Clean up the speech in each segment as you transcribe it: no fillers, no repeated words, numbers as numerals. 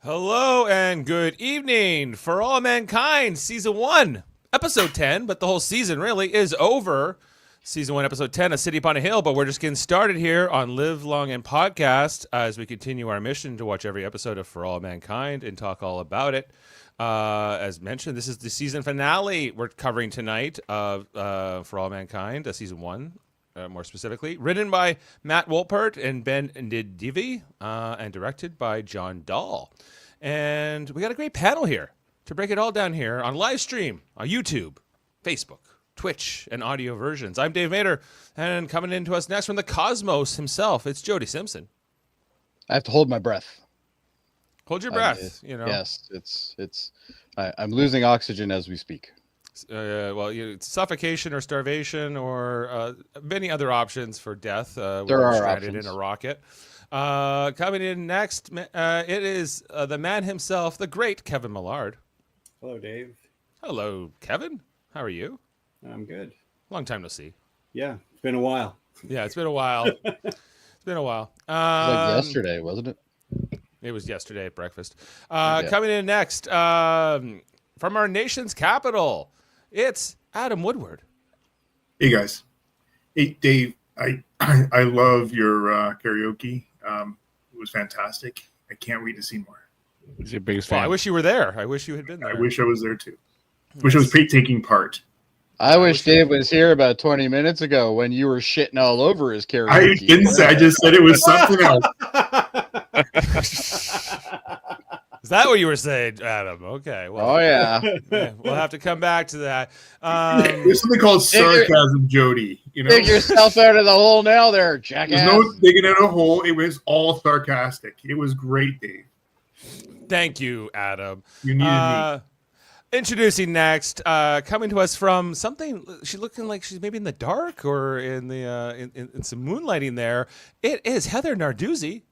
Hello and good evening for all mankind. Season 1, episode 10, but the whole season really is over. Season 1, episode 10, A City Upon a Hill, but we're just getting started here on Live Long and Podcast as we continue our mission to watch every episode of For All Mankind and talk all about it. As mentioned, this is the season finale we're covering tonight of For All Mankind, season 1. More specifically, written by Matt Wolpert and Ben Ndidivi, and directed by John Dahl. And we got a great panel here to break it all down here on live stream on YouTube, Facebook, Twitch, and audio versions. I'm Dave Mader, and coming in to us next from the cosmos himself, it's Jody Simpson. I have to hold my breath. Hold your breath, you know. Yes, I'm losing oxygen as we speak. Suffocation or starvation or many other options for death. There are stranded options. in a rocket. Coming in next, it is the man himself, the great Kevin Millard. Hello, Dave. Hello, Kevin. How are you? I'm good. Long time no see. Yeah, it's been a while. Yeah, it's been a while. It's been a while. It was like yesterday, wasn't it? It was yesterday at breakfast. Yeah. Coming in next, from our nation's capital, it's Adam Woodward. Hey guys, hey Dave, I love your karaoke. It was fantastic. I can't wait to see more. He's your biggest Well, fan. I wish you were there. I wish you had been there. I wish I was there too. Wish I was taking part. I wish Dave was here about 20 minutes ago when you were shitting all over his karaoke. I didn't say. I just said it was something else. Is that what you were saying, Adam? Okay. Well, Oh, yeah. yeah, we'll have to come back to that. There's something called sarcasm, Jody. You know, Dig yourself out of the hole now there, there's jackass. no digging out a hole. It was all sarcastic. It was great, Dave. Thank you, Adam. You needed me. Introducing next, coming to us from something. She's looking like she's maybe in the dark or in the in some moonlighting there. It is Heather Narduzzi.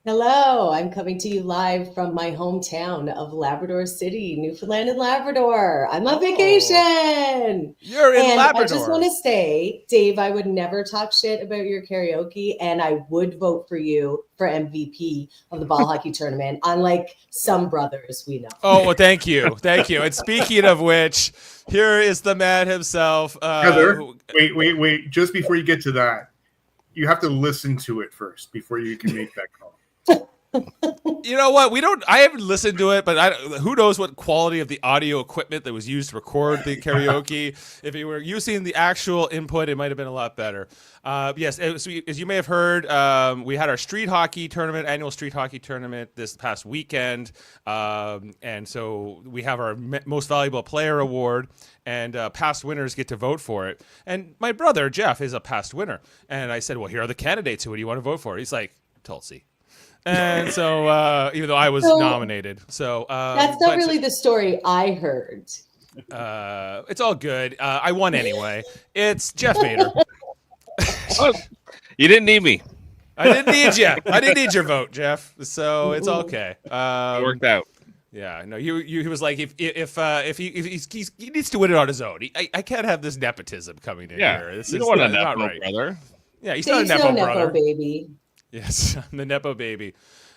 Hello, I'm coming to you live from my hometown of Labrador City, Newfoundland and Labrador. I'm on vacation. You're in And Labrador. I just want to say, Dave, I would never talk shit about your karaoke, and I would vote for you for MVP of the ball hockey tournament, unlike some brothers we know. Oh, well, thank you. Thank you. And speaking of which, here is the man himself. Heather, wait. Just before you get to that, you have to listen to it first before you can make that call. You know what? I haven't listened to it, but who knows what quality of the audio equipment that was used to record the karaoke. If you were using the actual input, it might have been a lot better. Yes, as you may have heard, we had our street hockey tournament, annual street hockey tournament this past weekend. And so we have our most valuable player award, and past winners get to vote for it. And my brother, Jeff, is a past winner. And I said, well, here are the candidates. Who do you want to vote for? He's like, Tulsi. And so, even though I was nominated, so That's not really the story I heard. it's all good. I won anyway. It's Jeff Mader. Oh, you didn't need me. I didn't need you. I didn't need your vote, Jeff. So it's okay. It worked out. Yeah, no. He was like, if he needs to win it on his own. I can't have this nepotism coming in here. This You is don't want a not nepo right. brother. Yeah, he's Dave's not a no nepo brother. baby. Yes, I'm the Nepo baby.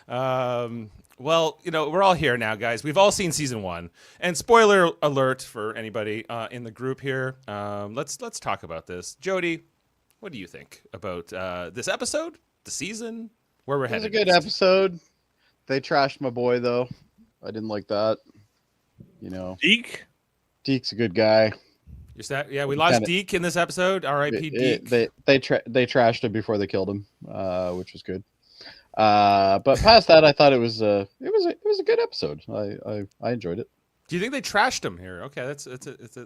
Well, we're all here now, guys. We've all seen season 1. And spoiler alert for anybody in the group here. Let's talk about this. Jody, what do you think about this episode, the season, where we're It was headed? a good episode. They trashed my boy, though. I didn't like that. Deke? Deke's a good guy. Yeah, we lost Deke in this episode. R.I.P. Deke. They trashed him before they killed him, which was good. But past that, I thought it was a good episode. I enjoyed it. Do you think they trashed him here? Okay, that's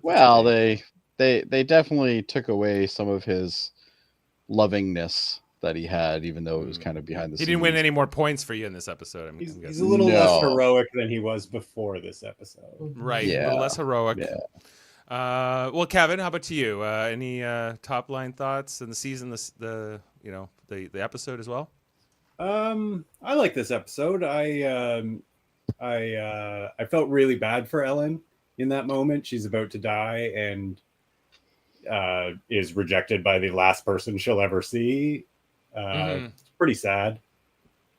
Well, they definitely took away some of his lovingness that he had, even though it was kind of behind the He scenes. didn't win any more points for you in this episode. I'm He's guessing. a little No. less heroic than he was before this episode. Right, a Yeah. little less heroic. Yeah. Well, Kevin, how about you? Any top line thoughts in the season, the episode as well? I like this episode. I felt really bad for Ellen in that moment. She's about to die and is rejected by the last person she'll ever see. It's pretty sad.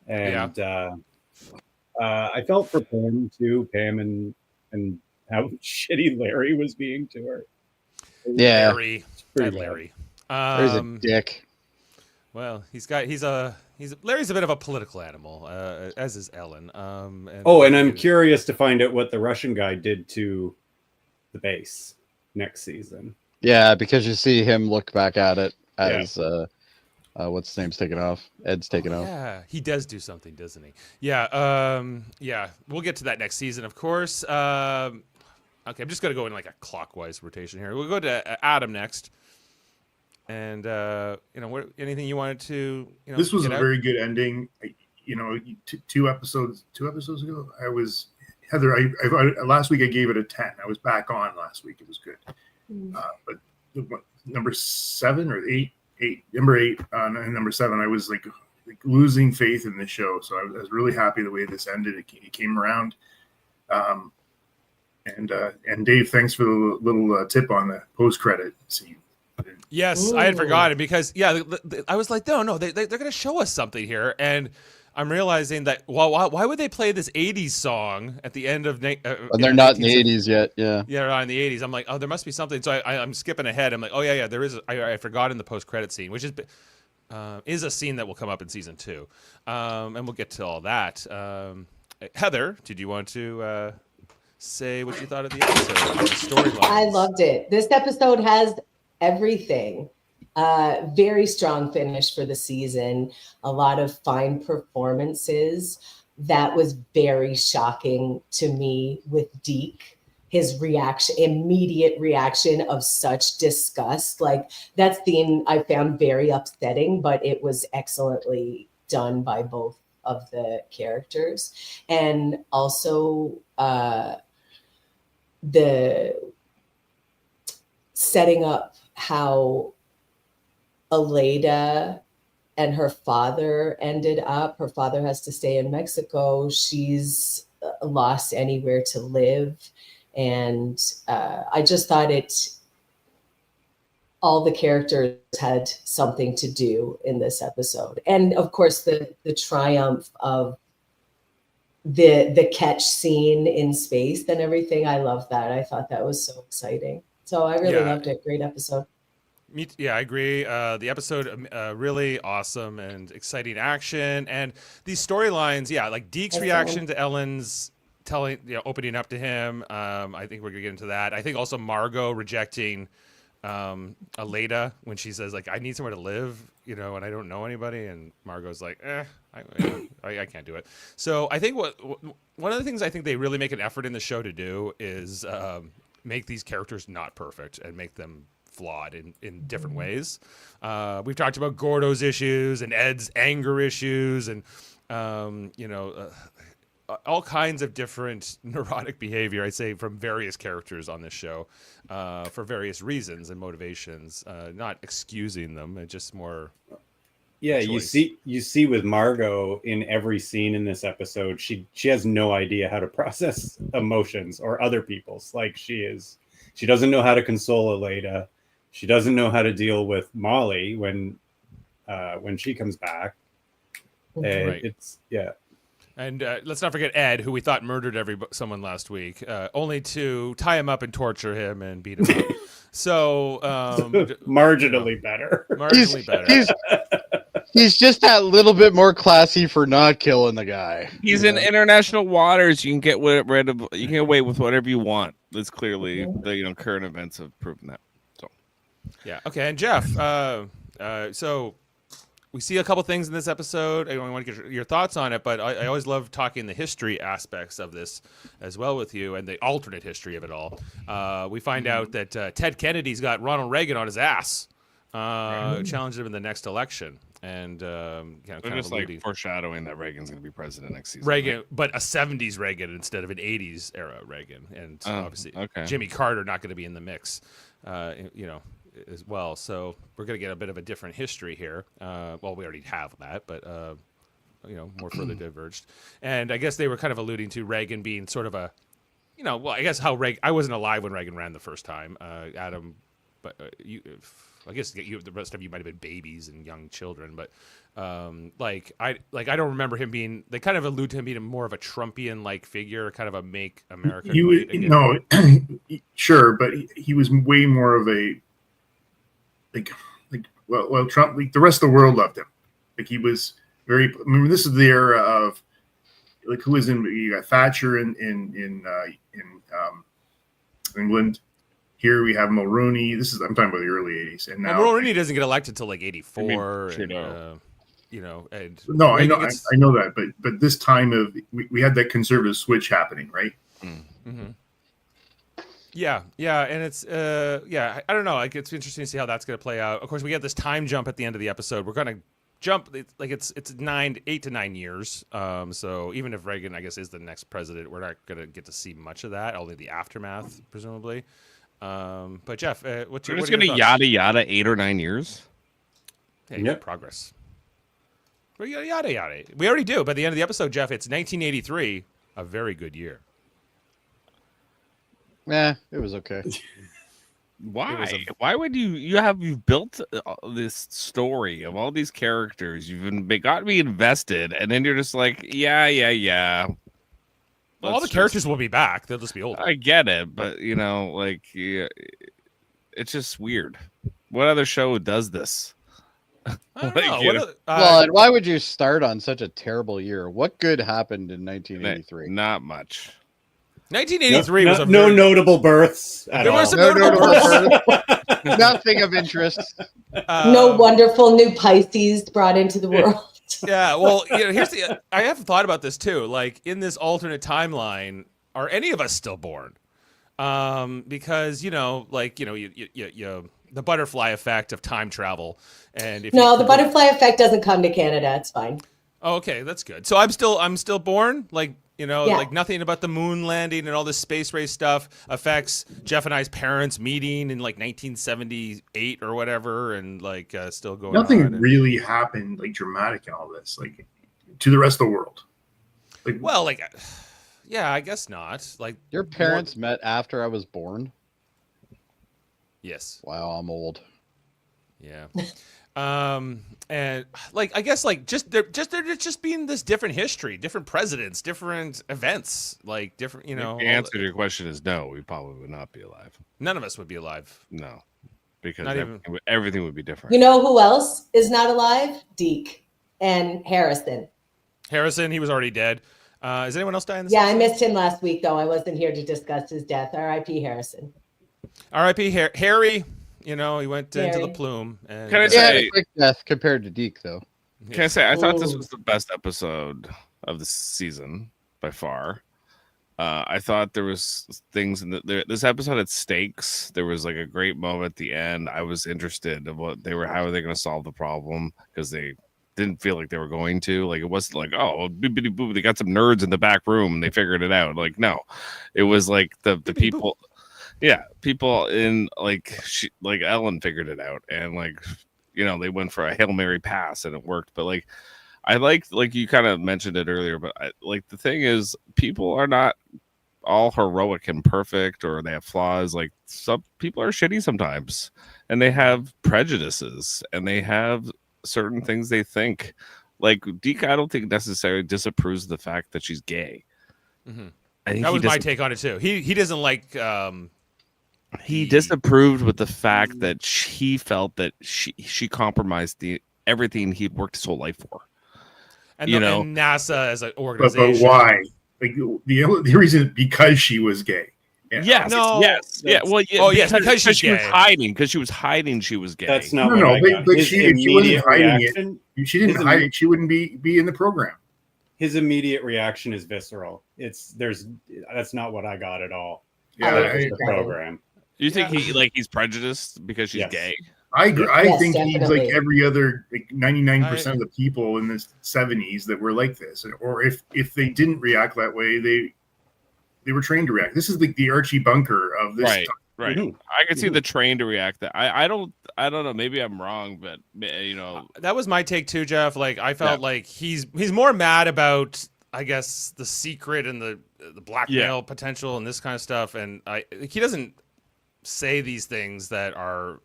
And I felt for Pam too, and how shitty Larry was being to her. Yeah, Larry, It's pretty bad bad. Larry. there's a dick. Well, Larry's a bit of a political animal, as is Ellen. And I'm curious to find out what the Russian guy did to the base next season. Yeah, because you see him look back at it as what's his name's taken off. Ed's taken off. Yeah, he does do something, doesn't he? Yeah. Yeah. We'll get to that next season, of course. Okay, I'm just gonna go in like a clockwise rotation here. We'll go to Adam next. And anything you wanted to, This was a get out? very good ending. Two episodes ago, I was Heather. I last week I gave it a 10. I was back on last week. It was good. But number 7 or 8, number 8 and number 7, I was like losing faith in the show. So I was really happy the way this ended. It came around. And Dave, thanks for the little tip on the post credit scene. Yes, I had forgotten because I was like, no, they're going to show us something here, and I'm realizing that why would they play this '80s song at the end of? And they're not in the 80s yet. Yeah. Yeah, they're not in the '80s. I'm like, oh, there must be something. So I'm skipping ahead. I'm like, oh yeah, there is. I forgot in the post credit scene, which is a scene that will come up in season 2, and we'll get to all that. Heather, did you want to say what you thought of the episode, the storyline? I loved it. This episode has everything. Very strong finish for the season. A lot of fine performances. That was very shocking to me with Deke. His immediate reaction of such disgust. Like that scene I found very upsetting, but it was excellently done by both of the characters. And also the setting up how Aleida and her father ended up. Her father has to stay in Mexico. She's lost anywhere to live. And I just thought all the characters had something to do in this episode. And of course, the triumph of the catch scene in space and everything. I love that. I thought that was so exciting. So I really loved it. Great episode. Yeah, I agree. The episode really awesome and exciting action, and these storylines. Yeah, like Deke's reaction to Ellen's opening up to him. I think we're gonna get into that. I think also Margot rejecting Aleida when she says like, "I need somewhere to live," and I don't know anybody, and Margot's like, I can't do it. So I think one of the things I think they really make an effort in the show to do is make these characters not perfect and make them flawed in different ways. We've talked about Gordo's issues and Ed's anger issues and all kinds of different neurotic behavior, I'd say, from various characters on this show for various reasons and motivations, not excusing them, just more choice. you see with Margot in every scene in this episode, she has no idea how to process emotions or other people's. Like she doesn't know how to console Aleida. She doesn't know how to deal with Molly when she comes back. Right. And let's not forget Ed, who we thought murdered someone last week, only to tie him up and torture him and beat him up. So marginally better. Marginally better. He's just that little bit more classy for not killing the guy. He's in international waters. You can get you can get away with whatever you want. That's clearly the current events have proven that. So yeah. Okay. And Jeff, so we see a couple things in this episode. I want to get your thoughts on it, but I always love talking the history aspects of this as well with you and the alternate history of it all. We find out that Ted Kennedy's got Ronald Reagan on his ass, challenged him in the next election. And they're just like foreshadowing that Reagan's going to be president next season. Reagan, but a 70s Reagan instead of an 80s era Reagan. And obviously Jimmy Carter not going to be in the mix, as well. So we're going to get a bit of a different history here. Well, we already have that, but more further diverged. And I guess they were kind of alluding to Reagan being sort of a, I guess how Reagan, I wasn't alive when Reagan ran the first time. Adam but I guess the rest of you might have been babies and young children, but I don't remember him being. They kind of allude to him being more of a Trumpian like figure, kind of a make America great again. No, sure, but he was way more of a well Trump. Like the rest of the world loved him. Like he was very. I mean, this is the era of like who was in. You got Thatcher in England. Here we have Mulroney. I'm talking about the early '80s, and now Mulroney doesn't get elected till like '84. I mean, and no, I know that, but this time of we had that conservative switch happening, right? Mm-hmm. Yeah, and it's I don't know. Like it's interesting to see how that's going to play out. Of course, we get this time jump at the end of the episode. We're going to jump like it's 8 to 9 years. So even if Reagan, I guess, is the next president, we're not going to get to see much of that. Only the aftermath, presumably. But Jeff, what's your? We're just going to yada 8 or 9 years. Hey, yep. Progress. Well, yada. We already do. By the end of the episode, Jeff, it's 1983, a very good year. Yeah, it was okay. Why? Why would you've built this story of all these characters? You've got me invested, and then you're just like, yeah. Well, all the characters will be back. They'll just be older. I get it, but it's just weird. What other show does this? I don't know. Well, and why would you start on such a terrible year? What good happened in 1983? Not much. 1983 was no notable births at there all. were some notable births. Nothing of interest. No wonderful new Pisces brought into the world. Yeah, well, here's I have thought about this too. Like in this alternate timeline, are any of us still born? Because the butterfly effect of time travel, and if the butterfly effect doesn't come to Canada. It's fine. Oh, okay, that's good. So I'm still born. Like like nothing about the moon landing and all this space race stuff affects Jeff and I's parents meeting in like 1978 or whatever, and like still going. Nothing really happened like dramatic in all this, like to the rest of the world. Yeah, I guess not. Like your parents met after I was born. Yes. Wow, I'm old. Yeah. And like I guess like there just being this different history, different presidents, different events, like different. The answer to your question is no. We probably would not be alive. None of us would be alive. No, because everything would be different. You know who else is not alive? Deke and Harrison. Harrison, he was already dead. Is anyone else dying? I missed him last week though. I wasn't here to discuss his death. R.I.P. Harrison. R.I.P. Harry. He went into the plume. And, Can I say a quick death compared to Deke though? Can I say I thought this was the best episode of the season by far. I thought there was things in this episode had stakes. There was like a great moment at the end. I was interested in how are they going to solve the problem, because they didn't feel like they were going to. Like it wasn't like, oh, boop, boop, they got some nerds in the back room and they figured it out. Like no, it was like the people. Yeah, people in like Ellen figured it out, and they went for a Hail Mary pass and it worked. But like I like you kind of mentioned it earlier, but the thing is, people are not all heroic and perfect, or they have flaws. Like some people are shitty sometimes, and they have prejudices, and they have certain things they think. Like Deke, I don't think necessarily disapproves of the fact that she's gay. Mm-hmm. I think that was my take on it too. He doesn't like. He disapproved with the fact that he felt that she compromised everything he'd worked his whole life for. And and NASA as an organization. But why? Like the reason, because she was gay. Yeah. Yes. No. Yes. Yeah. Well. Yeah, oh yes, because she was hiding. Because she was hiding. She was gay. That's not. But she, if she wasn't hiding it, she didn't hide it. She wouldn't be in the program. His immediate reaction is visceral. That's not what I got at all. Yeah, the program. You think he's prejudiced because she's gay? I think definitely. he's like every other 99% of the people in the 70s that were like this, or if they didn't react that way, they were trained to react. This is like the Archie Bunker of this. Right. Mm-hmm. I can see the train to react. That I don't know. Maybe I'm wrong, but that was my take too, Jeff. Like I felt like he's more mad about, I guess, the secret and the blackmail potential and this kind of stuff, and he doesn't. say these things that are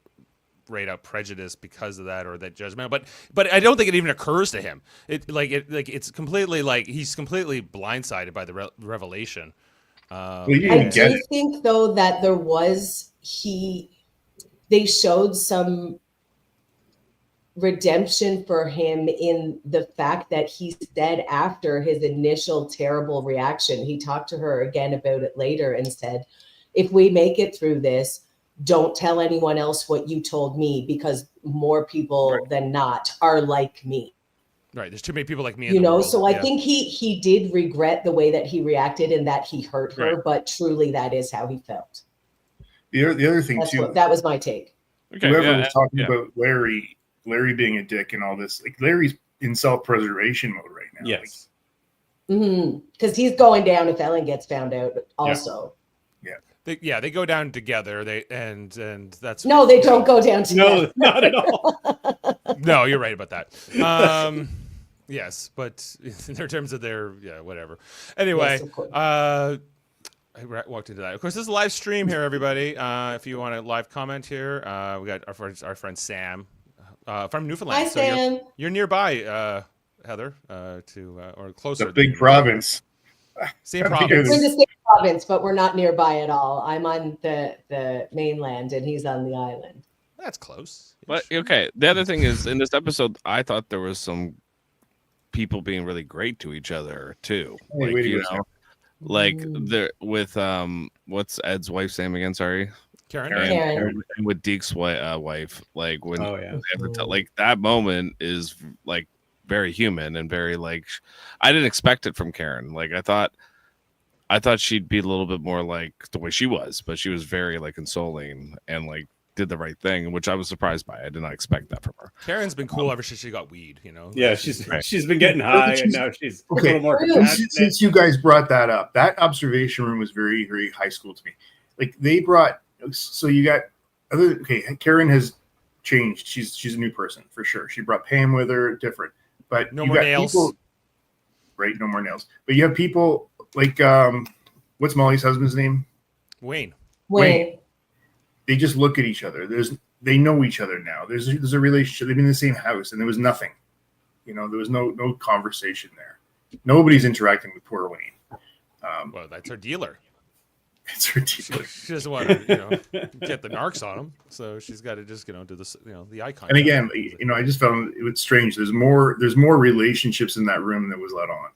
right up prejudice because of that or that judgment. But I don't think it even occurs to him. It's completely like he's completely blindsided by the revelation. Well, you I didn't get do it. think though that they showed some redemption for him in the fact that he said after his initial terrible reaction, he talked to her again about it later and said, if we make it through this, don't tell anyone else what you told me, because more people than not are like me. Right. There's too many people like me. You in the know, world. so I think he did regret the way that he reacted and that he hurt her, but truly that is how he felt. The other thing too, That was my take. Okay, whoever was talking about Larry being a dick and all this, like Larry's in self-preservation mode right now. Yes. Because he's going down if Ellen gets found out also. They go down together. And that's No, they don't go down together. No, not at all. No, you're right about that. Yes, but in terms of their whatever. Anyway, Yes, of course. I walked into that. Of course, this is a live stream here, everybody. If you want a live comment here, we got our friend Sam from Newfoundland. Hi, Sam. You're nearby, Heather, or closer. It's a big province. Same I think province. We're in the same province, but we're not nearby at all. I'm on the mainland and he's on the island. That's close. But okay, the other thing is in this episode, I thought there was some people being really great to each other too. Hey, Like wait a you second. know, like there with what's Ed's wife's name again? Sorry, Karen. Karen. And with Deke's wife, like when Oh, yeah. they have to tell, like that moment is like very human and very like I didn't expect it from Karen. Like I thought she'd be a little bit more like the way she was, but she was very like consoling and like did the right thing, which I was surprised by. I did not expect that from her. Karen's been cool ever since she got weed, you know. Yeah, she's been getting high, and now she's a little more compassionate. Since you guys brought that up, that observation room was very, very high school to me. Like they brought, so you got, Karen has changed. She's a new person for sure. She brought Pam with her, different. But No you more got nails. people, right? No more nails. But you have people like, what's Molly's husband's name? Wayne. Wayne. They just look at each other. They know each other now. There's a relationship. They've been in the same house, and there was nothing. You know, there was no conversation there. Nobody's interacting with poor Wayne. Well, that's her dealer. It's ridiculous. She doesn't want to, get the narcs on him, so she's got to just, do this, the eye contact. And again, I just found it was strange. There's more relationships in that room that was let on.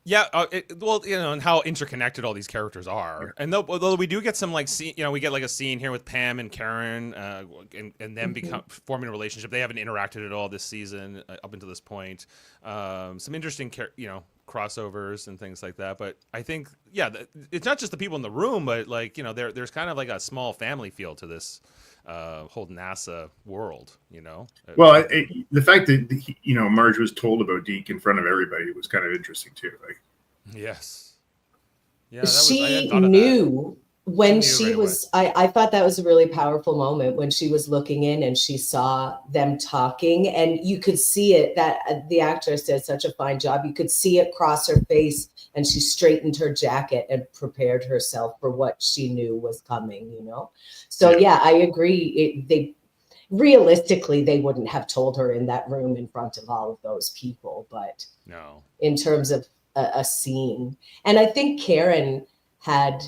Yeah, and how interconnected all these characters are, and though we do get some like scene, we get like a scene here with Pam and Karen, and them forming a relationship. They haven't interacted at all this season up until this point. Some interesting, crossovers and things like that. But I think, it's not just the people in the room, but like there's kind of like a small family feel to this whole NASA world. Well, the fact that Marge was told about Deke in front of everybody was kind of interesting too. Like, yes, She knew when She knew she right was. I thought that was a really powerful moment when she was looking in and she saw them talking, and you could see it. That the actress did such a fine job. You could see it cross her face, and she straightened her jacket and prepared herself for what she knew was coming. So yeah, I agree. They realistically they wouldn't have told her in that room in front of all of those people, but No. in terms of a scene, and I think Karen had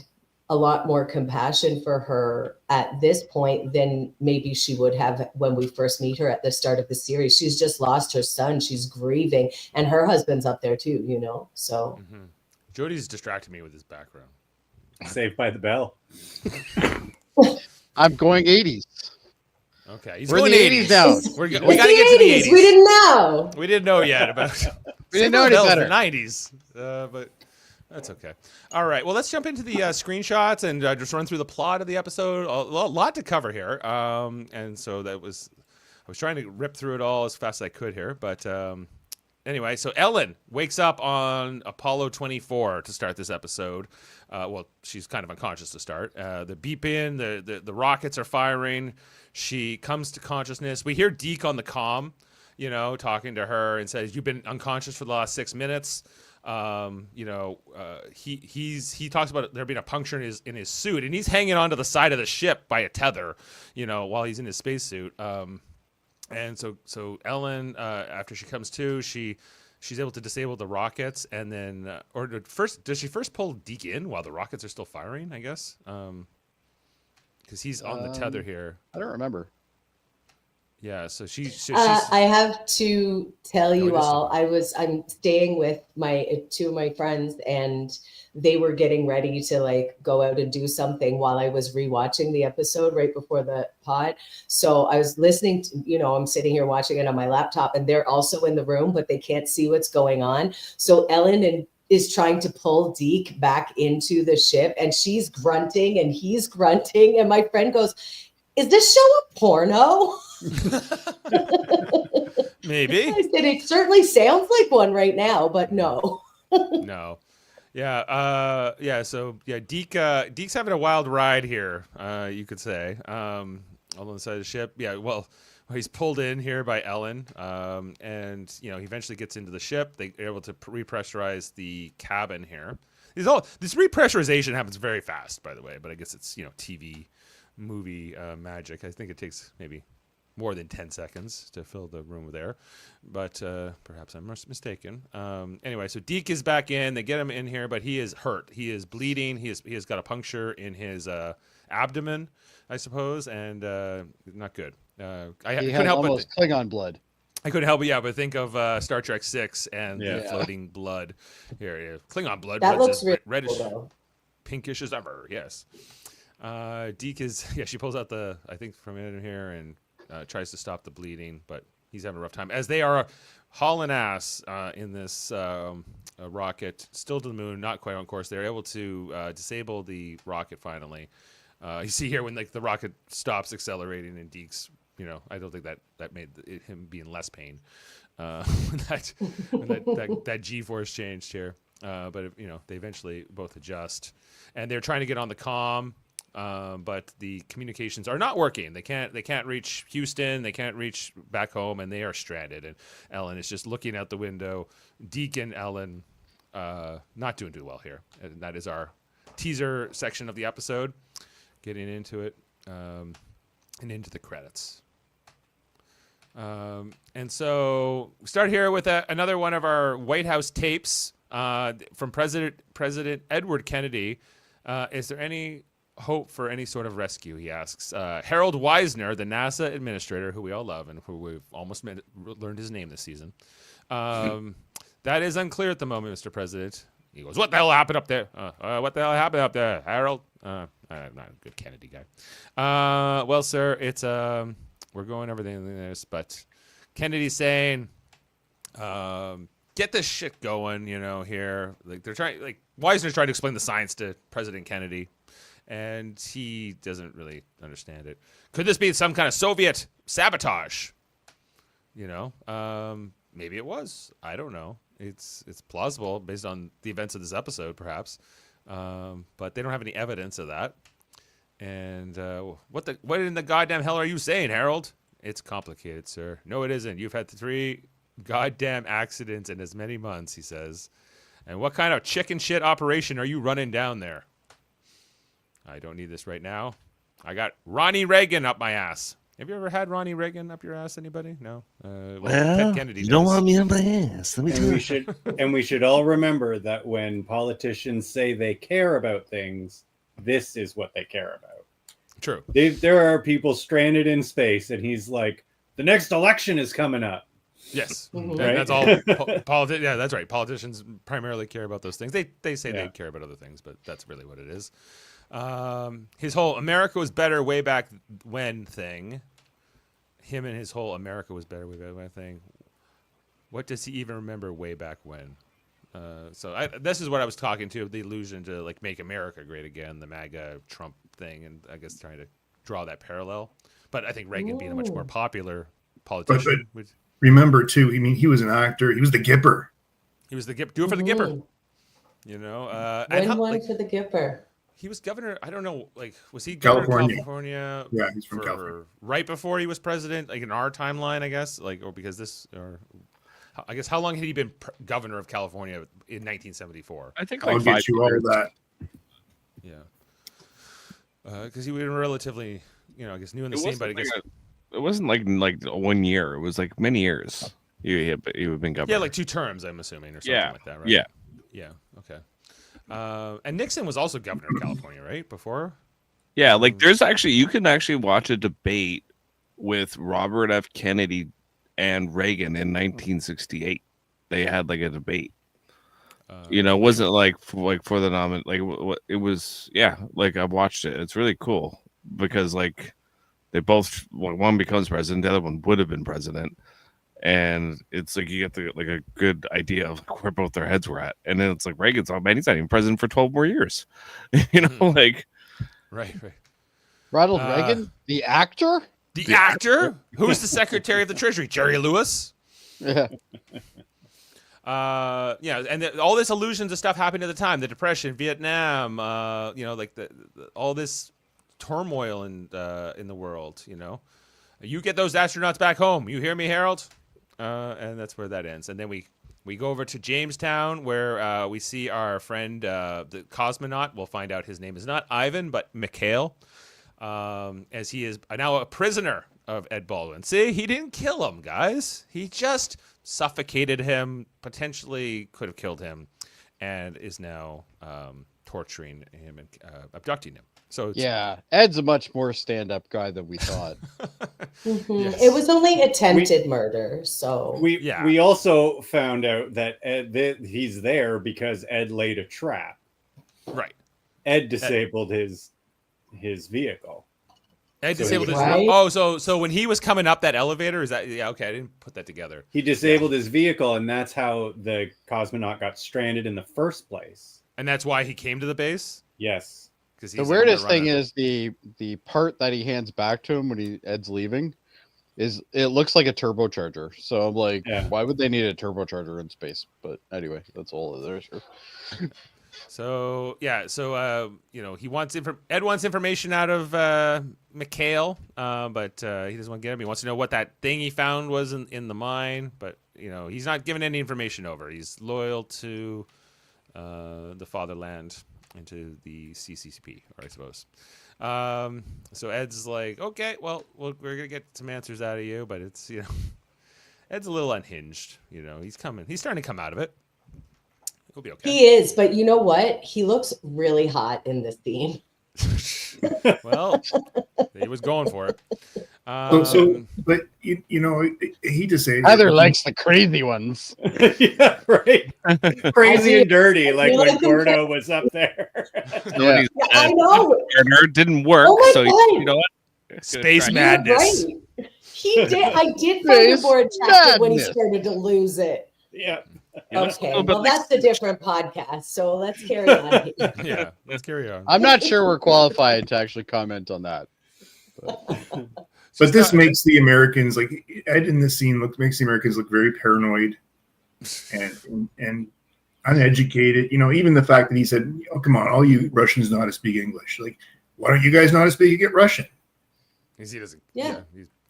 a lot more compassion for her at this point than maybe she would have when we first meet her at the start of the series. She's just lost her son. She's grieving, and her husband's up there too, so. Mm-hmm. Jody's distracted me with his background. Saved by the Bell. I'm going 80s. Okay, he's We're in going the 80s 80s now. We got to It's get to the 80s. We didn't know. We didn't know yet about. We didn't know any Bell's better. The 90s, but that's okay. All right, well, let's jump into the screenshots and just run through the plot of the episode. A lot to cover here, and so I was trying to rip through it all as fast as I could here, but anyway, so Ellen wakes up on Apollo 24 to start this episode. Well, she's kind of unconscious to start. The beep in, the rockets are firing. She comes to consciousness. We hear Deke on the comm, talking to her and says, "You've been unconscious for the last 6 minutes." He talks about there being a puncture in his suit, and he's hanging onto the side of the ship by a tether, while he's in his spacesuit. And so Ellen, after she comes to, she's able to disable the rockets, and then does she first pull Deke in while the rockets are still firing? I guess because he's on the tether here. I don't remember. Yeah, so she's. I have to tell you all, I'm staying with two of my friends, and they were getting ready to go out and do something while I was rewatching the episode right before the pod. So I was listening to, I'm sitting here watching it on my laptop, and they're also in the room, but they can't see what's going on. So Ellen is trying to pull Deke back into the ship, and she's grunting and he's grunting, and my friend goes, "Is this show a porno?" Maybe. I said it certainly sounds like one right now, but no. No. Yeah. So Deke's having a wild ride here. You could say. On the side of the ship. Yeah. Well, he's pulled in here by Ellen. And he eventually gets into the ship. They're able to repressurize the cabin here. This repressurization happens very fast, by the way. But I guess it's TV movie magic. I think it takes maybe more than 10 seconds to fill the room with air, but perhaps I'm mistaken. Anyway, so Deke is back in. They get him in here, but he is hurt. He is bleeding. He has got a puncture in his abdomen, I suppose, and not good. I couldn't help almost Klingon blood. I couldn't help but think of Star Trek 6 and the floating blood. Here, Klingon blood. That looks really reddish, cool, pinkish as ever. Yes. Deke is. Yeah, she pulls out I think from in here and. Tries to stop the bleeding, but he's having a rough time. As they are hauling ass in this rocket, still to the moon, not quite on course. They're able to disable the rocket finally. You see here when the rocket stops accelerating, and Deke's, I don't think that made him be in less pain when that G-force changed here. But they eventually both adjust, and they're trying to get on the comm. But the communications are not working. They can't reach Houston. They can't reach back home, and they are stranded. And Ellen is just looking out the window. Deke and Ellen not doing too well here. And that is our teaser section of the episode. Getting into it and into the credits. And so we start here with another one of our White House tapes from President Edward Kennedy. Is there any hope for any sort of rescue, he asks. Harold Weisner, the NASA administrator, who we all love and who we've almost learned his name this season. That is unclear at the moment, Mr. President. He goes, "What the hell happened up there? What the hell happened up there, Harold?" I'm not a good Kennedy guy. Well, sir, it's we're going everything in this, but Kennedy's saying, get this shit going, here. They're trying, Weisner's trying to explain the science to President Kennedy. And he doesn't really understand it. Could this be some kind of Soviet sabotage? Maybe it was. I don't know. It's plausible based on the events of this episode, perhaps. But they don't have any evidence of that. And what in the goddamn hell are you saying, Harold? It's complicated, sir. No, it isn't. You've had 3 goddamn accidents in as many months, he says. And what kind of chicken shit operation are you running down there? I don't need this right now. I got Ronnie Reagan up my ass. Have you ever had Ronnie Reagan up your ass? Anybody? No. Ted Kennedy you don't want me up my ass. Let me tell you. We should all remember that when politicians say they care about things, this is what they care about. True. There are people stranded in space, and he's like, "The next election is coming up." Yes, right? That's all. Yeah, that's right. Politicians primarily care about those things. They say they care about other things, but that's really what it is. His whole America was better way back when thing. Him and his whole America was better way back when thing. What does he even remember way back when? This is what I was talking to, the illusion to make America great again, the MAGA Trump thing, and I guess trying to draw that parallel. But I think Reagan being a much more popular politician. But remember too, he was an actor. He was the Gipper. He was the Gipper. Do it for the Gipper. One for the Gipper. He was governor. I don't know. Was he governor of California? Yeah, he's from California. Right before he was president, in our timeline, I guess. Or because this, or I guess how long had he been governor of California in 1974? I think I'll like 5 get you all years. that. Yeah. Because he was relatively, I guess new in the scene, but I guess It wasn't like 1 year. It was like many years. He had been governor. yeah, like 2 terms, I'm assuming, or something Yeah. like that, right? Yeah. Yeah. Okay. And Nixon was also governor of California, right? Before. Yeah, like there's actually you can actually watch a debate with Robert F. Kennedy and Reagan in 1968. They had like a debate. It wasn't like for the it was like I watched it. It's really cool because like they both one becomes president, the other one would have been president, and it's like you get a good idea of where both their heads were at, and then it's like Reagan's man, he's not even president for 12 more years, like. Right. Ronald Reagan, the actor. The actor? Who's the Secretary of the Treasury? Jerry Lewis? Yeah. And all this allusions to stuff happened at the time, the Depression, Vietnam, like all this turmoil in the world, You get those astronauts back home. You hear me, Harold? And that's where that ends. And then we go over to Jamestown, where we see our friend, the cosmonaut. We'll find out his name is not Ivan, but Mikhail, as he is now a prisoner of Ed Baldwin. See, he didn't kill him, guys. He just suffocated him, potentially could have killed him, and is now torturing him and abducting him. So Yeah, Ed's a much more stand-up guy than we thought. Yes. It was only attempted murder, so We also found out that he's there because Ed laid a trap. Right. Ed disabled his vehicle. Ed So disabled his. Right. Oh, so when he was coming up that elevator, is that? Yeah, okay, I didn't put that together. He disabled his vehicle, and that's how the cosmonaut got stranded in the first place. And that's why he came to the base. Yes. Because The weirdest thing is the part that he hands back to him when Ed's leaving is it looks like a turbocharger. So I'm like, why would they need a turbocharger in space? But anyway, that's all there is. So he wants Ed wants information out of Mikhail, but he doesn't want to get him. He wants to know what that thing he found was in the mine, but he's not giving any information over. He's loyal to the fatherland and to the CCCP, I suppose. So Ed's like, okay, well, we're gonna get some answers out of you, but it's Ed's a little unhinged. He's starting to come out of it. He'll be okay. he is. But you know what? He looks really hot in this scene. Well, he was going for it. But he just say Heather likes the crazy ones. Yeah, right. Crazy and dirty, like when Gordo was up there. Yeah. Yeah, I know. It didn't work, Oh my so God. you know what? Space You're madness. right. He did. I did find it Space more attractive when he madness. started to lose it. Yeah. Okay, but well, that's a different podcast. So let's carry on. Yeah, let's carry on. I'm not sure we're qualified to actually comment on that. But this makes the Americans like Ed in this scene makes the Americans look very paranoid and uneducated. Even the fact that he said, "Oh, come on, all you Russians know how to speak English. Like, why don't you guys know how to speak Russian?" Because he doesn't. Yeah.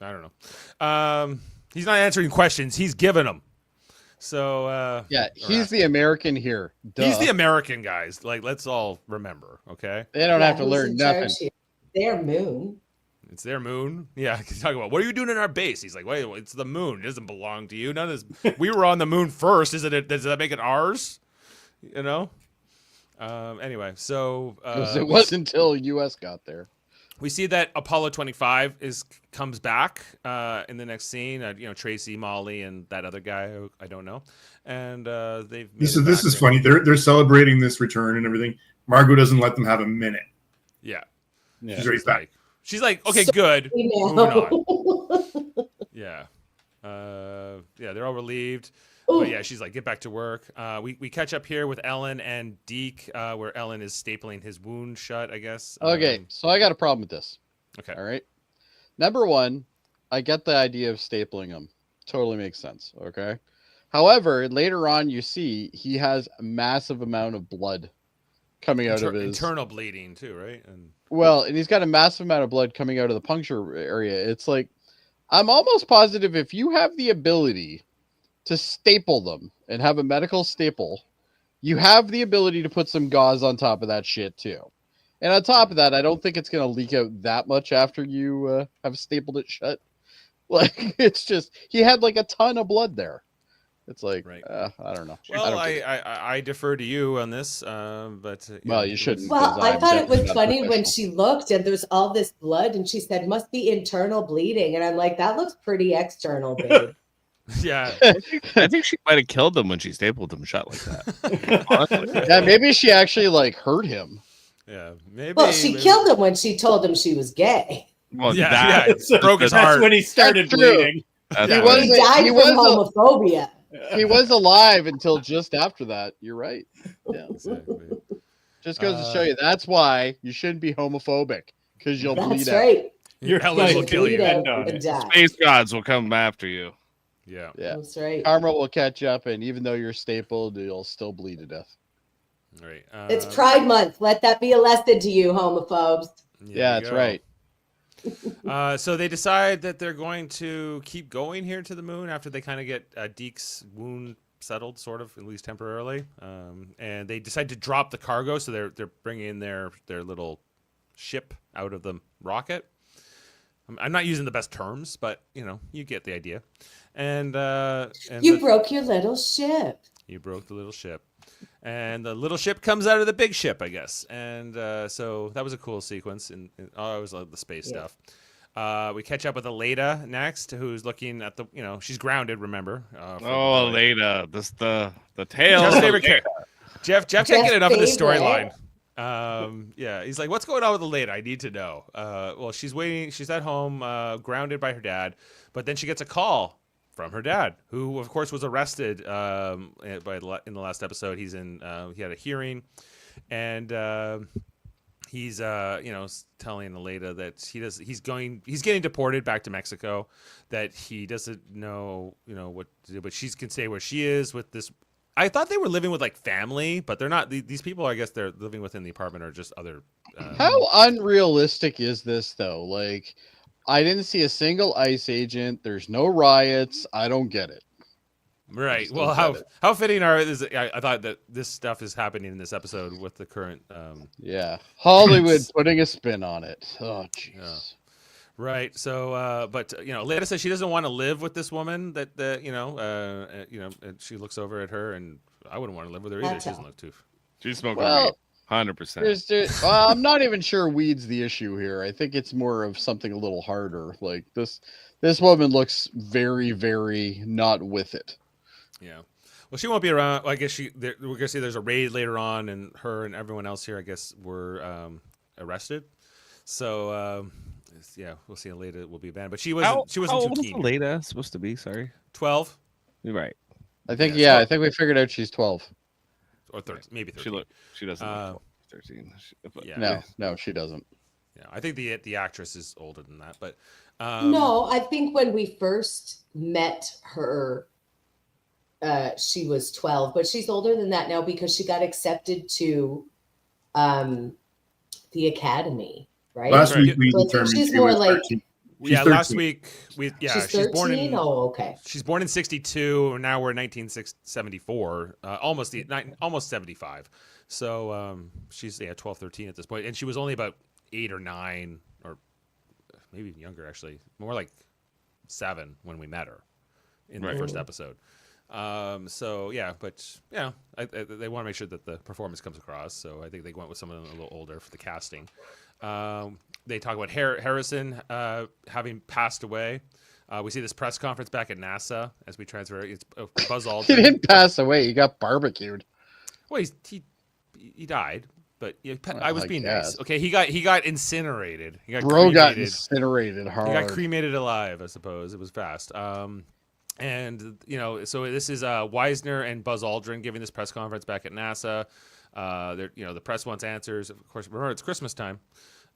I don't know. He's not answering questions. He's giving them. So Yeah, he's the American here. Duh. he's the American, guys. Like, let's all remember, okay? They don't have to who's learn in nothing. charge here? Their moon. It's their moon. Yeah, he's talking about what are you doing in our base? He's like, wait, it's the moon. It doesn't belong to you. None of this. We were on the moon first. Does that make it ours? Anyway, so 'Cause it wasn't until U.S. got there. we see that Apollo 25 comes back in the next scene. Tracy, Molly, and that other guy who I don't know, and they've. This is funny. They're celebrating this return and everything. Margot doesn't let them have a minute. Yeah, Yeah. She's right back. She's like, okay, So- good. We Moving know. on. Yeah, they're all relieved. Ooh. But yeah, she's like, get back to work. We catch up here with Ellen and Deke, where Ellen is stapling his wound shut, I guess. Okay, so I got a problem with this. Okay. All right. Number one, I get the idea of stapling them. Totally makes sense. Okay. However, later on, you see he has a massive amount of blood coming out of his internal bleeding too, right? And and he's got a massive amount of blood coming out of the puncture area. It's like, I'm almost positive if you have the ability to staple them and have a medical staple, you have the ability to put some gauze on top of that shit too. And on top of that, I don't think it's going to leak out that much after you have stapled it shut. Like, it's just, he had like a ton of blood there. It's like, Right. I don't know. Well, I don't get it. I defer to you on this, but Well, you shouldn't. Well, because I I'm thought it was definitely not funny when professional. she looked and there's all this blood and she said, must be internal bleeding. And I'm like, that looks pretty external, babe. Yeah. I think she might have killed him when she stapled him shut like that. Honestly. Yeah, maybe she actually like hurt him. Yeah. Maybe. Well, she maybe. killed him when she told him she was gay. Well, Yeah, that, yeah. So Broke his that's heart. when he started That's true. bleeding. that's He what- was- He died he from was homophobia. He was alive until just after that. You're right. Yeah. Exactly. Just goes to show you that's why you shouldn't be homophobic, because you'll That's bleed out. right. Your Ellen life will will kill you. depend on And it. die. Space gods will come after you. Yeah. Yeah. That's right. Karma will catch up, and even though you're stapled, you'll still bleed to death. All right. It's Pride Month. Let that be a lesson to you, homophobes. Yeah, that's right. So they decide that they're going to keep going here to the moon after they kind of get Deke's wound settled, sort of, at least temporarily. And they decide to drop the cargo, so they're bringing their little ship out of the rocket. I'm not using the best terms, but you get the idea. And You broke your little ship. You broke the little ship. And the little ship comes out of the big ship, I guess. And so that was a cool sequence. And I always love the space stuff. We catch up with Aleda next, who's looking at the, she's grounded, remember? Oh, Leda. This the tail. Jeff's of favorite Leda. character. Jeff can't Jeff's get enough of this favorite. storyline. Yeah, he's like, what's going on with Aleda? I need to know. Well, she's waiting. She's at home, grounded by her dad. But then she gets a call from her dad, who of course was arrested in the last episode. He had a hearing, and he's telling Aleda that he's getting deported back to Mexico, that he doesn't know what to do, but she can stay where she is with this. I thought they were living with like family, but they're not. These people, I guess, they're living within the apartment or just other. How unrealistic is this, though? Like, I didn't see a single ICE agent. There's no riots. I don't get it. Right. Just Well, don't get it. how fitting is it? I thought that this stuff is happening in this episode with the current. Yeah. Hollywood putting a spin on it. Oh, jeez. Yeah. Right. So, but Leda says she doesn't want to live with this woman. That and she looks over at her, and I wouldn't want to live with her either. That's She doesn't all. look too. She's smoking Well, weed. 100%. I'm not even sure weed's the issue here. I think it's more of something a little harder. Like this woman looks very, very not with it. Yeah. Well, she won't be around. Well, I guess we're gonna see there's a raid later on, and her and everyone else here, I guess, were arrested. So. Yeah, we'll see. Leda will be banned, but she wasn't. She wasn't how too old is keen. Leda supposed to be? Sorry. 12 You're right. I think, Yeah, I think we figured out she's 12. or 13, maybe 13. She doesn't Uh, look 13. Yeah. No, she doesn't. Yeah, I think the actress is older than that, but No, I think when we first met her, she was 12, but she's older than that now because she got accepted to the academy, right? Last week we So I think determined she's she more was like 13. yeah, She's last 13. week she's she's born 13. in Oh, okay. she's born in 62, and now we're in 1974, almost 75. So she's 12, 13 at this point, and she was only about 8 or 9, or maybe even younger actually, more like 7 when we met her in the first episode. So yeah, but they want to make sure that the performance comes across. So I think they went with someone a little older for the casting. They talk about Harrison having passed away. We see this press conference back at NASA as we transfer. It's Buzz He Aldrin. didn't pass away. He got barbecued. Well, he died, but Well, I was I being guess. nice. Okay, he got incinerated. He got Bro got cremated. incinerated hard. He got cremated alive, I suppose. It was fast. And so this is Weisner and Buzz Aldrin giving this press conference back at NASA. The press wants answers. Of course, remember it's Christmas time,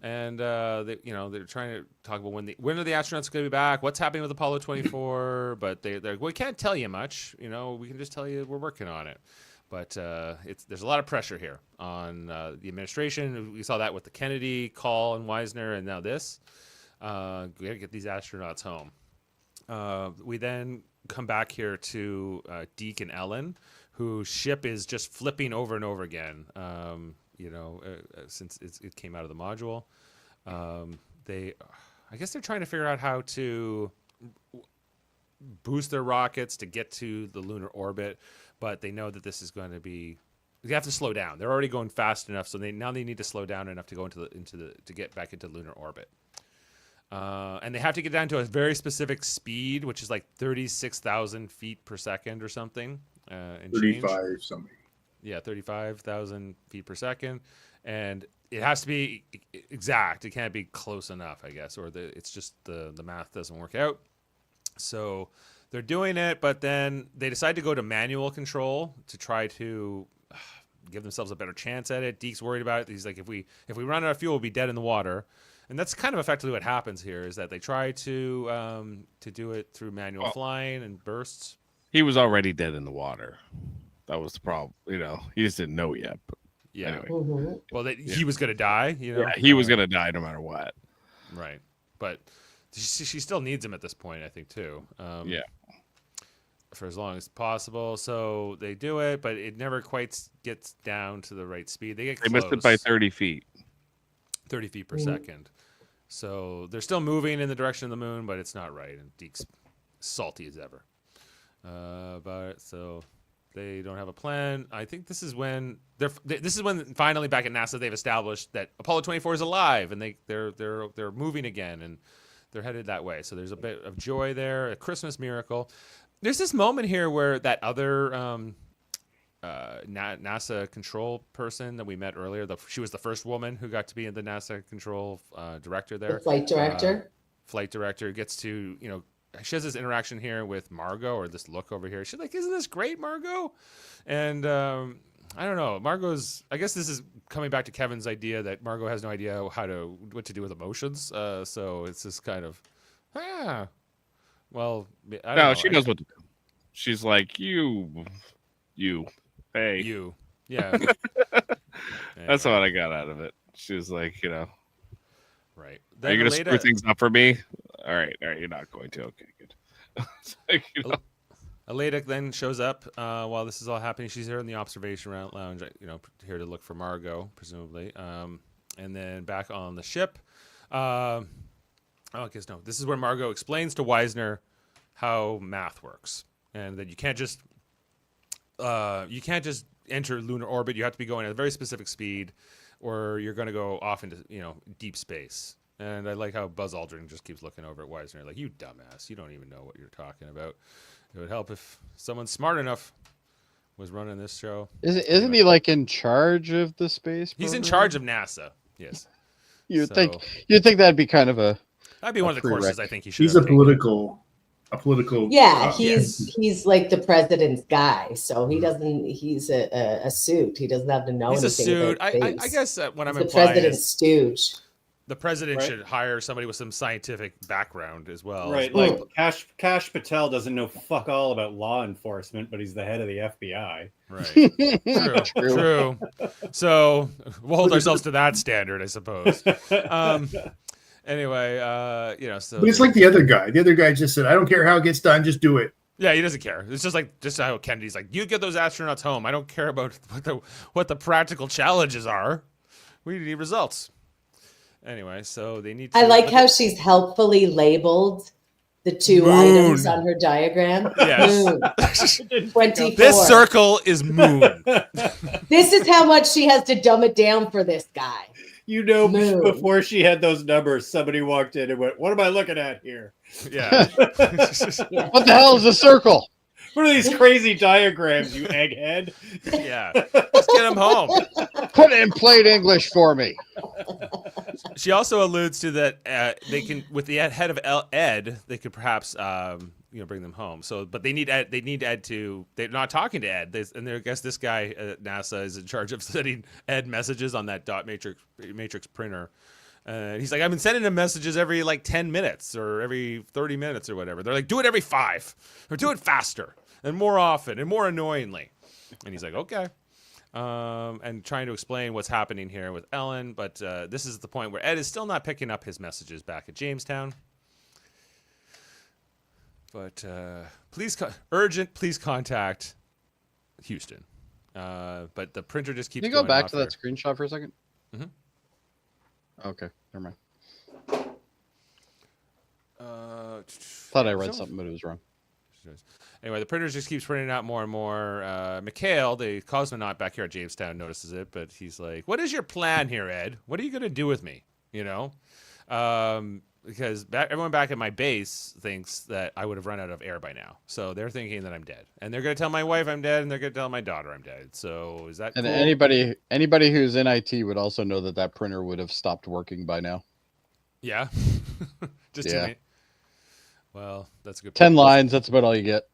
and they're trying to talk about when are the astronauts going to be back? What's happening with Apollo 24? But we can't tell you much. We can just tell you we're working on it. But there's a lot of pressure here on the administration. We saw that with the Kennedy call and Weisner, and now this. We got to get these astronauts home. We then come back here to Deke and Ellen, whose ship is just flipping over and over again. Since it came out of the module, I guess they're trying to figure out how to boost their rockets to get to the lunar orbit, but they know that this is going to be. They have to slow down. They're already going fast enough, so they need to slow down enough to go to get back into lunar orbit. And they have to get down to a very specific speed, which is like 36,000 feet per second or something. And 35 something. Yeah, 35,000 feet per second, and it has to be exact. It can't be close enough, I guess, or it's just the math doesn't work out. So they're doing it, but then they decide to go to manual control to try to give themselves a better chance at it. Deke's worried about it. He's like, if we run out of fuel, we'll be dead in the water. And that's kind of effectively what happens here, is that they try to do it through manual flying and bursts. He was already dead in the water. That was the problem. He just didn't know yet. But yeah. Anyway. Mm-hmm. Well, he was going to die. Yeah, he was going to die no matter what. Right. But she still needs him at this point, I think, too. Yeah. For as long as possible. So they do it, but it never quite gets down to the right speed. They missed it by 30 feet. 30 feet per second. So they're still moving in the direction of the moon, but it's not right. And Deke's salty as ever. So they don't have a plan. I think this is when finally back at NASA they've established that Apollo 24 is alive, and they're moving again, and they're headed that way. So there's a bit of joy there, a Christmas miracle. There's this moment here where that other NASA control person that we met earlier, she was the first woman who got to be in the NASA control director there. The flight director. Flight director gets to, she has this interaction here with Margot, or this look over here. She's like, isn't this great, Margot? And I don't know. I guess this is coming back to Kevin's idea that Margot has no idea what to do with emotions. So it's this kind of, well, I don't know. She knows what to do. She's like, you, hey. You. Yeah. That's what I got out of it. She was like, Right. Are you going to screw things up for me? All right, you're not going to. Okay, good. Aleda then shows up while this is all happening. She's here in the observation lounge, here to look for Margot, presumably. And then back on the ship. I guess no. This is where Margot explains to Wisner how math works, and that you can't just enter lunar orbit. You have to be going at a very specific speed, or you're going to go off into deep space. And I like how Buzz Aldrin just keeps looking over at Wisner like, you dumbass, you don't even know what you're talking about. It would help if someone smart enough was running this show. Isn't he like in charge of the space program? He's in charge of NASA. Yes. You'd think that'd be kind of that'd be one of the courses I think he should. He's a political. Yeah, he's like the president's guy, so he doesn't. He's a suit. He doesn't have to know anything. He's a suit. About I guess what I'm the implying president's is stooge. the president should hire somebody with some scientific background as well. Right, like Kash Patel doesn't know fuck all about law enforcement, but he's the head of the FBI. Right. True. So we'll hold ourselves to that standard, I suppose. Anyway, so. But it's like the other guy. The other guy just said, "I don't care how it gets done, just do it." Yeah, he doesn't care. It's just how Kennedy's like, you get those astronauts home. I don't care about what the practical challenges are. We need results. Anyway, so they need to. I like how she's helpfully labeled the two moon. items on her diagram. Yes. Moon. 24. This circle is moon. This is how much she has to dumb it down for this guy. Moon. Before she had those numbers, somebody walked in and went, "What am I looking at here?" Yeah. What the hell is a circle? What are these crazy diagrams, you egghead? Yeah. Let's get him home. Put it in plain English for me. She also alludes to that they can, with the head of Ed, they could perhaps bring them home. So, but they need Ed. They need Ed to. They're not talking to Ed, and I guess this guy at NASA is in charge of sending Ed messages on that dot matrix printer. He's like, I've been sending him messages every 10 minutes or every 30 minutes or whatever. They're like, do it every 5 or do it faster and more often and more annoyingly. And he's like, okay. And trying to explain what's happening here with Ellen. But this is the point where Ed is still not picking up his messages back at Jamestown. But please contact Houston. But the printer just keeps Can you go going back off to that here. screenshot for a second? Mhm. Okay, never mind. Thought I read something, but it was wrong. Anyway, the printer just keeps printing out more and more. Mikhail, the cosmonaut back here at Jamestown, notices it, but he's like, "What is your plan here, Ed? What are you going to do with me?" You know? Because everyone back at my base thinks that I would have run out of air by now. So they're thinking that I'm dead. And they're going to tell my wife I'm dead, and they're going to tell my daughter I'm dead. So is that And cool? anybody who's in IT would also know that that printer would have stopped working by now. Yeah. Just Yeah. too many. Well, that's a good 10 point. lines, that's about all you get.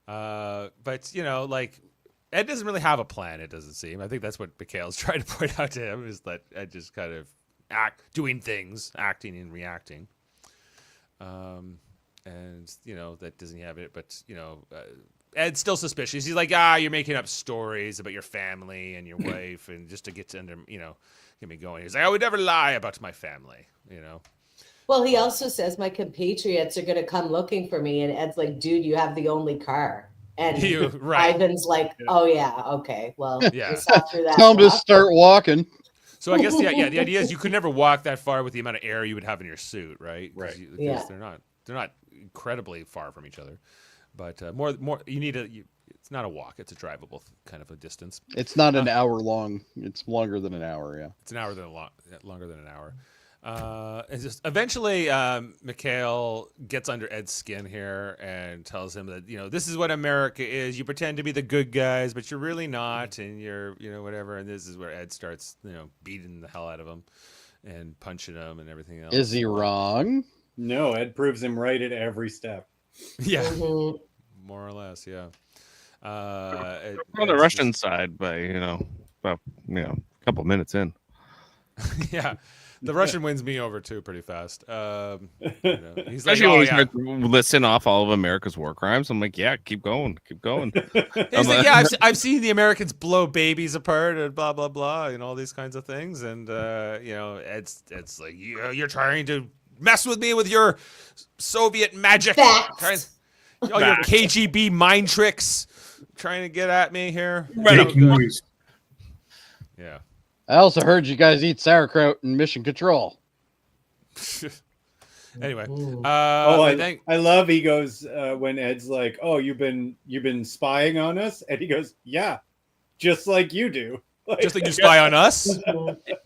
But, you know, like, Ed doesn't really have a plan, it doesn't seem. I think that's what Mikhail's trying to point out to him, is that Ed just kind of doing things, acting and reacting. And, you know, that doesn't have it. But, you know, Ed's still suspicious. He's like, you're making up stories about your family and your wife, and just to get me going. He's like, I would never lie about my family, you know. Well, he also says my compatriots are going to come looking for me. And Ed's like, dude, you have the only car. And Right. Ivan's like, oh, yeah, okay. Well, Yeah. we saw through that. Tell him to stuff. start walking. So I guess the idea is you could never walk that far with the amount of air you would have in your suit, right? Right. Because they're not incredibly far from each other, but more you need it's not a walk; it's a drivable kind of a distance. It's not an hour long. It's longer than an hour, yeah. It's an hour longer than an hour. And just eventually, Mikhail gets under Ed's skin here and tells him that, you know, this is what America is. You pretend to be the good guys, but you're really not, and you're, you know, whatever. And this is where Ed starts, you know, beating the hell out of him and punching him and everything else. Is he wrong? No, Ed proves him right at every step. Yeah, Mhm. more or less, yeah. On the Russian side, by about a couple minutes in. Yeah. The Russian wins me over too pretty fast. He's like, Especially when he starts listing off all of America's war crimes. I'm like, yeah, keep going. He's like, yeah, I've seen the Americans blow babies apart and blah blah blah and all these kinds of things. And it's like, you're trying to mess with me with your Soviet magic, Facts. all your KGB mind tricks, trying to get at me here. Fake news. Yeah. I also heard you guys eat sauerkraut in Mission Control. Anyway, I love. He goes when Ed's like, "Oh, you've been spying on us," and he goes, "Yeah, just like you do." Just like you spy on us.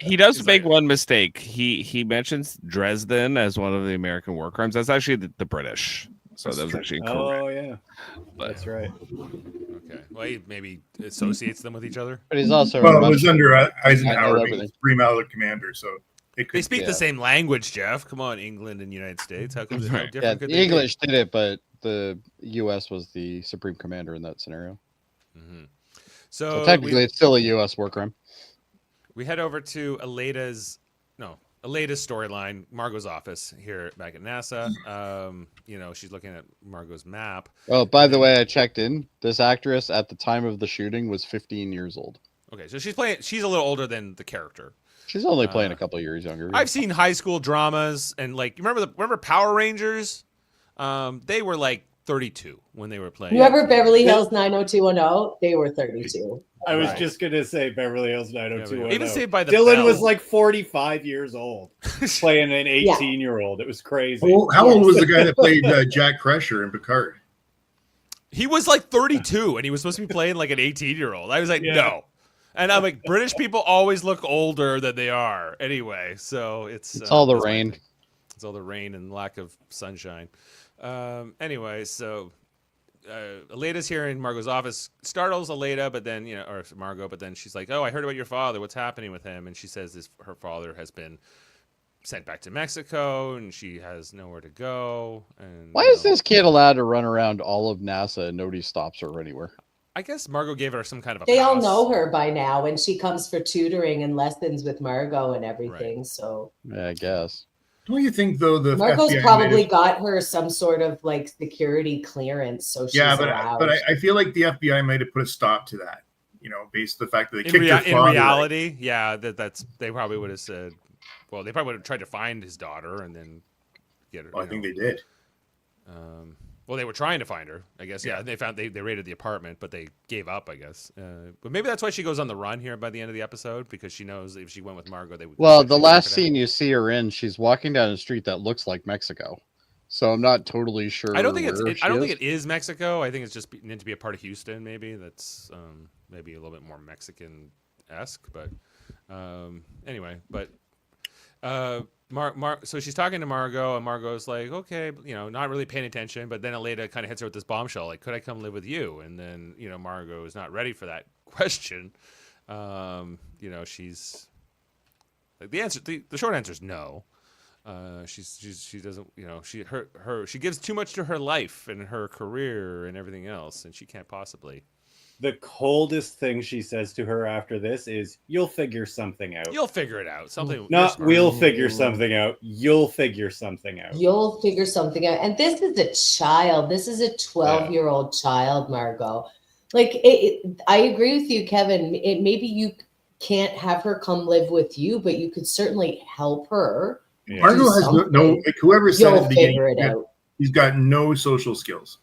He does make one mistake. He mentions Dresden as one of the American war crimes. That's actually the British. So that was actually correct. Oh yeah, But- that's right. Okay. Well, he maybe associates them with each other. But he's also Well, it was under I know Eisenhower being everything. Supreme Allied Commander, so it could They speak Yeah. the same language, Jeff. Come on, England and United States. How come how Right. different Yeah, could the they be? English did it, but the U.S. was the supreme commander in that scenario. Mhm. So So, technically, it's still a U.S. war crime. we head over to Aleda's storyline, Margot's office here back at NASA. She's looking at Margot's map. Oh, by the way, I checked in. This actress at the time of the shooting was 15 years old. Okay, so she's a little older than the character. She's only playing a couple years younger. I've seen high school dramas, and like remember Power Rangers? They were like 32 when they were playing. Remember Beverly Hills 90210? They were 32. I was Right. just gonna say Beverly Hills 90210. Even Saved by the Dylan Bell. was like 45 years old playing an 18-year-old. It was crazy. How old was the guy that played Jack Crusher in Picard? He was like 32, and he was supposed to be playing like an 18-year-old. I was like, Yeah. no. And I'm like, British people always look older than they are. Anyway, so it's all the that's my rain. thing. It's all the rain and lack of sunshine. Anyway, so Aleda's here in Margot's office. Startles Aleda, but then or Margot, but then she's like, "Oh, I heard about your father. What's happening with him?" And she says her father has been sent back to Mexico, and she has nowhere to go. And Why is this kid allowed to run around all of NASA and nobody stops her anywhere? I guess Margot gave her some kind of a They all pass. know her by now, and she comes for tutoring and lessons with Margot and everything. Right. So Yeah, I guess. Don't you think though the Margot's FBI probably might have- got her some sort of like security clearance, so she's yeah, allowed. but I feel like the FBI might have put a stop to that. Based on the fact that they kicked her In father. reality, yeah, that's they probably would have said. Well, they probably would have tried to find his daughter and then get her. Well, I think they did. Well, they were trying to find her, I guess. Yeah, they raided the apartment, but they gave up, I guess. But maybe that's why she goes on the run here by the end of the episode, because she knows if she went with Margot, they would. Well, the last scene you see her in, she's walking down a street that looks like Mexico. So I'm not totally sure. I don't think it is Mexico. I think it's just meant to be a part of Houston, maybe. That's maybe a little bit more Mexican-esque, but anyway, but. So she's talking to Margot, and Margot's like, okay, not really paying attention. But then Elena kind of hits her with this bombshell, like, could I come live with you? And then, Margot is not ready for that question. She's like, the short answer is no. She doesn't, she gives too much to her life and her career and everything else, and she can't possibly. The coldest thing she says to her after this is, "You'll figure something out." You'll figure it out. Something. Not we'll figure something out. You'll figure something out. You'll figure something out. And this is a child. This is a 12-year-old child, Margot. Like, I agree with you, Kevin. Maybe you can't have her come live with you, but you could certainly help her. Yeah. Margot has no like, whoever said You'll at the beginning, figure it out. She's got no social skills.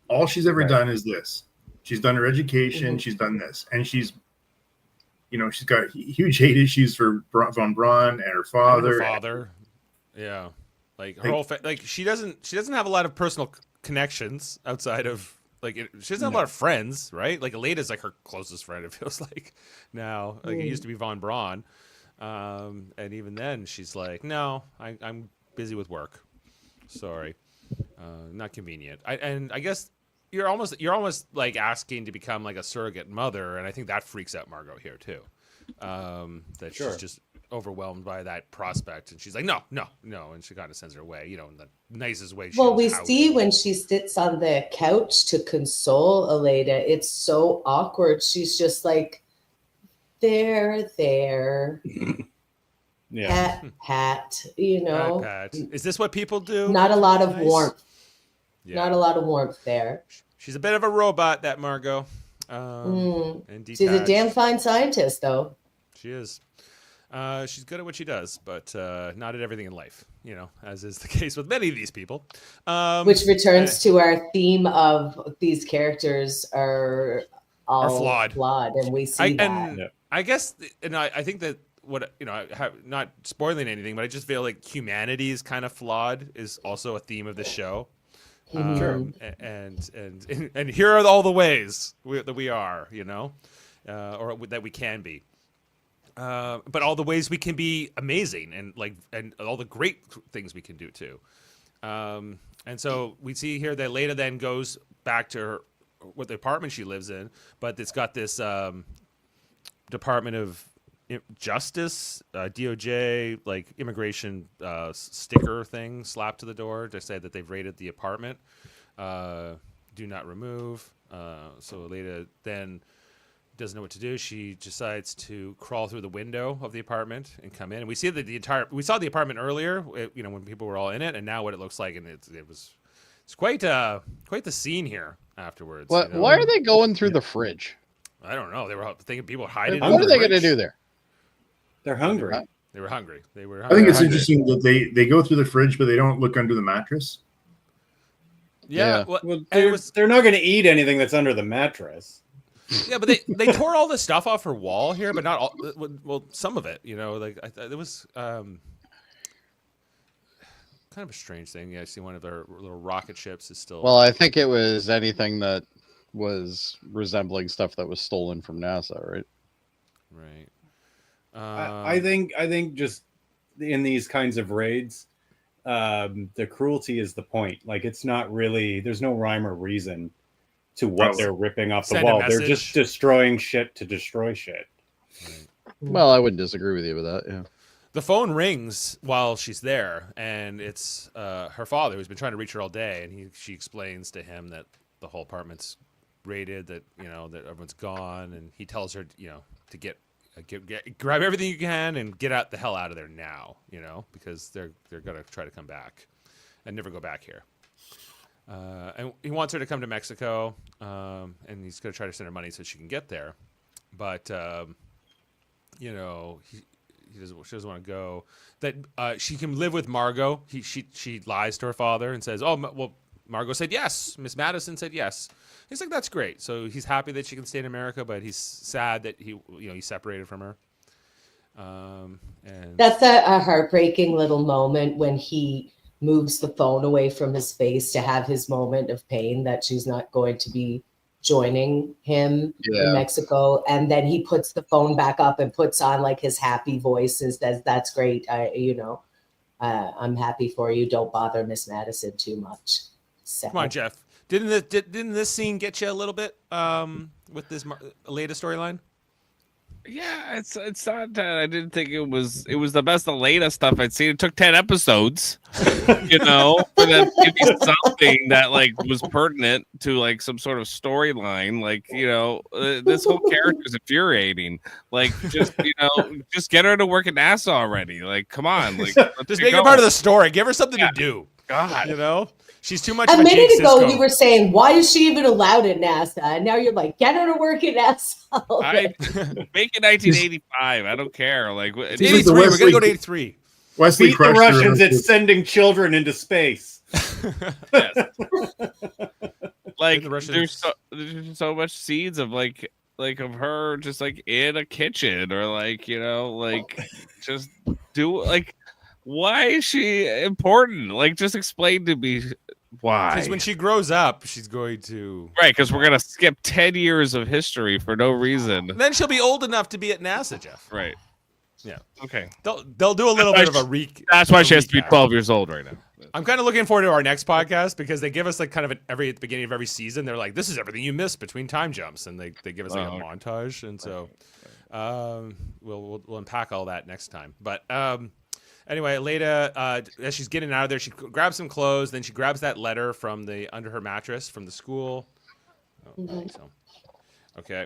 All she's ever done is this. She's done her education. She's done this, and she's got huge hate issues for von Braun and her father. Yeah, like her whole she doesn't have a lot of personal connections outside of she doesn't have a lot of friends, right? Like Elena's like her closest friend. It feels like now. Like it used to be von Braun, and even then she's like, no, I'm busy with work. Sorry, not convenient. I guess. You're almost like asking to become like a surrogate mother, and I think that freaks out Margot here too. That she's just overwhelmed by that prospect, and she's like, no, and she kind of sends her away, in the nicest way. Well, we see when she sits on the couch to console Elena, it's so awkward. She's just like, there. Yeah. Pat, Pat. Is this what people do? Not a lot of Nice. warmth. Yeah. Not a lot of warmth there. She's a bit of a robot, that Margot. And She's a damn fine scientist, though. She is. She's good at what she does, but not at everything in life, as is the case with many of these people. Which returns to our theme of these characters are flawed, and we see that. And I guess, I think that not spoiling anything, but I just feel like humanity is kind of flawed is also a theme of the show. Sure. And here are all the ways that we are, or that we can be. But all the ways we can be amazing and all the great things we can do too. And so we see here that Leda then goes back to the apartment she lives in, but it's got this Department of Justice, DOJ, like immigration sticker thing slapped to the door to say that they've raided the apartment. Do not remove. So Leda then doesn't know what to do. She decides to crawl through the window of the apartment and come in. And we see that we saw the apartment earlier, when people were all in it, and now what it looks like, and it's quite the scene here afterwards. Why are they going through the fridge? I don't know. They were thinking people would hide it. What are they going to do there? They're hungry. They were hungry. I think it's interesting that they go through the fridge, but they don't look under the mattress. Yeah. Well, they're not going to eat anything that's under the mattress. Yeah, but they tore all the stuff off her wall here, but not all. Well, some of it, it was kind of a strange thing. Yeah, I see one of their little rocket ships is still. Well, I think it was anything that was resembling stuff that was stolen from NASA, right? Right. I think just in these kinds of raids, the cruelty is the point. Like, it's not really, there's no rhyme or reason to what they're ripping off the wall. They're just destroying shit to destroy shit. Right. Well, I wouldn't disagree with you with that. Yeah. The phone rings while she's there, and it's her father who's been trying to reach her all day, and she explains to him that the whole apartment's raided, that that everyone's gone, and he tells her to grab everything you can and get the hell out of there now, because they're gonna try to come back and never go back here. And he wants her to come to Mexico, and he's gonna try to send her money so she can get there, but she doesn't want to go. That she can live with Margot. She lies to her father and says, "Oh, well, Margot said yes. Miss Madison said yes. He's like, that's great. So he's happy that she can stay in America, but he's sad that he's separated from her. And that's a heartbreaking little moment when he moves the phone away from his face to have his moment of pain that she's not going to be joining him in Mexico. And then he puts the phone back up and puts on like his happy voice and says, that's great. I'm happy for you. Don't bother Miss Madison too much. So. Come on, Jeff. Didn't this scene get you a little bit with this latest storyline? Yeah, it's not that I didn't think it was the best of Leda stuff I'd seen. It took 10 episodes, for them to give me something that like was pertinent to like some sort of storyline. Like, this whole character is infuriating. Like, just get her to work at NASA already. Like, come on, like just make her part of the story. Give her something to do. God, she's too much. A minute ago, you were saying, why is she even allowed at NASA? And now you're like, get her to work at NASA. Make it 1985. I don't care. Like, 83. We're going to go to 83. Wesley Beat the Russians at sending children into space. Yes. Like, there's so much scenes of like of her just like in a kitchen or like, just do like, why is she important? Like, just explain to me why. Because when she grows up, she's going to... Right, because we're going to skip 10 years of history for no reason. Then she'll be old enough to be at NASA, Jeff. Right. Yeah. Okay. They'll do a little bit of a That's why she has to be 12 years old right now. I'm kind of looking forward to our next podcast because they give us like kind of at the beginning of every season, they're like, this is everything you missed between time jumps. And they give us like a montage. And so we'll unpack all that next time. But... Anyway, Leda, as she's getting out of there, she grabs some clothes. Then she grabs that letter from under her mattress from the school. Okay,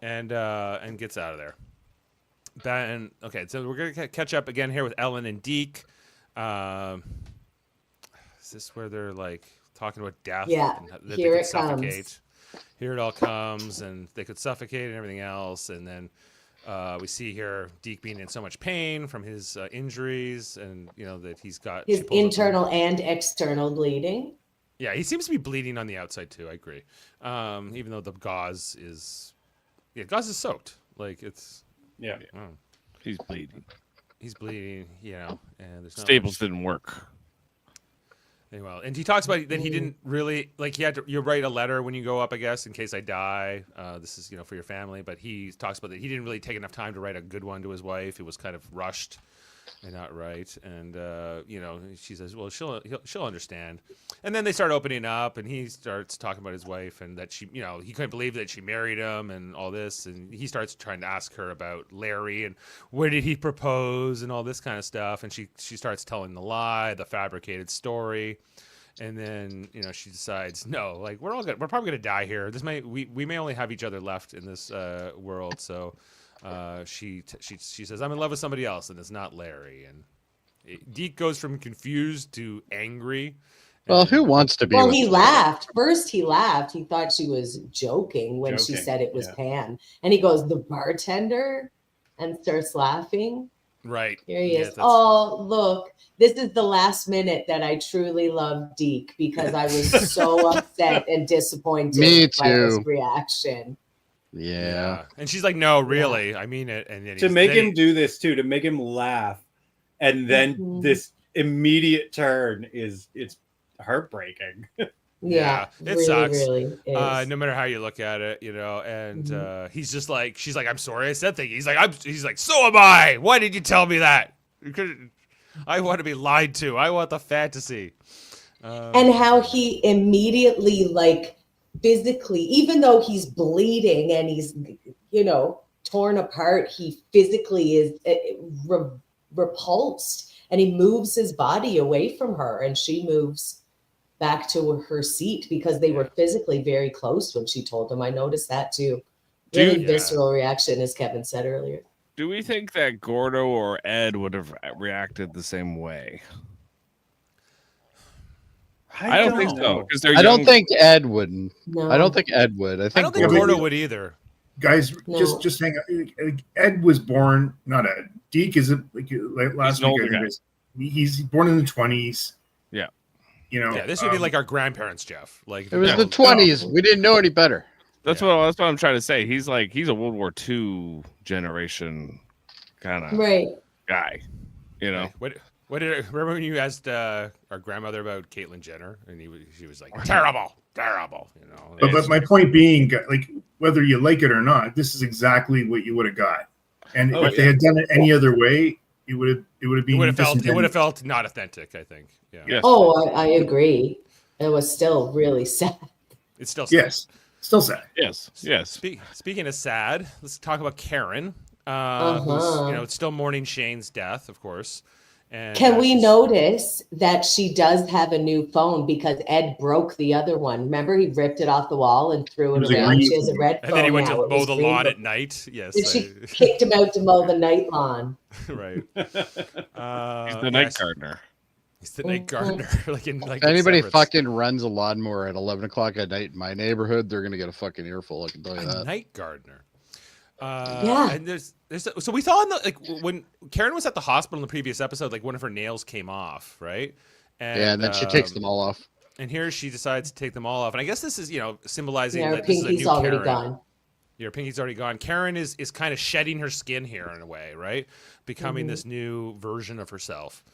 and gets out of there. So we're gonna catch up again here with Ellen and Deke. Is this where they're like talking about death? Yeah, and that here they could it suffocate. comes. Here it all comes, and they could suffocate and everything else, and then. We see here Deke being in so much pain from his injuries, and that he's got his internal and external bleeding. Yeah, he seems to be bleeding on the outside too. I agree. Even though the gauze is soaked. Like it's he's bleeding. He's bleeding. And there's Staples didn't work. Well, and he talks about that he didn't really like. You write a letter when you go up, I guess, in case I die. This is for your family. But he talks about that he didn't really take enough time to write a good one to his wife. It was kind of rushed and not right. And she says, well, she'll understand. And then they start opening up, and he starts talking about his wife and that she, he couldn't believe that she married him and all this. And he starts trying to ask her about Larry and where did he propose and all this kind of stuff. And she starts telling the lie, the fabricated story. And then, she decides, no, like we're probably gonna die here. We may only have each other left in this world. So she says, I'm in love with somebody else, and it's not Larry. And Deke goes from confused to angry. Well, who wants to be? Well, he laughed. First, he laughed. He thought she was joking when she said it was Pam. And he goes, the bartender, and starts laughing. Right. Here he is. Oh, look. This is the last minute that I truly love Deke because I was so upset and disappointed by his reaction. Yeah. And she's like, no, really, I mean it. And then to make him do this too, to make him laugh, and then this immediate turn it's heartbreaking. Yeah, it really, sucks. Really is. No matter how you look at it, and he's just like, she's like, I'm sorry I said things. He's like, so am I. Why did you tell me that? I want to be lied to. I want the fantasy. And how he immediately, like, physically, even though he's bleeding and he's, torn apart, he physically is repulsed, and he moves his body away from her, and she moves back to her seat because they were physically very close when she told him. I noticed that too. Really visceral reaction, as Kevin said earlier. Do we think that Gordo or Ed would have reacted the same way? I don't think so. Because they're I don't think Ed wouldn't. No. I don't think Ed would. I think Gordo would either. Guys, just hang on. Ed was born, not Ed. Deke is like last week. He's born in the 20s. Yeah. You know, Yeah, this would be like our grandparents, Jeff. Like It was Yeah. the 20s. We didn't know any better. That's what I'm trying to say. He's a World War II generation kind of Right. guy. You know, What did remember when you asked our grandmother about Caitlyn Jenner, and she was like terrible. You know, but my point being, like, whether you like it or not, this is exactly what you would have got. And if they had done it any other way, it would have been. it would have felt not authentic. I think. Yeah. Yes. Oh, I agree. It was still really sad. It's still sad. Yes, still sad. Yes. Speaking of sad, let's talk about Karen. Uh-huh. Who's it's still mourning Shane's death, of course. And Can we notice that she does have a new phone because Ed broke the other one? Remember, he ripped it off the wall and threw It it was a around. green She has a red phone. And then he went now. to It mow was the green, lawn but- at night. Yes. And she kicked him out to mow the night lawn. Right. He's the night gardener. He's the night gardener. Like If anybody fucking runs a lawnmower at 11 o'clock at night in my neighborhood, they're gonna get a fucking earful. I can tell you that. night gardener. Yeah. And so we thought when Karen was at the hospital in the previous episode, like one of her nails came off, right? And then she takes them all off. And here she decides to take them all off. And I guess this is, symbolizing Yeah, her that this is a pinky's new already Karen. gone. Your pinky's already gone. Karen is kind of shedding her skin here in a way, right? Becoming this new version of herself.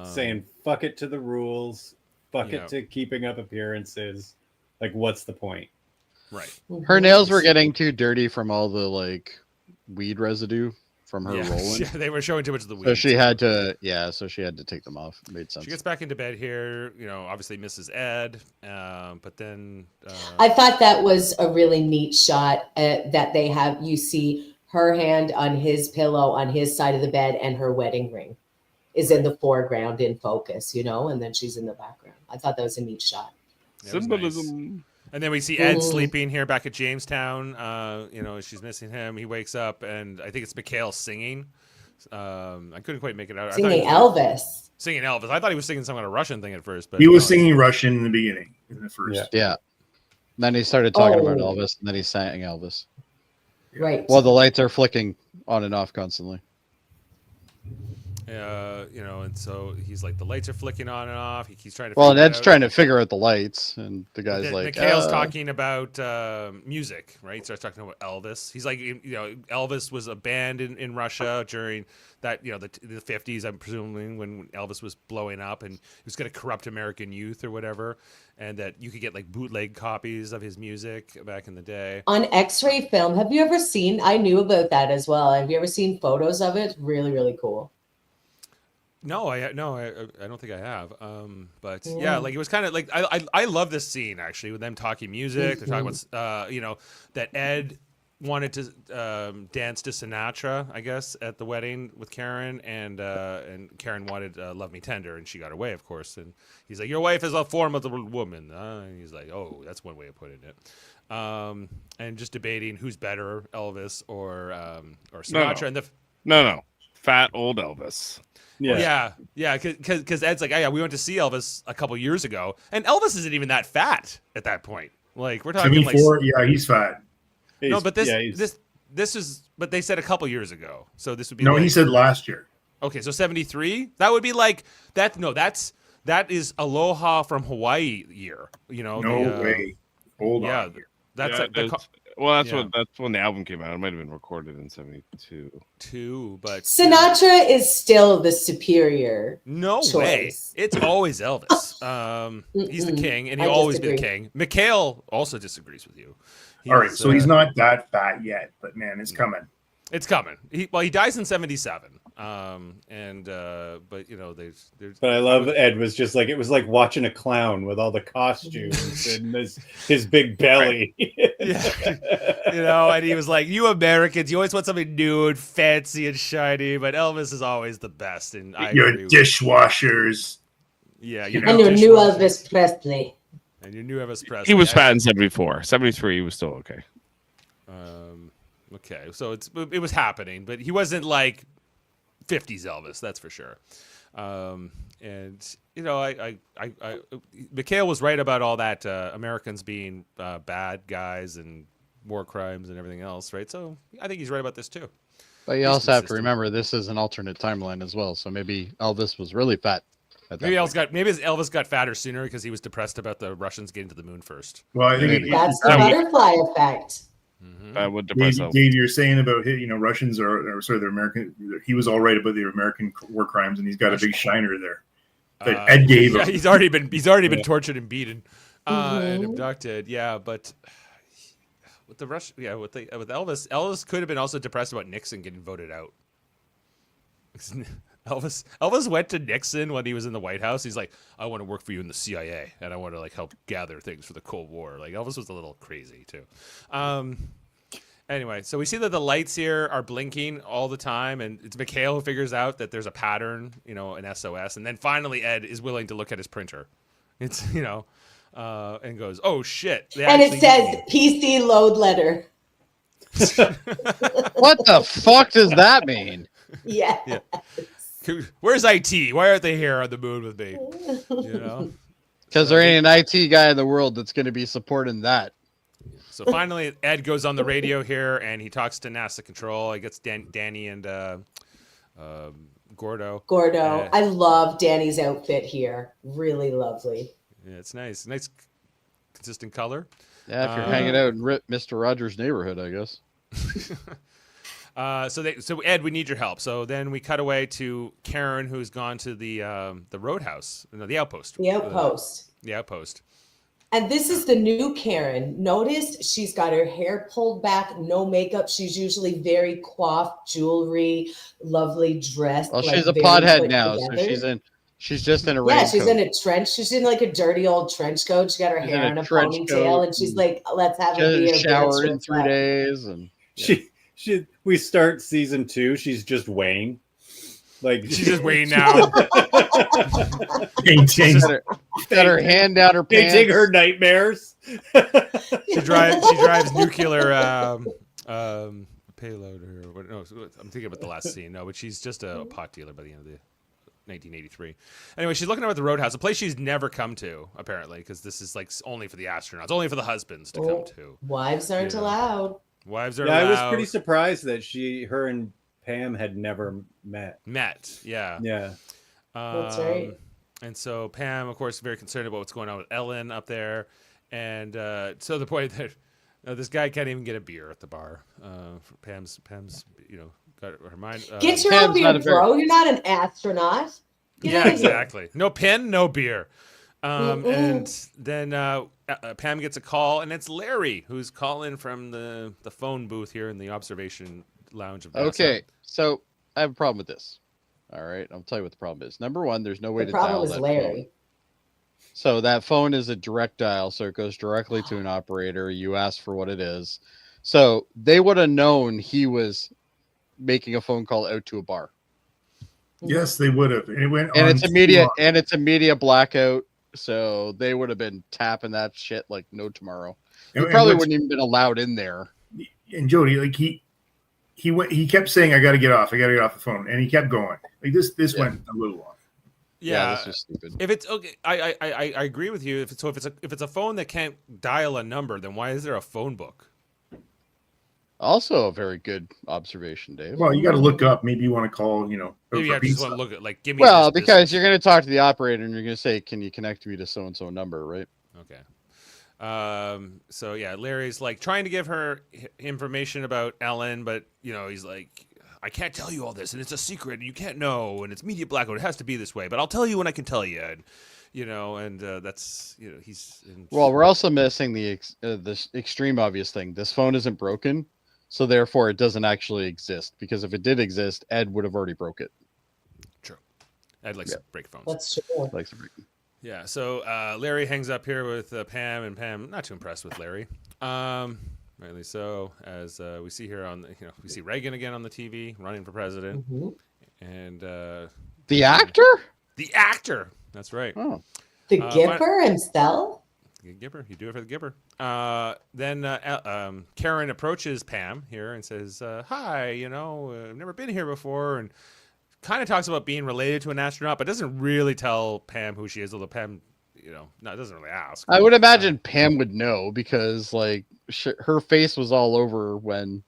Saying fuck it to the rules, fuck Yeah. it to keeping up appearances. Like, what's the point? Right. Her nails were getting too dirty from all the like weed residue from her rolling. Yeah, they were showing too much of the weed. So she had to take them off. It made sense. She gets back into bed here, obviously misses Ed, but then I thought that was a really neat shot that they have. You see her hand on his pillow on his side of the bed, and her wedding ring is in the foreground in focus, and then she's in the background. I thought that was a neat shot. it was Symbolism. nice. And then we see Ed sleeping here back at Jamestown. She's missing him. He wakes up, and I think it's Mikhail singing. I couldn't quite make it out. Singing Elvis. Singing Elvis. I thought he was singing some kind of Russian thing at first, but He was singing Russian in the beginning, in the first. Yeah. Then he started talking about Elvis, and then he sang Elvis. Right. Well, the lights are flicking on and off constantly. And so he's like, the lights are flicking on and off. He's trying to. Well, and figure it Ed's out. trying to figure out the lights, and the guy's Then like, Mikhail's talking about music, right? He starts talking about Elvis. He's like, Elvis was a band in Russia during that, the 50s, I'm presuming, when Elvis was blowing up, and he was going to corrupt American youth or whatever, and that you could get like bootleg copies of his music back in the day. On X-ray film, have you ever seen? I knew about that as well. Have you ever seen photos of it? Really, really cool. No, I don't think I have. But yeah, like it was kind of like I love this scene actually with them talking music. They're talking about that Ed wanted to dance to Sinatra, I guess, at the wedding with Karen, and Karen wanted "Love Me Tender," and she got her way, of course. And he's like, "Your wife is a formidable woman." And he's like, "Oh, that's one way of putting it." And just debating who's better, Elvis or Sinatra. No. Fat old Elvis. Yeah, because Ed's like, oh, yeah, we went to see Elvis a couple years ago, and Elvis isn't even that fat at that point. Like we're talking 74, yeah, he's fat. No, but this is, but they said a couple years ago, so this would be. No, like, he said last year. Okay, so 73. That would be like that. No, that is Aloha from Hawaii year. No way. Hold on. Here. That's that's when the album came out. It might have been recorded in 72. But Sinatra is still the superior. No choice. way. It's always Elvis. He's the king, and he'll always be the king. Mikhail also disagrees with you. All right, so he's not that fat yet, but man, it's coming. It's coming. He dies in 77. But there's. But I love Ed was just like, it was like watching a clown with all the costumes and his big belly. And he was like, you Americans, you always want something new and fancy and shiny, but Elvis is always the best. And your dishwashers. Yeah, and your new Elvis Presley. And your new Elvis Presley. He was fat in 74. 73, he was still okay. Okay, so it was happening, but he wasn't like 50s Elvis, that's for sure. Mikhail was right about all that Americans being bad guys and war crimes and everything else, right? So I think he's right about this too. But you also have to remember this is an alternate timeline as well, so maybe Elvis was really fat. at that Maybe point. Elvis got fatter sooner because he was depressed about the Russians getting to the moon first. Well, I think Maybe. That's the butterfly effect. I would depress Dave, Elvis. you're saying about Russians or sorry, the American. He was all right about the American war crimes, and he's got a big shiner there that Ed gave him. Yeah, he's already been tortured and beaten and abducted. Yeah, but with the with Elvis could have been also depressed about Nixon getting voted out. Elvis went to Nixon when he was in the White House. He's like, I want to work for you in the CIA, and I want to help gather things for the Cold War. Like Elvis was a little crazy too. Anyway, so we see that the lights here are blinking all the time, and it's Mikhail who figures out that there's a pattern, an SOS, and then finally Ed is willing to look at his printer. It's and goes, "Oh shit!" And it says PC load letter. What the fuck does that mean? Yeah. Where's IT? Why aren't they here on the moon with me? Because there ain't an IT guy in the world that's going to be supporting that. So finally, Ed goes on the radio here, and he talks to NASA Control. He gets Danny and Gordo. I love Danny's outfit here. Really lovely. Yeah, it's nice. Nice, consistent color. Yeah, if you're hanging out in Mr. Rogers' neighborhood, I guess. So Ed, we need your help. So then we cut away to Karen, who's gone to the roadhouse, the outpost. The outpost. The outpost. And this is the new Karen. Notice she's got her hair pulled back, no makeup. She's usually very coiffed, jewelry, lovely dressed. Well, she's a pothead now, so she's just in a raincoat. Yeah, she's in a trench. She's in a dirty old trench coat. She got her hair in a ponytail, and she's like, "Let's have a beer." Shower in 3 days, and we start season 2. She's just weighing. She's just weighing now. Got her hand down her pants. Painting her nightmares. She drives nuclear payload or what? No, I'm thinking about the last scene. No, but she's just a pot dealer by the end of the 1983. Anyway, she's looking over at the roadhouse, a place she's never come to apparently, because this is only for the astronauts, only for the husbands to come to. Wives aren't allowed. Wives are allowed. I was pretty surprised that her and Pam had never met. Yeah. That's right. And so Pam, of course, very concerned about what's going on with Ellen up there, and so the point that this guy can't even get a beer at the bar. Pam's, got her mind. Get your own beer, bro. You're not an astronaut. Exactly. No pen, no beer. And then Pam gets a call, and it's Larry who's calling from the phone booth here in the observation lounge of NASA. Okay, so I have a problem with this. All right, I'll tell you what the problem is. Number one, there's no way to dial that phone. The problem is Larry. So that phone is a direct dial, so it goes directly to an operator. You ask for what it is. So they would have known he was making a phone call out to a bar. Yes, they would have. And it's a media blackout, so they would have been tapping that shit like no tomorrow. He probably wouldn't even been allowed in there. And Jody, he kept saying, I got to get off the phone. And he kept going. This went a little long. Yeah, this is stupid. If it's okay, I agree with you. If it's a phone that can't dial a number, then why is there a phone book? Also a very good observation, Dave. Well, you got to look up. Maybe you want to call, Maybe I just want to look at, give me. Well, because you're going to talk to the operator and you're going to say, can you connect me to so-and-so number, right? Okay. So yeah, Larry's trying to give her information about Ellen, but he's like, I can't tell you all this, and it's a secret, and you can't know, and it's media blackout. It has to be this way, but I'll tell you when I can tell you, and that's he's. Well, we're also missing the extreme obvious thing. This phone isn't broken, so therefore it doesn't actually exist. Because if it did exist, Ed would have already broke it. True. Ed likes to break phones. That's true. Likes to break them. Yeah, so Larry hangs up here with Pam, and Pam not too impressed with Larry. Rightly so, as we see here we see Reagan again on the TV running for president, and the actor. The actor, that's right. Oh, the Gipper himself. Gipper, you do it for the Gipper. Then Karen approaches Pam here and says, "Hi, I've never been here before," and kind of talks about being related to an astronaut, but doesn't really tell Pam who she is, although Pam, doesn't really ask. I would imagine Pam would know because, her face was all over when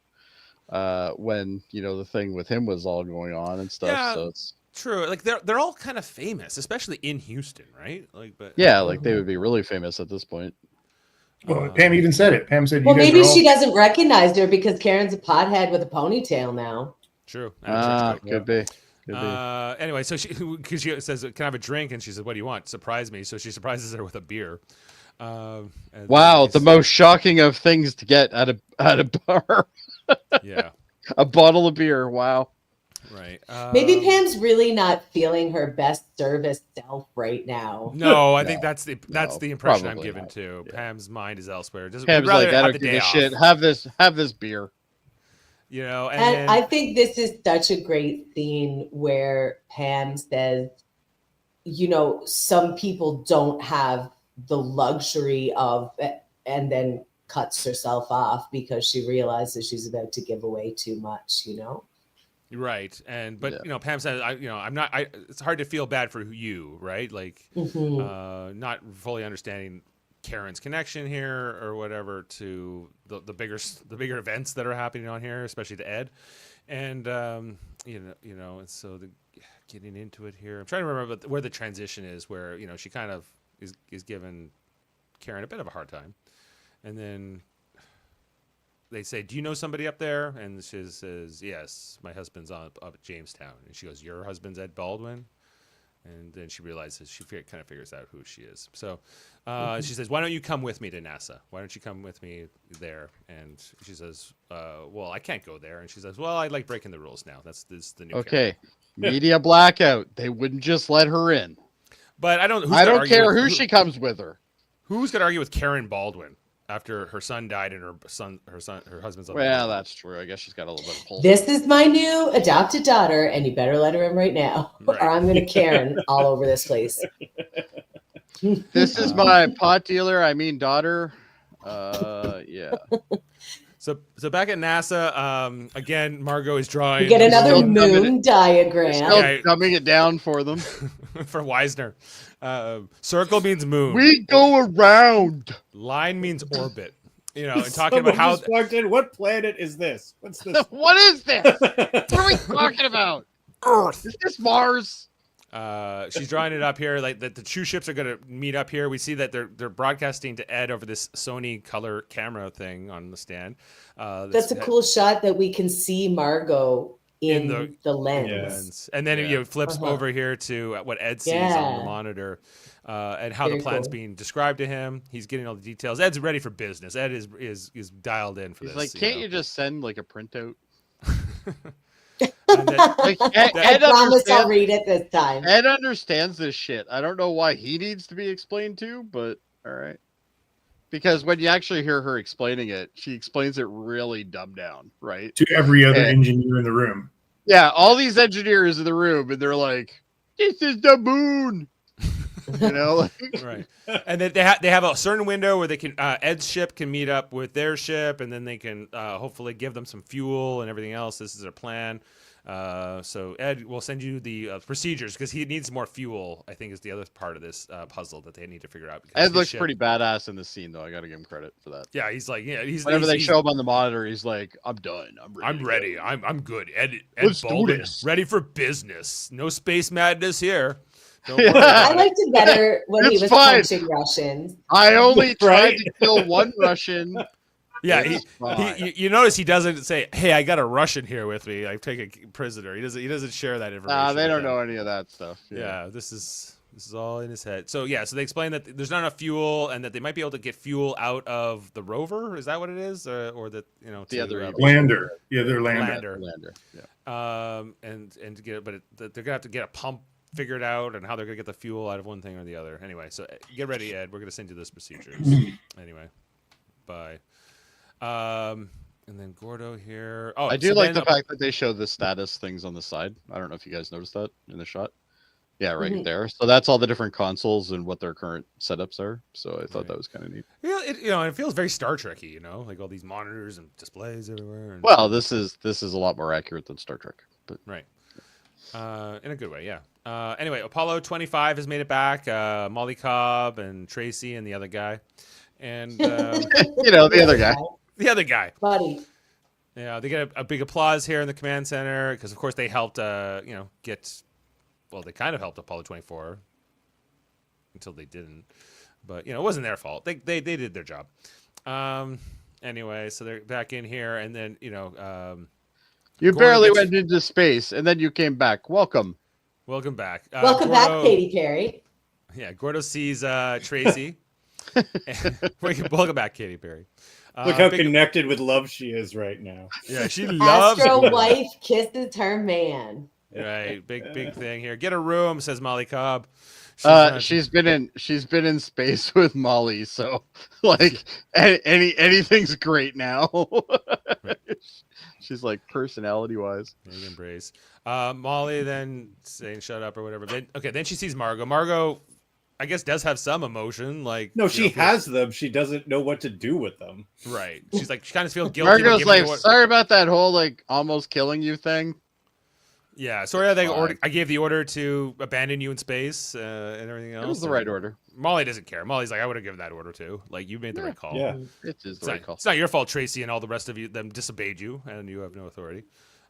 the thing with him was all going on and stuff. Yeah, so it's True. Like they're all kind of famous, especially in Houston, right? Like, but Yeah, like they would be really famous at this point. Well, Pam even said it. Pam said, Well, "You guys maybe are all." she doesn't recognize her because Karen's a pothead with a ponytail now. True. Could be. Anyway, so because she says, "Can I have a drink?" and she says, "What do you want?" Surprise me. So she surprises her with a beer. Wow, the most shocking of things to get at a bar. Yeah. A bottle of beer. Wow. Right. Maybe Pam's really not feeling her best service self right now. No, I think that's the impression I'm probably given not. too. Yeah. Pam's mind is elsewhere. Doesn't Pam's would rather like, I have don't the give day a off. shit. Have this beer. You know, And then, I think this is such a great scene where Pam says, you know, some people don't have the luxury of, and then cuts herself off because she realizes she's about to give away too much, you know? right. But Yeah. you know, Pam says, I'm not. It's hard to feel bad for you, right? Like, Mhm. not fully understanding Karen's connection here or whatever to the bigger events that are happening on here, especially to Ed, and and so getting into it here. I'm trying to remember where the transition is, where she kind of is giving Karen a bit of a hard time, and then they say, "Do you know somebody up there?" And she says, "Yes, my husband's up at Jamestown." And she goes, "Your husband's Ed Baldwin?" And then she realizes kind of figures out who she is. So she says, "Why don't you come with me to NASA? Why don't you come with me there?" And she says, "Well, I can't go there." And she says, "Well, I like breaking the rules now. This is the new Okay. Media blackout. They wouldn't just let her in. But I don't. I don't care who she comes with her. Who's going to argue with Karen Baldwin after her son died and her husband's on the Well, road? that's true. I guess she's got a little bit of pull. This is my new adopted daughter, and you better let her in right now, Right. or I'm going to Karen all over this place. This is my pot dealer. I mean, daughter. Yeah. So back at NASA, again, Margot is drawing. We get another Still dumbing moon diagram. Still Yeah. dumbing it down for them. for Weisner. Circle means moon. We go around. Line means orbit. And talking about Someone how just walked in. What planet is this? What's this? What is this? What are we talking about? Earth. Is this Mars? She's drawing it up here, like that the two ships are going to meet up here. We see that they're broadcasting to Ed over this Sony color camera thing on the stand. That's a cool shot that we can see Margot in the lens. Lens. And then it flips over here to what Ed sees on the monitor, and how the plan's being described to him. He's getting all the details. Ed's ready for business. Ed is dialed in for He's this. like, can't you just send like a printout? I promise I'll read it this time. Ed understands this shit. I don't know why he needs to be explained to, but all right. Because when you actually hear her explaining it, she explains it really dumbed down, right? To every other engineer in the room. Yeah, all these engineers in the room, and they're like, "This is the moon." Right. And then they have a certain window where they can Ed's ship can meet up with their ship, and then they can hopefully give them some fuel and everything else. This is their plan. So Ed will send you the procedures because he needs more fuel. I think is the other part of this puzzle that they need to figure out. Ed looks pretty badass in this scene, though. I got to give him credit for that. Yeah, he's like, whenever they show him on the monitor, he's like, "I'm done. I'm ready. I'm good. Ed Let's Baldwin, do this. ready for business. No space madness here." Don't Yeah. worry about I liked it better when he It's was fine. punching Russians. I only tried to kill one Russian. Yeah, It's fine. you notice he doesn't say, "Hey, I got a Russian here with me. I take a prisoner." He doesn't share that information. They with don't them. know any of that stuff. Yeah, this is all in his head. So so they explain that there's not enough fuel and that they might be able to get fuel out of the rover. Is that what it is, or that The other Lander. Yeah, they're lander. Lander. Yeah. and to get it, but they're gonna have to get a pump figured out and how they're gonna get the fuel out of one thing or the other. Anyway, so get ready, Ed. We're gonna send you those procedures. Anyway, bye. And then Gordo here. Oh, I do like the fact that they show the status things on the side. I don't know if you guys noticed that in the shot. Yeah, right there. So that's all the different consoles and what their current setups are. So I thought that was kind of neat. Yeah, it feels very Star Trek-y, like all these monitors and displays everywhere. And... Well, this is a lot more accurate than Star Trek, but right. In a good way, yeah. Anyway, Apollo 25 has made it back. Molly Cobb and Tracy and the other guy, and the other guy. The other guy, buddy. Yeah, they get a big applause here in the command center because, of course, they helped, get well, they kind of helped Apollo 24 until they didn't. But, it wasn't their fault. They did their job. Anyway, so they're back in here, and then, You Gordon barely gets- went into space, and then you came back. Welcome. welcome back. Welcome back, Katy Perry. Yeah, Gordo sees Tracy. Welcome back, Katy Perry. Look how connected with love she is right now. Yeah, she loves Astro it. wife kisses her man. Right, big thing here. Get a room, says Molly Cobb. She's been in space with Molly, so like anything's great now. She's like personality wise. Big embrace. Molly then saying shut up or whatever. Then she sees Margot. Margot, I guess, does have some emotion. Like No, she has them. She doesn't know what to do with them. Right. She's like, she kind of feels guilty. for Margot's giving like, her sorry about that whole like almost killing you thing. Yeah, sorry, I gave the order to abandon you in space and everything else. It was the right order. Molly doesn't care. Molly's like, I would have given that order too. Like, you made the right call. Yeah. It is It's the right not, call. it's not your fault, Tracy, and all the rest of them disobeyed you, and you have no authority.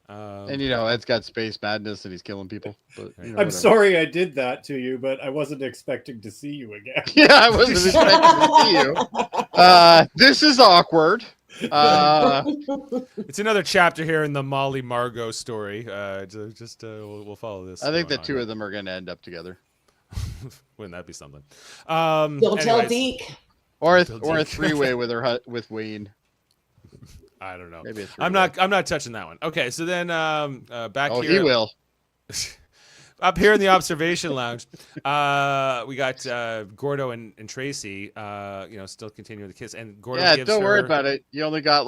And Ed's got space madness and he's killing people. But I'm whatever. sorry I did that to you, but I wasn't expecting to see you again. Yeah, I wasn't expecting to see you. This is awkward. It's another chapter here in the Molly Margot story. We'll follow this. I think the going two on of them are going to end up together, here. Wouldn't that be something? Don't tell anyways, Deke. or a Deke. three-way with Wayne. I don't know. Maybe a I'm three-way. not touching that one. Okay, so then back Oh, here. he will. Up here in the observation lounge, we got Gordo and Tracy, still continuing the kiss. And Gordo Yeah, gives don't worry her- about it. You only got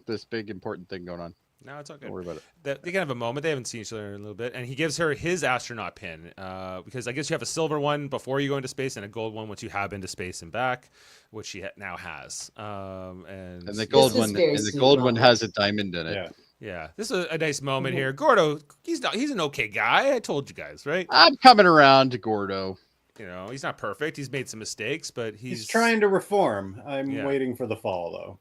this big important thing going on. No, it's all good. Don't worry about it. They can have a moment. They haven't seen each other in a little bit. And he gives her his astronaut pin because I guess you have a silver one before you go into space and a gold one once you have been to space and back, which she now has. And And the gold was one, very and the sweet gold one moment. has a diamond in it. Yeah. yeah, this is a nice moment here. Gordo, he's an okay guy. I told you guys, right? I'm coming around to Gordo. He's not perfect. He's made some mistakes, but He's trying to reform. I'm Yeah. waiting for the fall, though.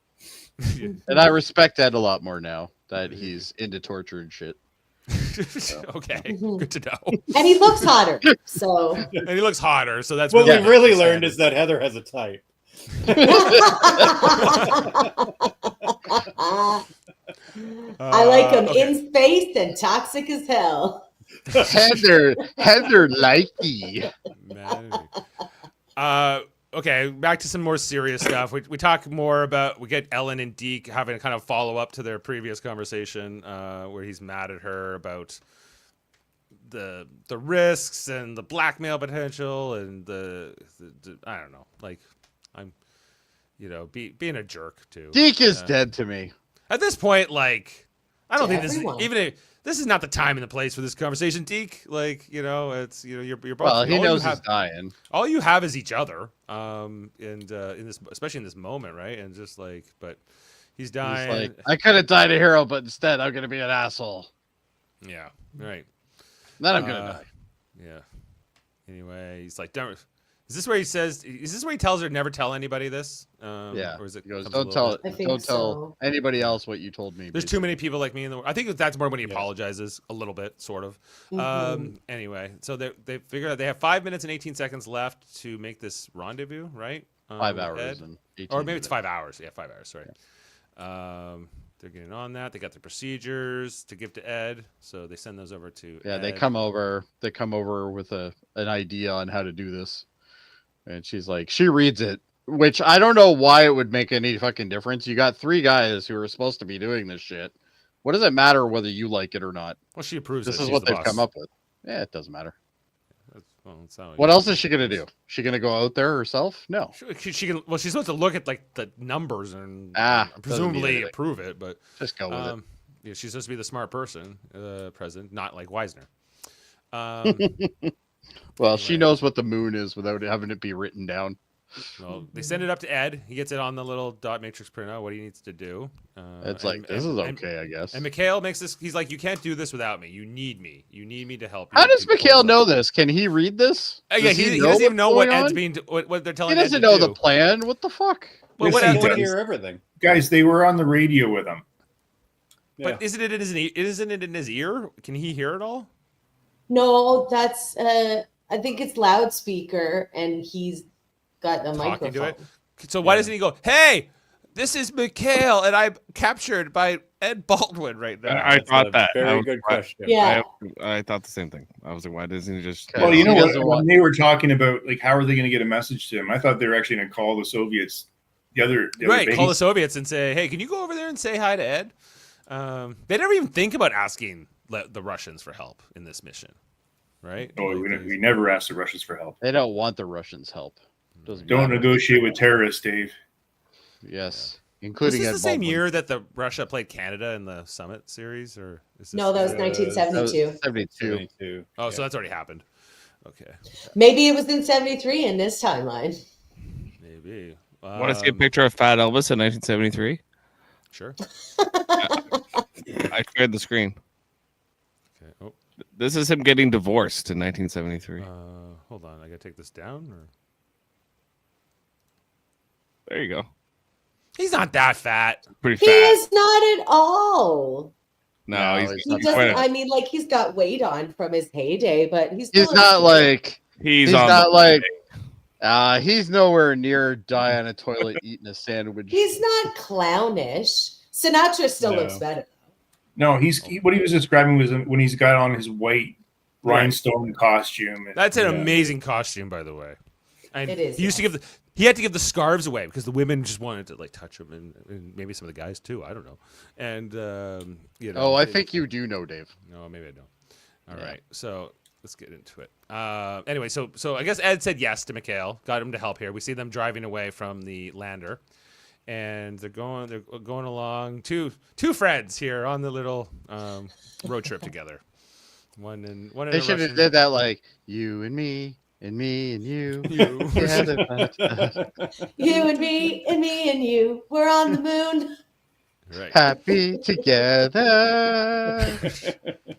And I respect that a lot more now that he's into torture and shit. Okay, Mhm. good to know. And he looks hotter. So And he looks hotter, so that's What really we really good. learned is that Heather has a type. I like him okay. in space and toxic as hell. Heather likey. Man. Okay, back to some more serious stuff. We talk more about, we get Ellen and Deke having a kind of follow up to their previous conversation where he's mad at her about the risks and the blackmail potential and the I don't know, like I'm being a jerk too. Deke is dead to me. At this point, like I don't To think everyone. this is not the time and the place for this conversation, Deke. Like, it's you're both, Well, he all knows you he's have, dying. all you have is each other. And in this, especially in this moment, right? And just like, but he's He's dying. like, I could have died a hero, but instead I'm gonna be an asshole. Yeah, right. Then I'm gonna Uh, die. Yeah. Anyway, he's like, don't. Is this where he says? Is this where he tells her never tell anybody this? Yeah. Or is it? He goes, comes a don't little tell bit- I think don't tell so. anybody else what you told me. There's too many people like me in the world. I think that's more when he Yeah. apologizes a little bit, sort of. Mhm. Anyway, so they figure out they have 5 minutes and 18 seconds left to make this rendezvous, right? 5 with hours Ed. and 18 Or maybe minutes. it's 5 hours. Yeah, 5 hours. Sorry. They're getting on that. They got the procedures to give to Ed, so they send those over to. Yeah, they Ed. come over. They come over with an idea on how to do this, and she's like, she reads it, which I don't know why it would make any fucking difference. You got 3 guys who are supposed to be doing this shit. What does it matter whether you like it or not? Well, she approves. This it. is She's what the they've boss. come up with. Yeah, it doesn't matter. That's not What else is she gonna do? She gonna go out there herself? No. She can. Well, she's supposed to look at like the numbers and Doesn't mean presumably anything. approve it, but Just go with it. yeah, she's supposed to be the smart person, president, not like Wisner. Well, she anyway. knows what the moon is without having it be written down. Well, they send it up to Ed. He gets it on the little dot matrix printout. What he needs to do. It's like, this is okay, I guess. And Mikhail makes this. He's like, you can't do this without me. You need me. You need me to help you. How does to pull Mikhail this know off." this? Can he read this? Yeah, Does he know doesn't even know what's what going Ed's on? being. What they're telling. He doesn't Ed to know do. the plan. What the fuck? Well, what He Ed, can what- hear everything. Guys, they were on the radio with him. but isn't it in his ear? Can he hear it all? No, that's I think it's loudspeaker, and he's got the Talking to microphone. it. So why doesn't he go, "Hey, this is Mikhail, and I'm captured by Ed Baldwin right now"? I thought that. Very good question. Yeah. I thought the same thing. I was like, why doesn't he just? Okay. Well, you know He what? doesn't When want- they were talking about like how are they going to get a message to him, I thought they were actually going to call the Soviets, the other Right, call the base. Soviets and say, "Hey, can you go over there and say hi to Ed?" They never even think about asking the Russians for help in this mission, right? Oh, we never asked the Russians for help. They don't want the Russians' help. Doesn't Don't matter. negotiate with terrorists, Dave. Yes, Was including this Ed the same Baldwin. year that the Russia played Canada in the Summit series, or is this No, that was Uh, 1972. 72. 72. Oh, so that's already happened. Okay, Maybe it was in 73 in this timeline. maybe. Want to see a picture of Fat Elvis in 1973? Sure. I shared the screen. Okay. Oh, This is him getting divorced in 1973. hold on. I gotta take this down. Or... There you go. He's not that fat. Pretty He fat. is not at all. No, No, he's, he's He not quite doesn't. a- I mean, like he's got weight on from his heyday, but he's He's still not like he's he's on not the- like he's nowhere near die on a toilet eating a sandwich. He's not clownish. Sinatra still No. looks better. No, what he was describing was when he's got on his white rhinestone costume. And, That's an Yeah. amazing costume, by the way. And It is, He used to give he had to give the scarves away because the women just wanted to like touch him, and maybe some of the guys too. I don't know. And you know. Oh, I think you do know, Dave. No, maybe I don't. All Yeah. right, so let's get into it. Anyway, so I guess Ed said yes to Mikhail, got him to help here. We see them driving away from the lander, and they're going along. Two friends here on the little road trip together. One in They a should have Russian- did that like you and me and me and you. You. Together. You and you, we're on the moon. Right. Happy together.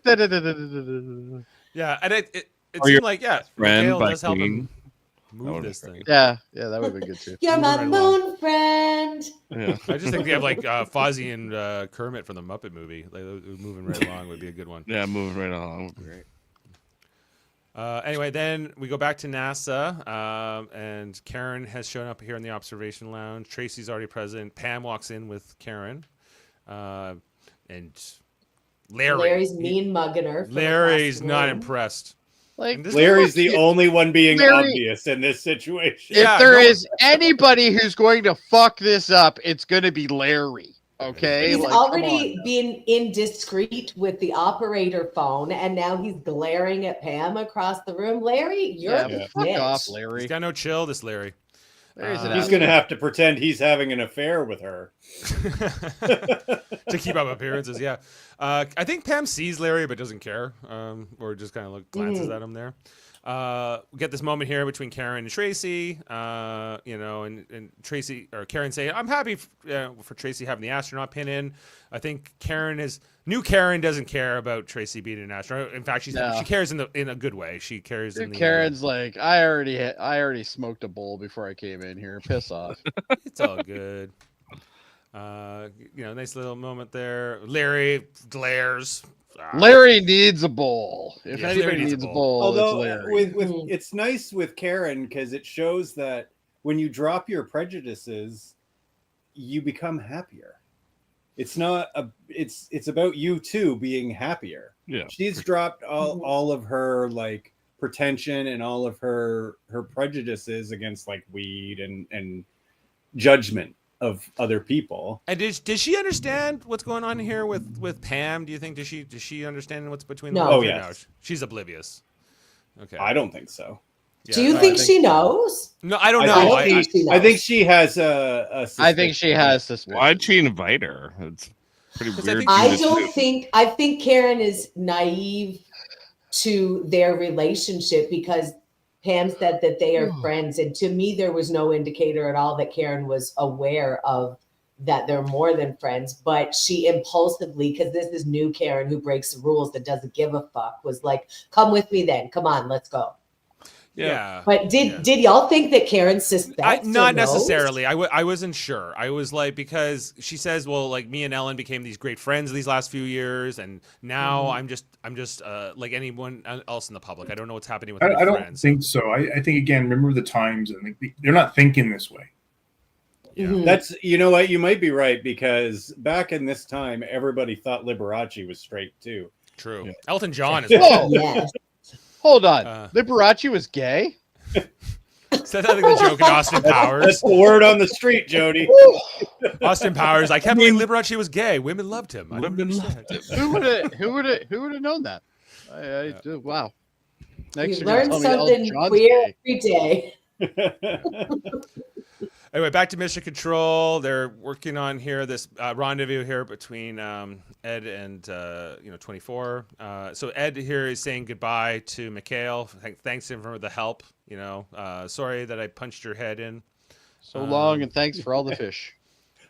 Da-da-da-da-da-da-da. Yeah, and it Or seemed your like friend Mikhail by does help him Queen. That move would've this been thing. Yeah, that would have been good too. You're my Moving right along. moon friend. Yeah. I just think we have like Fozzie and Kermit from the Muppet movie. Like, moving right along would be a good one. Yeah, moving right along would be great. Anyway, then we go back to NASA, and Karen has shown up here in the observation lounge. Tracy's already present. Pam walks in with Karen, and Larry's mean mugging her. for the Larry's last not one. impressed. Like And this- Larry's the only one being Larry- obvious in this situation. if Yeah, there no- is anybody who's going to fuck this up, it's going to be Larry. Okay, He's like, come already on. been indiscreet with the operator phone, and now he's glaring at Pam across the room. Larry, you're Yeah, a fuck bitch. off, He's Larry. got no chill, this Larry. Larry's an He's He's going to have to pretend he's having an affair with her. To keep up appearances, yeah. I think Pam sees Larry but doesn't care, or just kind of glances at him there. We get this moment here between Karen and Tracy, and Tracy or Karen saying, "I'm happy for Tracy having the astronaut pin in." I think Karen doesn't care about Tracy being an astronaut. In fact, she cares in a good way. She cares in the Karen's like, I already smoked a bowl before I came in here. Piss off. It's all good. Nice little moment there. Larry glares. Larry needs a bowl. If Yeah, anybody Larry needs needs a a bowl. bowl, it's Although Larry. it's nice with Karen because it shows that when you drop your prejudices, you become happier. It's not it's about you too being happier. Yeah. She's dropped all of her like pretension and all of her prejudices against like weed and judgment of other people. And does she understand what's going on here with Pam? Do you think does she understand what's between them? No. Oh, Okay, yes. no, she's oblivious. Okay. I don't think so. Yeah, Do you no, think I think she so. knows? No, I don't I know. think I think she has a I think she has suspicion. Why'd she invite her? It's pretty 'Cause I weird. think- I thing to don't do. think. I think Karen is naive to their relationship because Pam said that they are friends, and to me, there was no indicator at all that Karen was aware of that they're more than friends. But she impulsively, because this is new Karen who breaks the rules that doesn't give a fuck, was like, "Come with me, then. Come on, let's go." Yeah. But did y'all think that Karen suspects? Not or knows? necessarily. I wasn't sure. I was like, because she says, well, like me and Ellen became these great friends these last few years, and now I'm just like anyone else in the public. I don't know what's happening with my I don't friends. think so. I think, again, remember the times, and they're not thinking this way. Yeah. Mhm. That's, you know what, you might be right, because back in this time, everybody thought Liberace was straight too. True. Yeah. Elton John is well. Whoa, Yes. hold on. Uh, Liberace was gay? Said I think the joke in Austin That's Powers. the word on the street, Jody. Austin Powers. I can't believe Liberace was gay. Women loved him. I don't Women understand. Who would have known that? Wow. Next You you're gonna learn tell me Elton something John's queer gay. every day. Anyway, back to Mission Control. They're working on here this rendezvous here between Ed and 24. So Ed here is saying goodbye to Mikhail. Thanks him for the help. Sorry that I punched your head in. So long, and thanks for all the fish.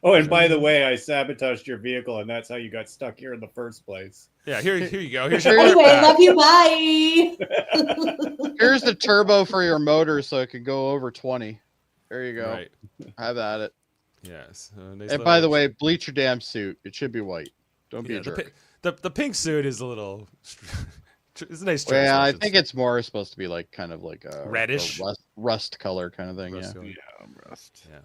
Oh, and by the way, I sabotaged your vehicle, and that's how you got stuck here in the first place. Yeah, here you go. Here's your Anyway, back. love you. Bye. Here's the turbo for your motor so it can go over 20. There you go. Right. Have at it. Yes. Nice And by the little- way, bleach your damn suit. It should be white. Don't be yeah, a jerk. the pink suit is a little. It's a nice. Well, I choice. think it's more supposed to be like kind of like a Reddish? a rust color kind of thing. Rust Yeah. color. Rust. Yeah.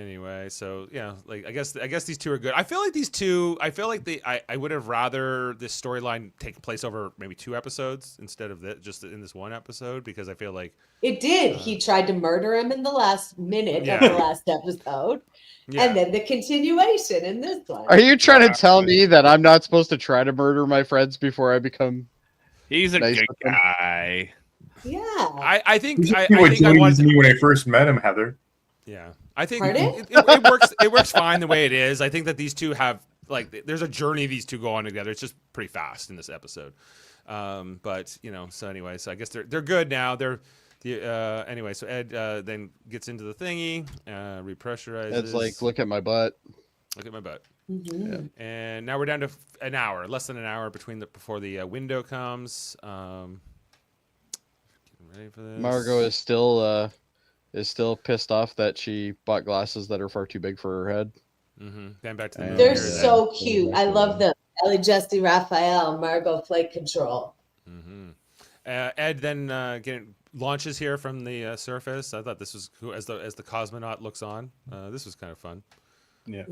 Anyway, so yeah, like I guess these two are good. I feel like these two. I feel like I would have rather this storyline take place over maybe 2 episodes instead of just in this 1 episode, because I feel like It did. He tried to murder him in the last minute Yeah. of the last episode. yeah. And then the continuation in this one. Are you trying to tell me that I'm not supposed to try to murder my friends before I become? He's a Nice good with them. guy. Yeah. I think He's I what think I Jody want. was to me when I first met him, Heather. Yeah, I think Pardon? it works. It works fine the way it is. I think that these two have there's a journey these two go on together. It's just pretty fast in this episode. But so anyway, so I guess they're good now. Anyway, so Ed then gets into the thingy, repressurizes. It's like, look at my butt. Look at my butt. Mhm. And now we're down to an hour, less than an hour before the window comes. Getting ready for this. Margot is still pissed off that she bought glasses that are far too big for her head. Then back to the They're movie They're here then. so cute. I love them. Ellie, Jesse, Raphael, Margot, Flight Control. Ed then launches here from the surface. I thought this was cool as the cosmonaut looks on. This was kind of fun. Yeah.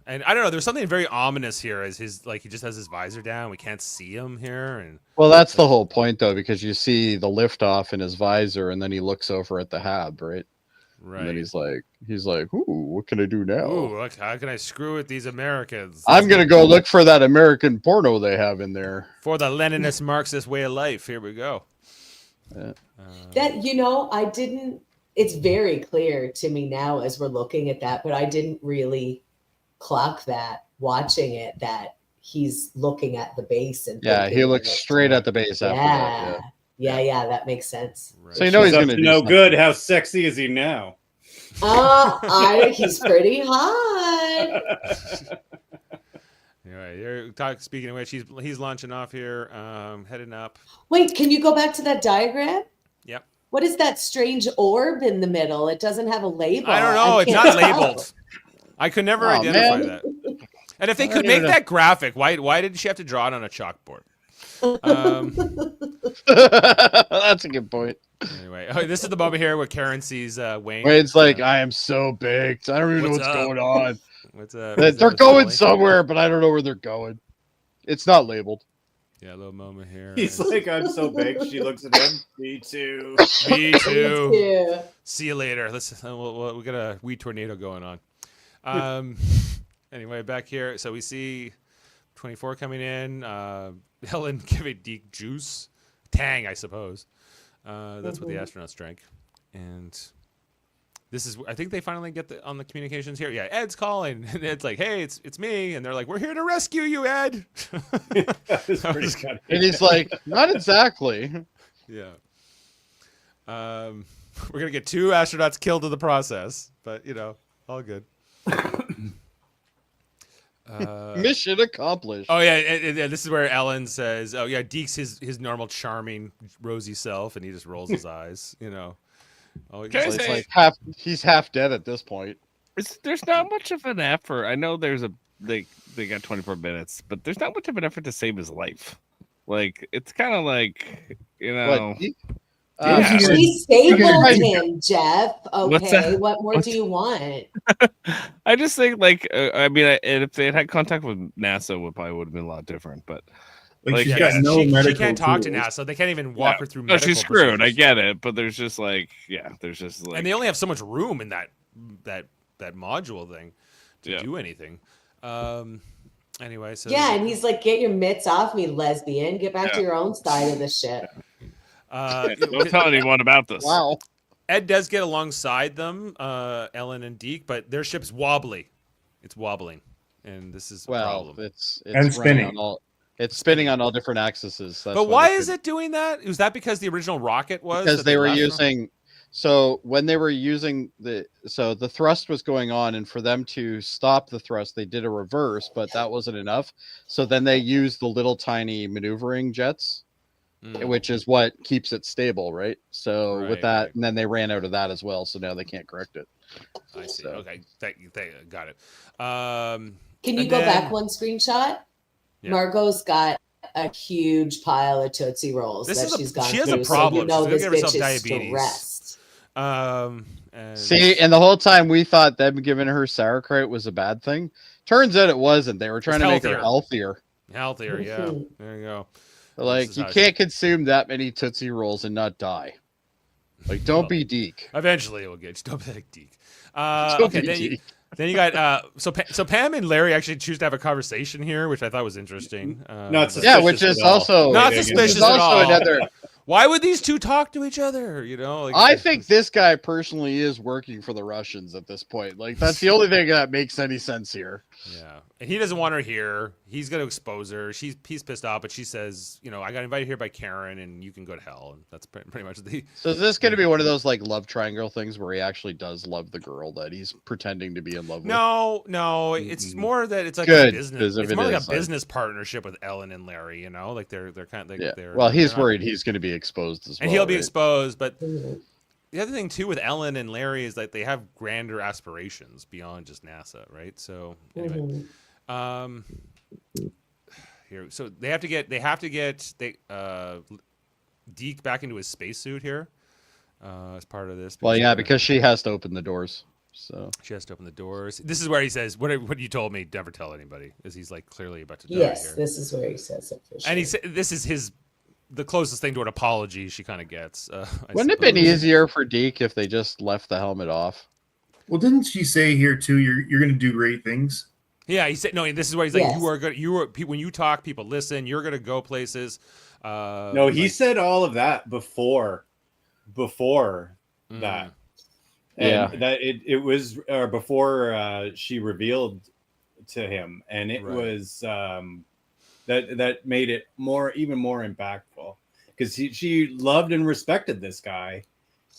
And I don't know. There's something very ominous here, as he just has his visor down. We can't see him here, and Well, that's the whole point, though, because you see the liftoff in his visor, and then he looks over at the hab, right? right. And then he's like, "Ooh, what can I do now? Ooh, look, how can I screw with these Americans? I'm gonna go look for that American porno they have in there." For the Leninist Marxist way of life. Here we go. Yeah. That I didn't. It's very clear to me now as we're looking at that, but I didn't really clock that watching it that he's looking at the base and Yeah, thinking he of looks it. straight at the base after that. Yeah, that makes sense. Right. So you know he's Up gonna to do no something. good. How sexy is he now? He's pretty hot. Anyway, speaking of which, he's launching off here, heading up. Wait, can you go back to that diagram? Yep. What is that strange orb in the middle? It doesn't have a label. I don't know. It's can't not tell. labeled. I could never Oh, identify man. that. And if they I could don't make know. that graphic, why did she have to draw it on a chalkboard? That's a good point. Anyway, this is the moment here where Karen sees Wayne. Wayne's like, I am so baked. I don't even know What's what's up? going on. What's up? They're going somewhere, but I don't know where they're going. It's not labeled. Yeah, a little moment here. He's like, I'm so big. She looks at him. Me too. Me too. Yeah. See you later. We got a weed tornado going on. Anyway, back here, so we see 24 coming in. Helen giving Deke juice, Tang, I suppose. That's what the astronauts drank, and this is. I think they finally get on the communications here. Yeah, Ed's calling, and Ed's like, "Hey, it's me," and they're like, "We're here to rescue you, Ed." That was That pretty was- funny. And he's like, not exactly. Yeah. We're gonna get 2 astronauts killed in the process, but all good. Mission accomplished. Oh yeah, and this is where Ellen says, "Oh yeah, Deke's his normal charming, rosy self," and he just rolls his eyes. Oh, Can I So it's say- like he's half dead at this point. There's not much of an effort. I know they got 24 minutes, but there's not much of an effort to save his life. Like it's kind of like What, he- Yeah. She stapled him, Jeff. What's Okay, that? what more do you want? I just think like if they had had contact with NASA, it probably would have been a lot different. But Like, she's yeah, got no she medical can't talk to tools. NASA. They can't even walk her through. no, medical she's screwed. I procedures. get it, but there's just like And they only have so much room in that module thing to Yeah. do anything. Anyway, so Yeah, and he's like, "Get your mitts off me, lesbian. Get back to Yeah. your own side of the ship." don't tell anyone about this. Wow. Ed does get alongside them, Ellen and Deke, but their ship's wobbly. It's wobbling, and this is a Well, problem. it's And running spinning. on all. It's spinning on all different axes. But why is it doing that? Was that because the original rocket was? Because that they were left from? using. So when they were using the thrust was going on, and for them to stop the thrust, they did a reverse, but that wasn't enough. So then they used the little tiny maneuvering jets, Mm. which is what keeps it stable, right? So Right, with that, right. and then they ran out of that as well. So now they can't correct it. I see. So- Okay, got it. Can you And go then- back one screenshot? Yeah. Margot's got a huge pile of Tootsie Rolls This that is a- she's gone she has a through, problem. So She's this gonna give bitch herself is diabetes. stressed. And See, and the whole time we thought them giving her sauerkraut was a bad thing. Turns out it wasn't. They were trying to make her healthier. healthier. Yeah, there you go. Like is you how can't consume that many Tootsie Rolls and not die. Like don't be Deke. Eventually, it will get. Don't be like Deke. Don't Okay, be Deke. then you got so Pam and Larry actually choose to have a conversation here, which I thought was interesting. Not but- Yeah, suspicious which is at all. also Not which is suspicious at also all. another. Why would these two talk to each other? Like, I think this guy personally is working for the Russians at this point. Like that's the only thing that makes any sense here. Yeah, and he doesn't want her here. He's going to expose her. He's pissed off, but she says, I got invited here by Karen, and you can go to hell. And that's pretty much the. So is this going to be one of those like love triangle things where he actually does love the girl that he's pretending to be in love with? No, it's more that it's like Good, a business. because if It's it more like is, a business partnership with Ellen and Larry. Like they're kind of Yeah. they're. Well, he's they're not- worried he's going to be exposed as well. and he'll be right? exposed. But Mhm. the other thing too with Ellen and Larry is that they have grander aspirations beyond just NASA, right? So anyway. Mhm. Here, so they have to get Deke back into his spacesuit here, as part of this. Well, yeah, they're- because she has to open the doors. So she has to open the doors. This is where he says, "What you told me, never tell anybody," as he's like clearly about to die Yes, here. this is where he says it for sure. And he said, "This is the closest thing to an apology she kind of gets." I wouldn't it have been suppose. easier for Deke if they just left the helmet off? Well, didn't she say here too? You're going to do great things. Yeah, he said no. This is where he's like, Yes. "You are good. When you talk, people listen. You're gonna go places." No, he like- said all of that before Mm. that. Yeah. And that it was before she revealed to him, and it Right. was that made it even more impactful because she loved and respected this guy,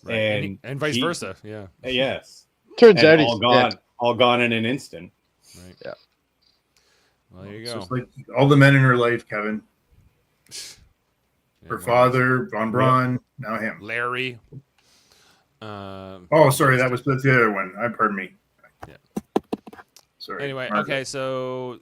Right. and and vice he- versa. Yeah. yes, Turns and out he's all gone in an instant. Right. Yeah. Well, there you It's go. just like all the men in her life, Kevin. Yeah, Her well, father, Von Braun, now him. Larry. Oh, sorry, that's the other one. Pardon me. Yeah. Sorry. Anyway, Margaret. okay, so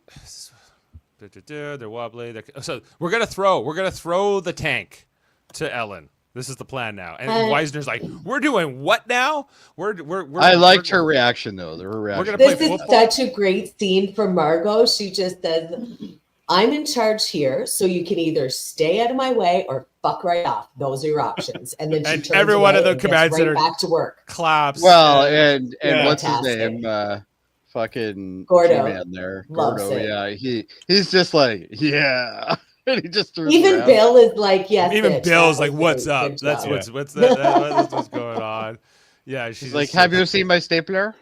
they're wobbly. So we're gonna throw the tank to Ellen. This is the plan now. And Weisner's like, "We're doing what now? We're I liked her reason though. Her reaction. gonna This play is football? such a great scene for Margot. She just says, "I'm in charge here, so you can either stay out of my way or fuck right off. Those are your options." And then she And turns every one of away the and gets command right center- back to work. claps. Well, and Yeah. what's his Fantastic. name? Fucking Gordo. G-Man there. Loves Gordo. it. Yeah, he's just like, yeah. And he just threw Even Bill is like, "Yes." Even bitch, Bill's that like, was "What's great. up? Good That's job." what's what's going on." Yeah, she's She's like, just have you seen my stapler?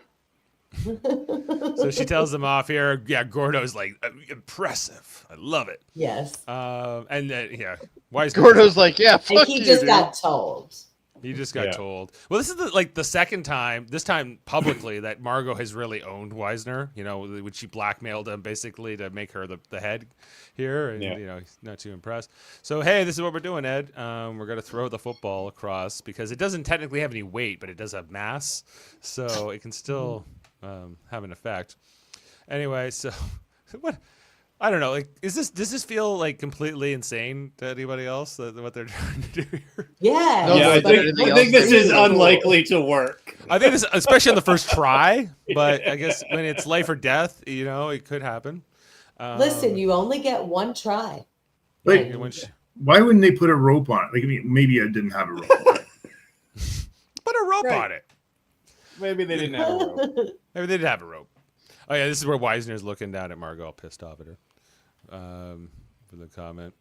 So she tells them off here. Yeah, Gordo's like, "Impressive. I love it." Yes. And then Weisner. Gordo's like, yeah, And fuck he you, just dude. got told. He just got told. Well, this is the second time, this time publicly, that Margot has really owned Wisner. You know, when she blackmailed him basically to make her the head here, and you know, he's not too impressed. So hey, this is what we're doing, Ed. We're gonna throw the football across because it doesn't technically have any weight, but it does have mass, so it can still have an effect. Anyway, so what? I don't know. Like, does this feel like completely insane to anybody else? What they're trying to do here? Yeah. No, I but think this is cool. unlikely to work. I think this, especially on the first try, but I guess when it's life or death, you know, it could happen. Listen, you only get one try. Like, when she- why wouldn't they put a rope on it? Like, I mean, maybe I didn't have a rope on it. put a rope Right. on it. Maybe they didn't have a rope. Maybe they did have a rope. Oh yeah, this is where Wisner's looking down at Margot, all pissed off at her. For the comment.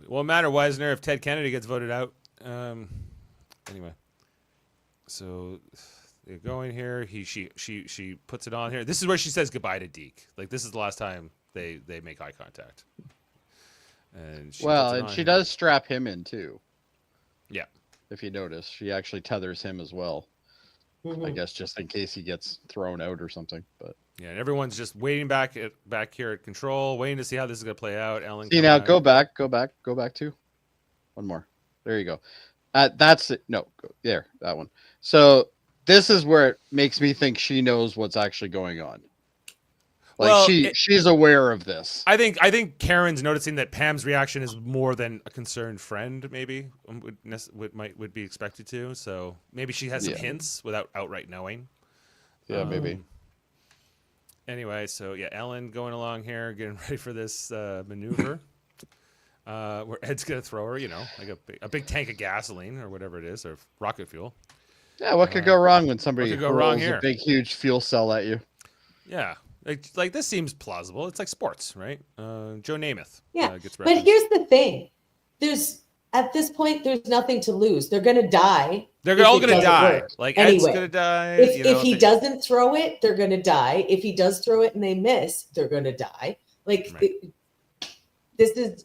It won't matter, Wisner, if Ted Kennedy gets voted out. Anyway, so they're going here. She puts it on here. This is where she says goodbye to Deke. Like, this is the last time they make eye contact. And she puts it and on she here. does strap him in too. Yeah. If you notice, she actually tethers him as well. I guess just in case he gets thrown out or something. But Yeah, and everyone's just waiting back here at control, waiting to see how this is gonna play out. Ellen, see come now, out. go back to one more. There you go. That's it. No, there, that one. So this is where it makes me think she knows what's actually going on. Like, Well, she's aware of this. I think Karen's noticing that Pam's reaction is more than a concerned friend, maybe would be expected to. So maybe she has some hints without outright knowing. Yeah, maybe. Anyway, so yeah, Ellen going along here, getting ready for this maneuver, where Ed's gonna throw her, you know, like a big tank of gasoline or whatever it is, or rocket fuel. Yeah, what could go wrong when somebody could go wrong hurls here? a big, huge fuel cell at you? Yeah, like this seems plausible. It's like sports, right? Joe Namath. Yeah, Gets but referenced. here's the thing: at this point, there's nothing to lose. They're gonna die. They're all gonna die. Like, Ed's Anyway, gonna die. If he doesn't throw it, they're gonna die. If he does throw it and they miss, they're gonna die. Like, Right. this is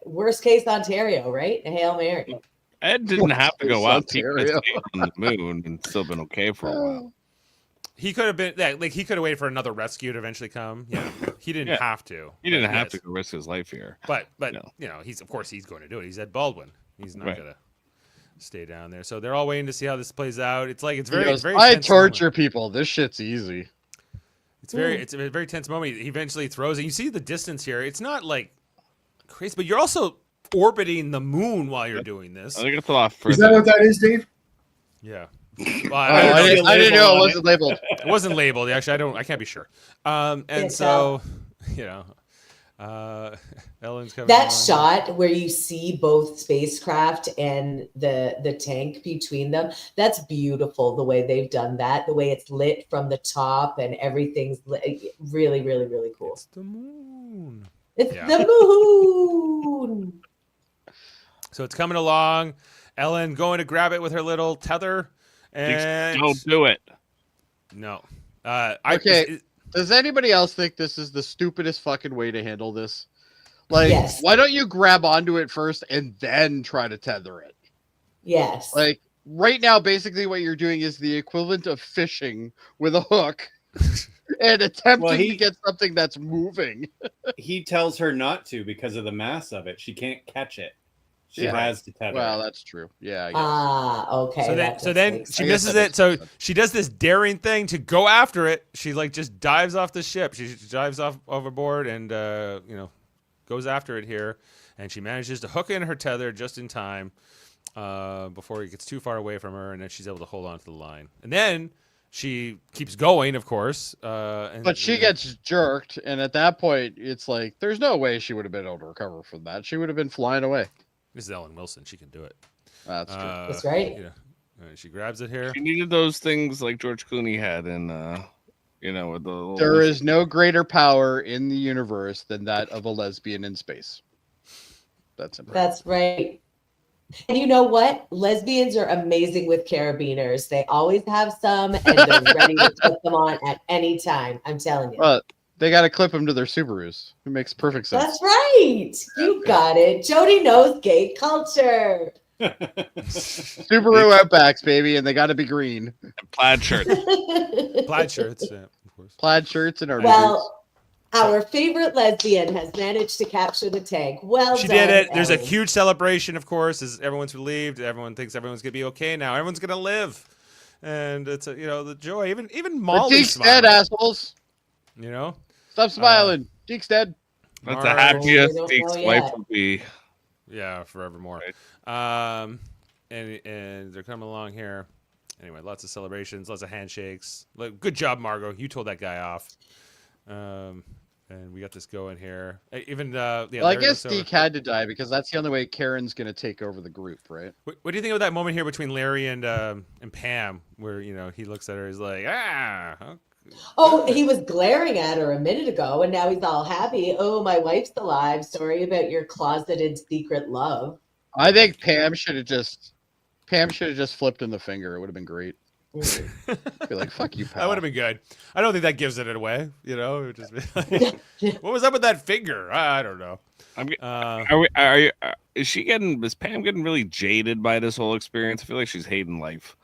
worst case Ontario, right? A Hail Mary. Ed didn't have to go out. He could have Ontario. stayed on the moon and still been okay for a while. He could have been like he could have waited for another rescue to eventually come. Yeah, he didn't Yeah. have to. He didn't But have yes. to go risk his life here. But No. you know, he's going to do it. He's Ed Baldwin. He's not Right. gonna stay down there. So they're all waiting to see how this plays out. It's like it's He very, goes, very. I tense torture moment. people. This shit's easy. It's a very tense moment. He eventually throws it. You see the distance here. It's not like crazy, but you're also orbiting the moon while you're doing this. I think it's a lot Is further. that what that is, Dave? Yeah. Well, I didn't know it on wasn't labeled. It wasn't labeled. Actually, I can't be sure. And It's so, you know, Ellen's coming. That along. shot where you see both spacecraft and the tank between them, that's beautiful. The way they've done that, the way it's lit from the top and everything's lit, really, really, really cool. It's the moon. It's Yeah. the moon. So it's coming along. Ellen going to grab it with her little tether, and Don't do it. no. Okay. Does anybody else think this is the stupidest fucking way to handle this? Like, Yes. why don't you grab onto it first and then try to tether it? Yes. Like, right now, basically what you're doing is the equivalent of fishing with a hook and attempting to get something that's moving. He tells her not to because of the mass of it. She can't catch it. She Yeah. has to tether. Well, it. that's true. Yeah, I guess. Okay. So that then makes she I guess misses that it. makes So sense. she does this daring thing to go after it. She like just dives off the ship. She dives off overboard and goes after it here, and she manages to hook in her tether just in time before it gets too far away from her, and then she's able to hold on to the line. And then she keeps going, of course. But she gets jerked, and at that point, it's like, there's no way she would have been able to recover from that. She would have been flying away. This is Ellen Wilson. She can do it. That's true. That's right. Yeah. She grabs it here. She needed those things like George Clooney had in, with the little... There is no greater power in the universe than that of a lesbian in space. That's simple. That's right. And you know what? Lesbians are amazing with carabiners. They always have some, and they're ready to put them on at any time. I'm telling you. But they got to clip them to their Subarus. It makes perfect sense. That's right. You got it. Jody knows gay culture. Subaru Outbacks, baby, and they got to be green. Plaid shirt. Plaid shirts, yeah, of course. Plaid shirts and our Well, our favorite lesbian has managed to capture the tank. Well She done, did it. There's a Ellen. huge celebration, of course, as everyone's relieved. Everyone thinks everyone's gonna be okay now. Everyone's gonna live, and it's the joy. Even Molly Deke's dead, smiling. assholes. You know, Stop smiling. Deke's dead. That's Marge. the happiest We don't Deke's know wife yet. will be. yeah, forevermore. And they're coming along here. Anyway, lots of celebrations, lots of handshakes. Good job, Margot. You told that guy off. And we got this going here. Even Well, I Larry guess looks over. Deke had to die because that's the only way Karen's going to take over the group, right? What do you think of that moment here between Larry and Pam, where he looks at her, he's like, okay. Oh, he was glaring at her a minute ago, and now he's all happy. Oh, my wife's alive. Sorry about your closeted secret love. I think Pam should have just flipped him the finger. It would have been great. Be like, fuck you, pal. That would have been good. I don't think that gives it away. It would just be like, what was up with that finger? I don't know. Is Pam getting really jaded by this whole experience? I feel like she's hating life.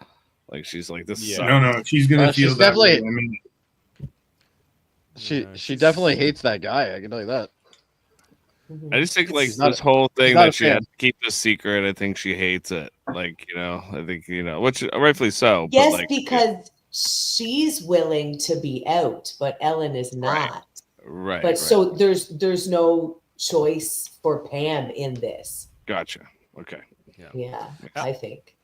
Like she's like this. Yeah. sucks. No, she's gonna feel she's that way. definitely- I mean, She definitely hates that guy. I can tell you that. I just think like She's not this whole thing not a that she fan. had to keep this secret. I think she hates it. Like I think which rightfully so. Yes, but, like, because she's willing to be out, but Ellen is not. right. But so there's no choice for Pam in this. Gotcha. Okay. Yeah, I think.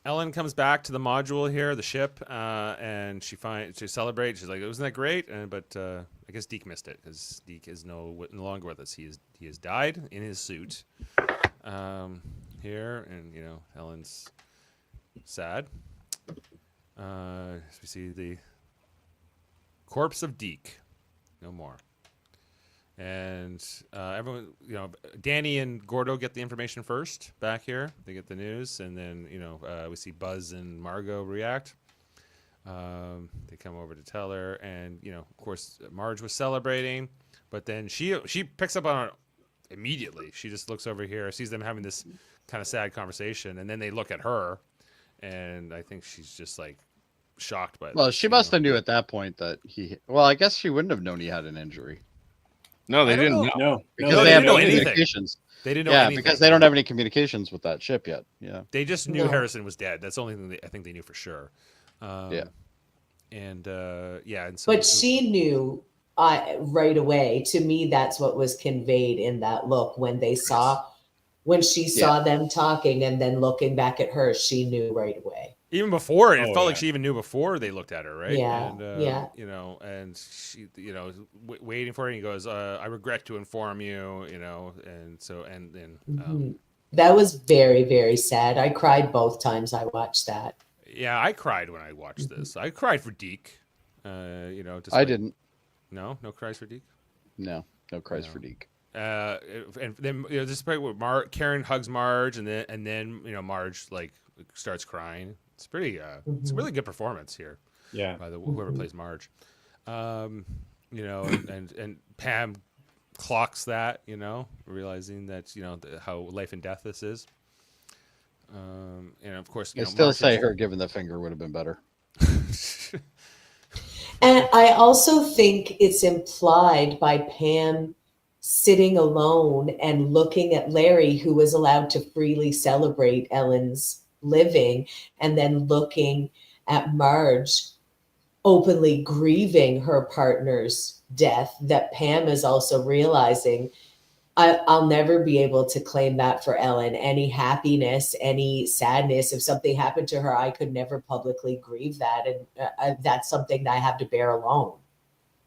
Ellen comes back to the module here, the ship, and she celebrates. She's like, "Wasn't that great?" But I guess Deke missed it because Deke is no longer with us. He has died in his suit here, and Ellen's sad. We see the corpse of Deke, no more. And everyone, Danny and Gordo get the information first back here. They get the news, and then we see Buzz and Margot react. They come over to tell her, and of course, Marge was celebrating, but then she picks up on it immediately. She just looks over here, sees them having this kind of sad conversation, and then they look at her, and I think she's just like shocked by. Well, this, she must have knew at that point that he. Well, I guess she wouldn't have known he had an injury No, they I don't didn't. know. Know. No, because No, they they have didn't no know anything. communications. They didn't know Yeah, anything. because they don't have any communications with that ship yet. Yeah. They just knew No. Harrison was dead. That's the only thing I think they knew for sure. Yeah. And and so. But she knew right away. To me, that's what was conveyed in that look when she saw them talking and then looking back at her. She knew right away. Even before, it Oh, felt like yeah. she even knew before they looked at her, right? Yeah, And, yeah. And she, waiting for it. And he goes, "I regret to inform you," and so and then. Mhm. That was very, very sad. I cried both times I watched that. Yeah, I cried when I watched this. I cried for Deke. I didn't. No cries for Deke. No cries No. for Deke. And then this is part where Karen hugs Marge, and then Marge like starts crying. It's pretty. It's a really good performance here yeah. by whoever plays Marge. And Pam clocks that. Realizing that how life and death this is. And of course, I still Marge say is- her giving the finger would have been better. And I also think it's implied by Pam sitting alone and looking at Larry, who was allowed to freely celebrate Ellen's living, and then looking at Marge openly grieving her partner's death, that Pam is also realizing, I'll never be able to claim that for Ellen. Any happiness, any sadness, if something happened to her, I could never publicly grieve that. And that's something that I have to bear alone.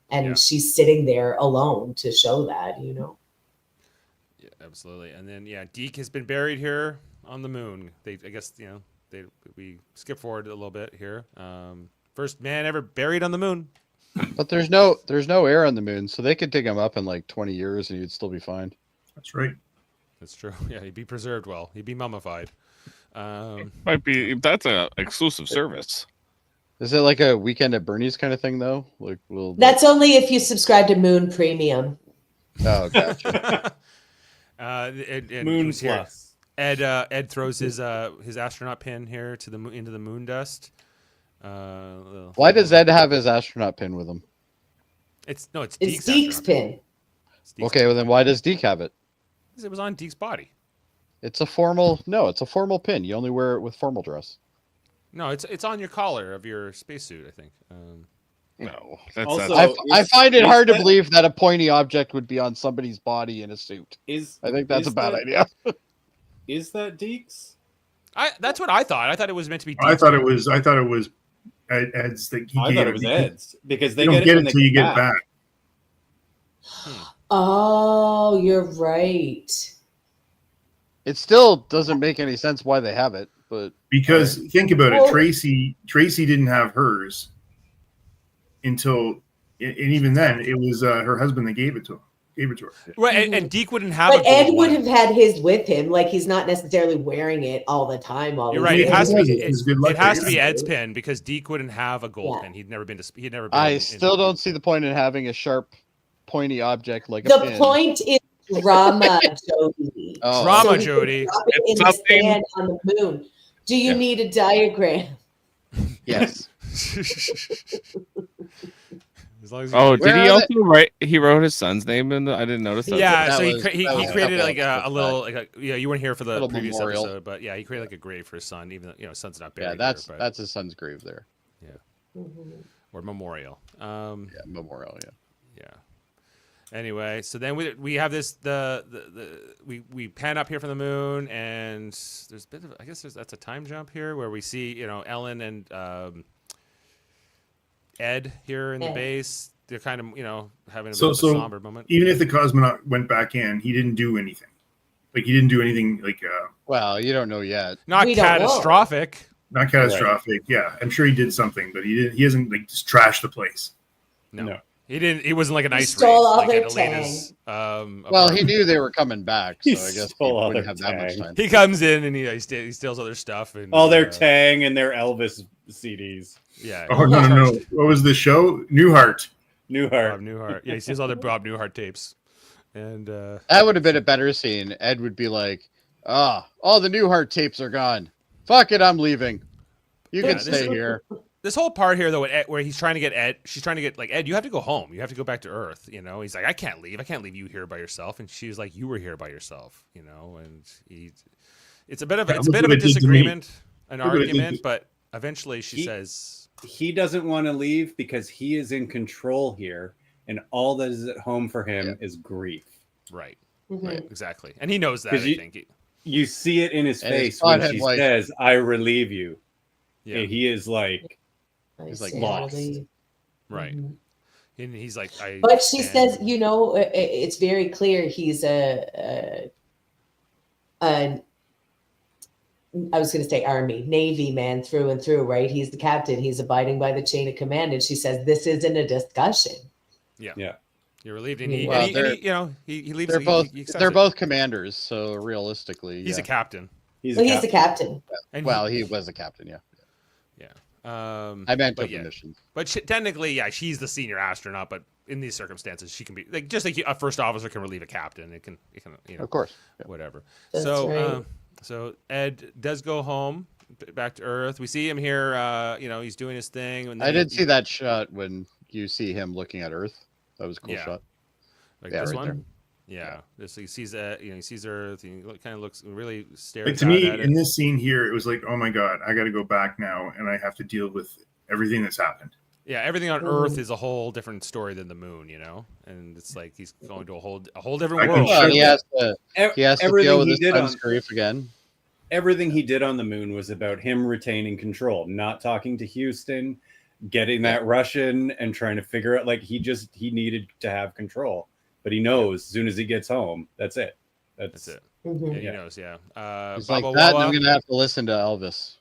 And Yeah. she's sitting there alone to show that, Yeah, absolutely. And then Deke has been buried here on the moon. We skip forward a little bit here. First man ever buried on the moon. But there's no air on the moon, so they could dig him up in like 20 years and you'd still be fine. that's right. That's true. Yeah, he'd be preserved well. He'd be mummified. Might be that's a exclusive service. Is it like a Weekend at Bernie's kind of thing though? Like, That's only if you subscribe to Moon Premium. Oh, gotcha. And Moon who's here? Plus. Ed throws his astronaut pin here to into the moon dust. Why does Ed have his astronaut pin with him? It's It's Deke's Deke's astronaut pin. It's Deke's Okay, well then why does Deke have it? Because it was on Deke's body. It's a formal pin. You only wear it with formal dress. No, it's on your collar of your spacesuit, I think. No, that's Also- I find it is hard to that- believe that a pointy object would be on somebody's body in a suit. Is I think that's is a bad that- idea. Is that Deke's? That's what I thought. I thought it was meant to be Deke's. I thought it was Ed's that he I gave thought it was Ed's because they You don't get get when it they until you come get back. Oh, you're right. It still doesn't make any sense why they have it, but Because think about Well- it, Tracy didn't have hers until, and even then, it was her husband that gave it to her. Right, and Deke wouldn't have a But gold Ed would one. have had his with him. Like he's not necessarily wearing it all the time. You're right. It has to be. It's good luck It has for to be you. Ed's pin because Deke wouldn't have a gold Yeah. pin. He'd never been. I still don't see the point in having a sharp, pointy object like a The pin. point is drama, Jody. Oh. Drama, So he Jody. could drop it in It's the something- sand on the moon. Do you Yeah. need a diagram? Yes. As long as Oh, Where did he are also write? He wrote his son's name in. I didn't notice that. yeah, That so was- he that was created a like couple a little you weren't here for the Little previous memorial. episode, but yeah, he created like a grave for his son, even though his son's not buried. Yeah, that's here, but, that's his son's grave there. or memorial. Yeah, memorial. Yeah. Yeah. Anyway, so then we have this we pan up here from the moon, and there's a bit of that's a time jump here where we see Ellen and Ed here in the Ed. base. They're kind of having a bit So- of a so somber moment. Even if the cosmonaut went back in, he didn't do anything. Like he didn't do anything like Well, you don't know yet. Not We don't know. catastrophic. not catastrophic. Yeah, I'm sure he did something, but he hasn't like just trashed the place. No. No. He didn't. He wasn't like an He ice stole raid, all like their at Elena's, Well, he apartment. knew they were coming back, so He I guess he stole all wouldn't their have that much tang. time. He comes in and he steals other stuff and All their Tang and their Elvis CDs. yeah. Oh no! What was the show? Newhart. Newhart. Bob Newhart. Yeah, he steals all their Bob Newhart tapes, and That would have been a better scene. Ed would be like, all the Newhart tapes are gone. Fuck it, I'm leaving. You Yeah, can this stay is- here. this whole part here though, where he's trying to get Ed, she's trying to get like Ed. You have to go home. You have to go back to Earth. He's like, I can't leave. I can't leave you here by yourself. And she's like, you were here by yourself. And it's a bit of Yeah, a look what it did to me. disagreement, an Look what it did argument, to- but eventually she He- says, He doesn't want to leave because he is in control here, and all that is at home for him is grief. right, Mhm. right, exactly, and he knows that. I 'Cause you- think, You see it in his And his face when pothead she wife. says, "I relieve you." yeah, And he is like, He's like I lost. sadly- right, Mhm. and he's like, I. But she stand- says, it's very clear he's I was going to say Army, Navy man through and through, right? He's the captain. He's abiding by the chain of command. And she says, this isn't a discussion. You're relieved, and he, Well, and he leaves. They're he- both he accepts they're it. both commanders, so realistically, He's yeah. a captain, "He's, Well, a he's the captain. and Well, he was a captain, yeah. yeah. I meant but of the yeah. mission. But technically, yeah, she's the senior astronaut. But in these circumstances, she can be like just like a first officer can relieve a captain. It can Of course. Yeah. whatever. That's so right. so Ed does go home back to Earth. We see him here. He's doing his thing. And then I did see that shot when you see him looking at Earth. That was a cool Yeah. shot. like Yeah, this right one. there. Yeah, this he sees he sees Earth. He kind of looks really stares Like to out me, at it. in this scene here, it was like, oh my god, I got to go back now, and I have to deal with everything that's happened. Yeah, everything on Mhm. Earth is a whole different story than the moon, and it's like he's going to a whole I different can world. Sure. Well, he has to everything deal with he his did son's on grief again. everything he did on the moon was about him retaining control, not talking to Houston, getting that Russian, and trying to figure out like he needed to have control. But he knows as soon as he gets home, that's it. That's it. Mhm. Yeah, he Yeah. knows. Yeah. He's Baba like that, and Wawa. I'm gonna have to listen to Elvis.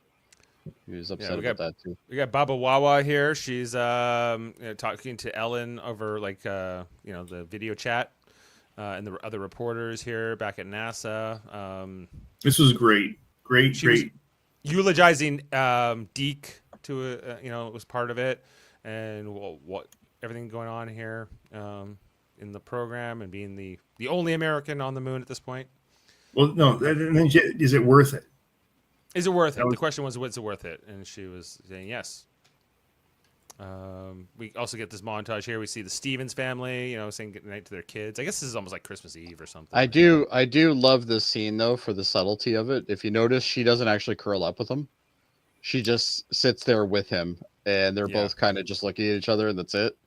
He was upset we about that too. We got Baba Wawa here. She's talking to Ellen over the video chat, and the other reporters here back at NASA. This was great, great, She was- great. Eulogizing Deke to was part of it, and what everything going on here in the program, and being the only American on the moon at this point. Well, no, and then is it worth it? Is it worth it? was- The question was, "What's it worth it?" And she was saying yes. We also get this montage here. We see the Stevens family, saying goodnight to their kids. I guess this is almost like Christmas Eve or something. I do love this scene though for the subtlety of it. If you notice, she doesn't actually curl up with him. She just sits there with him, and they're both kind of just looking at each other, and that's it.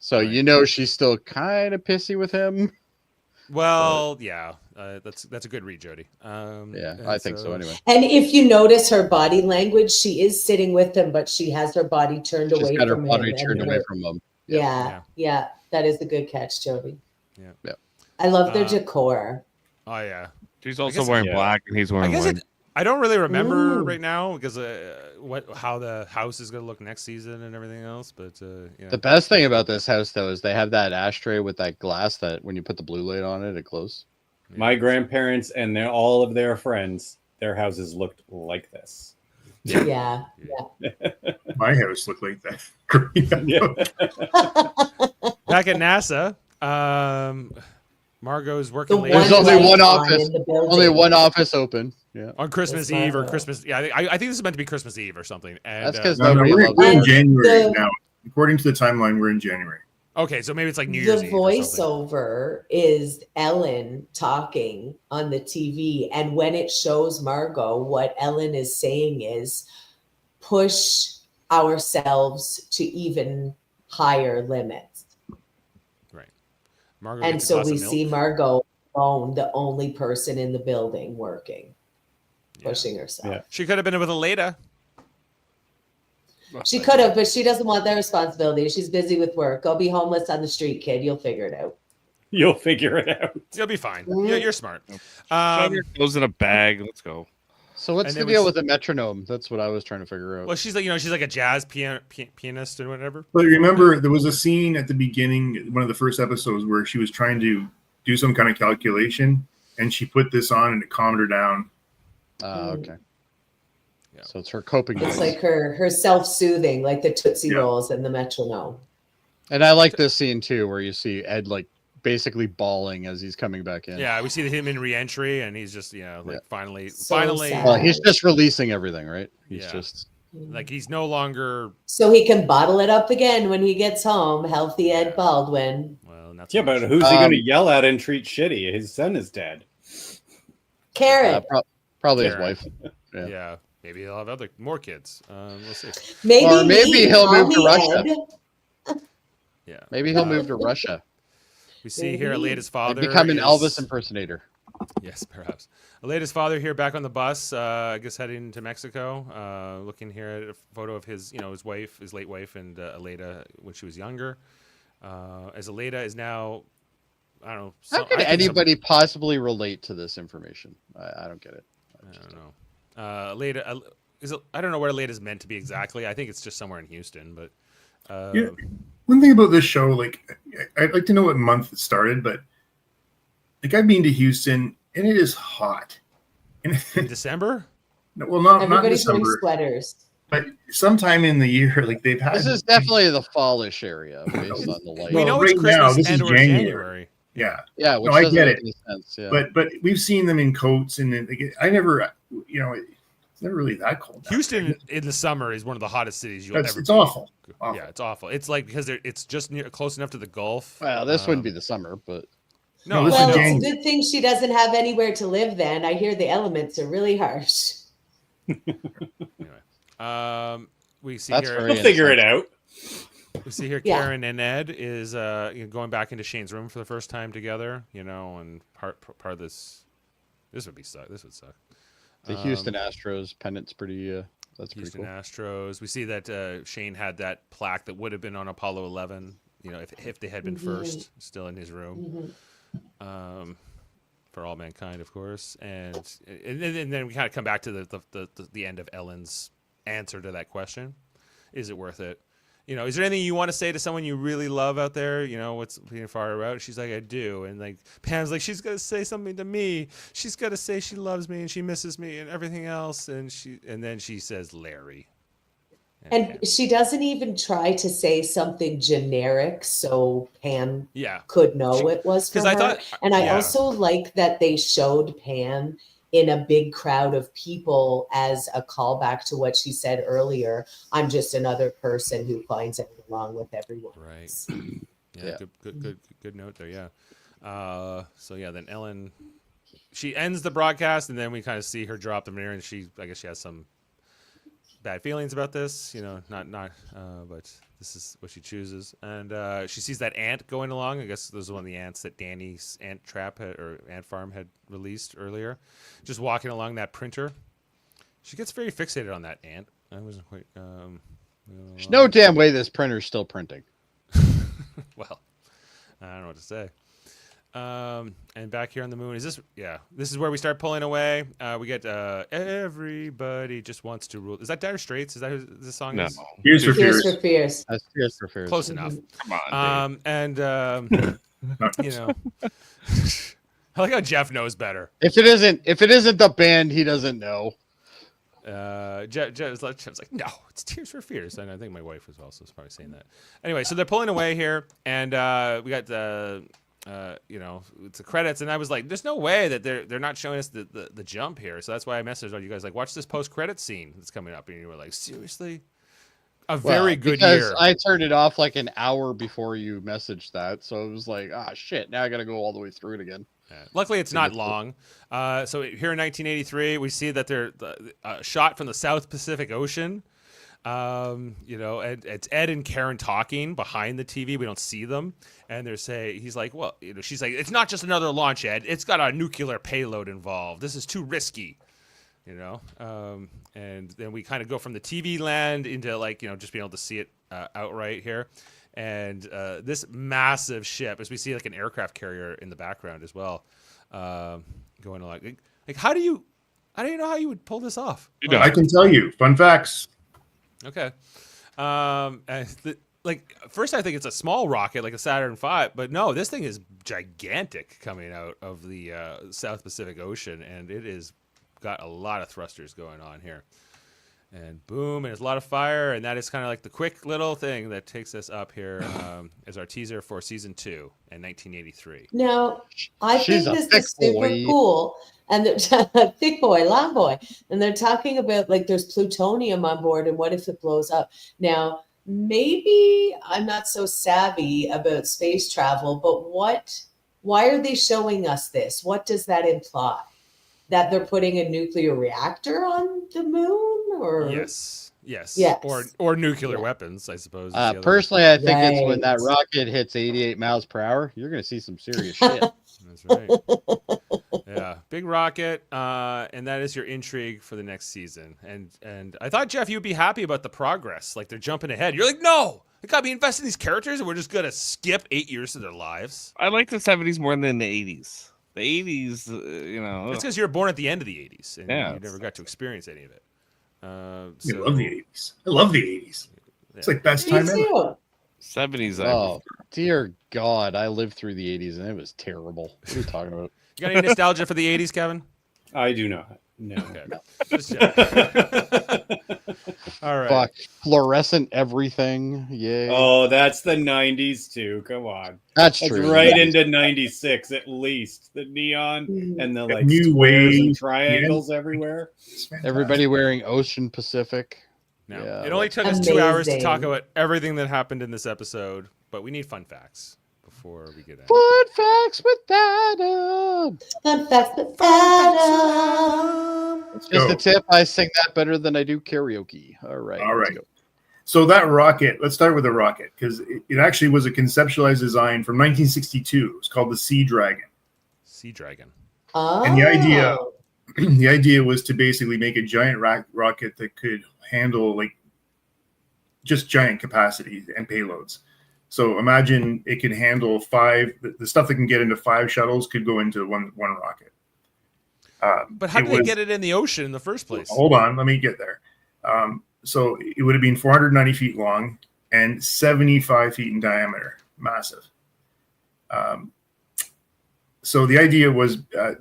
So Right. she's still kind of pissy with him. Well, yeah, that's a good read, Jody. Yeah, I think so anyway. And if you notice her body language, she is sitting with him, but she has her body turned She's away got her from body him. turned away from him. Yeah, that is a good catch, Jody. Yeah. I love their decor. Oh yeah. She's also wearing black, and he's wearing white. I don't really remember right now because how the house is going to look next season and everything else. But The best thing about this house though is they have that ashtray with that glass that when you put the blue light on it, it glows. My grandparents and all of their friends, their houses looked like this. Yeah. My house looked like that. Back at NASA, Margot's working late. There's only one office. in the building. Only one office open. Yeah. On Christmas That's Eve or Margot. Christmas. Yeah, I think this is meant to be Christmas Eve or something. And, That's because No, nobody we're loves in it. January now. According to the timeline, we're in January. okay, so maybe it's like New Year's The Eve or something. voiceover is Ellen talking on the TV, and when it shows Margot, what Ellen is saying is push ourselves to even higher limits. Right. Margot And gets a so glass we of milk. see Margot alone, the only person in the building working, pushing herself. Yeah. She could have been with Aleda. She could have, but she doesn't want that responsibility. She's busy with work. Go be homeless on the street, kid. You'll figure it out. You'll figure it out. You'll be fine. Mm. You're smart. Shove your clothes in a bag. Let's go. So what's And the then we deal s- with the metronome? That's what I was trying to figure out. Well, she's like, she's like a jazz pianist and whatever. But remember, there was a scene at the beginning, one of the first episodes, where she was trying to do some kind of calculation, and she put this on, and it calmed her down. Okay. Yeah. So it's her coping. It's device. like her self-soothing, like the Tootsie Yeah. Rolls and the metronome. And I like this scene too, where you see Ed like basically bawling as he's coming back in. Yeah, we see him in re-entry, and he's just, finally, So finally, sad. Well, he's just releasing everything, right? He's Yeah. just. like he's no longer. So he can bottle it up again when he gets home. Healthy Ed Baldwin. Well, not so Yeah, much. but who's he going to yell at and treat shitty? His son is dead. Karen. Probably his Karen. wife. Yeah. Yeah, maybe he'll have more kids. We'll see. Maybe Or maybe me, he'll move to Mommy Russia. Ed. Yeah, Maybe he'll move to Russia we see here Aleda's and father become an is- Elvis impersonator. Yes, perhaps. Aleda's father here back on the bus, I guess heading to Mexico. Looking here at a photo of his, his wife, his late wife, and Aleda when she was younger. As Aleda is now, I don't know. How could I think anybody possibly relate to this information? I don't get it. I don't know. Aleda is it, I don't know where Aleda's meant to be exactly. I think it's just somewhere in Houston, but. Yeah. One thing about this show, like, I'd like to know what month it started, but like I've been to Houston and it is hot. And In December? well, not Everybody's wearing December, sweaters. but sometime in the year, like they've had. This is definitely the fallish area based on the light. We know right it's now, Christmas this is and or January. January. Yeah, Yeah, which I doesn't get make it. any sense. Yeah. but we've seen them in coats, and then, like, I never, it's never really that cold. down Houston in the summer is one of the hottest cities you'll That's- ever. it's be. awful. Awful. Yeah, it's awful. It's like because it's just close enough to the Gulf. Well, this wouldn't be the summer, but No, this is Well, it's a January. good thing she doesn't have anywhere to live then. I hear the elements are really harsh. anyway. We see That's here. very He'll figure it out. We see here Yeah. Karen and Ed is going back into Shane's room for the first time together. And part of this would suck. This would suck. the Houston Astros pennant's pretty. That's pretty Houston cool. Astros. We see that Shane had that plaque that would have been on Apollo 11. If they had been first, still in his room. For all mankind, of course, and then we kind of come back to the end of Ellen's answer to that question: is it worth it? Is there anything you want to say to someone you really love out there? What's being far out? She's like, I do, and like Pam's like, she's gonna say something to me. She's gotta say she loves me and she misses me and everything else, and then she says Larry. And she doesn't even try to say something generic so Pam could know it was for her. I thought, and I also like that they showed Pam in a big crowd of people as a callback to what she said earlier. I'm just another person who finds it along with everyone. Right. Yeah. Good note there. Yeah. So yeah, then Ellen, she ends the broadcast, and then we kind of see her drop the mirror, and I guess she has some bad feelings about this, but this is what she chooses. And she sees that ant going along. I guess this is one of the ants that Danny's ant trap or ant farm had released earlier. Just walking along that printer. She gets very fixated on that ant. I wasn't quite. There's no damn way this printer's still printing. Well, I don't know what to say. And back here on the moon, this is where we start pulling away. We get everybody just wants to rule. Is that Dire Straits? Is that who this song is? Tears for Fears. For Fears. That's Tears for Fears. Close enough. Come on, I like how Jeff knows better. If it isn't the band, he doesn't know. Jeff's like, no, it's Tears for Fears. And I think my wife was also probably saying that. Anyway, so they're pulling away here, and we got it's the credits, and I was like, there's no way that they're not showing us the jump here. So that's why I messaged all you guys, like, watch this post-credit scene that's coming up, and you were like, seriously? Very good year. I turned it off like an hour before you messaged that, so it was like, shit, now I gotta go all the way through it again. Yeah. Luckily, it's not long. So here in 1983, we see that they're shot from the South Pacific Ocean. And it's Ed and Karen talking behind the TV. We don't see them. And he's like, well, she's like, it's not just another launch, Ed. It's got a nuclear payload involved. This is too risky, and then we kind of go from the TV land into just being able to see it outright here. And this massive ship, as we see like an aircraft carrier in the background as well, going along. Like, how do you know how you would pull this off? I can tell you. Fun facts. Okay. First I think it's a small rocket like a Saturn V, but no, this thing is gigantic coming out of the South Pacific Ocean, and it is got a lot of thrusters going on here. And boom, and there's a lot of fire, and that is kind of like the quick little thing that takes us up here as our teaser for season 2 in 1983. Now, I think this is super cool. And they're thick boy, long boy. And they're talking about there's plutonium on board, and what if it blows up? Now, maybe I'm not so savvy about space travel, but why are they showing us this? What does that imply? That they're putting a nuclear reactor on the moon? Or Yes. Or nuclear weapons, I suppose. Personally, I think it's when that rocket hits 88 miles per hour, you're going to see some serious shit. That's right. Yeah, big rocket, and that is your intrigue for the next season. And I thought, Jeff, you'd be happy about the progress. Like, they're jumping ahead. You're like, no, they got to be invested in these characters, and we're just going to skip 8 years of their lives. I like the 70s more than the 80s. The 80s, It's because you were born at the end of the 80s, and you never got to experience any of it. I love the 80s. I love the 80s. It's like best time ever. 70s. Oh, dear God. I lived through the 80s, and it was terrible. What are you talking about? You got any nostalgia for the 80s, Kevin? I do not. No. Okay. Just checking. All right. Fuck. Fluorescent everything. Yay. Oh, that's the 90s too. Come on. That's true. Right into 96 at least. The neon and the new squares and wave triangles everywhere. Everybody wearing Ocean Pacific. No. Yeah, it only took us 2 hours to talk about everything that happened in this episode, but we need fun facts before we get out. Fun facts with Adam. Fun facts with Adam. Just a tip, I sing that better than I do karaoke. All right. So that rocket, let's start with the rocket, because it actually was a conceptualized design from 1962. It's called the Sea Dragon. Sea Dragon. Oh. And the idea was to basically make a giant rocket that could handle just giant capacity and payloads. So imagine it can handle the stuff that can get into 5 shuttles could go into one rocket. But how did they get it in the ocean in the first place? Hold on, let me get there. So it would have been 490 feet long and 75 feet in diameter. Massive. So the idea was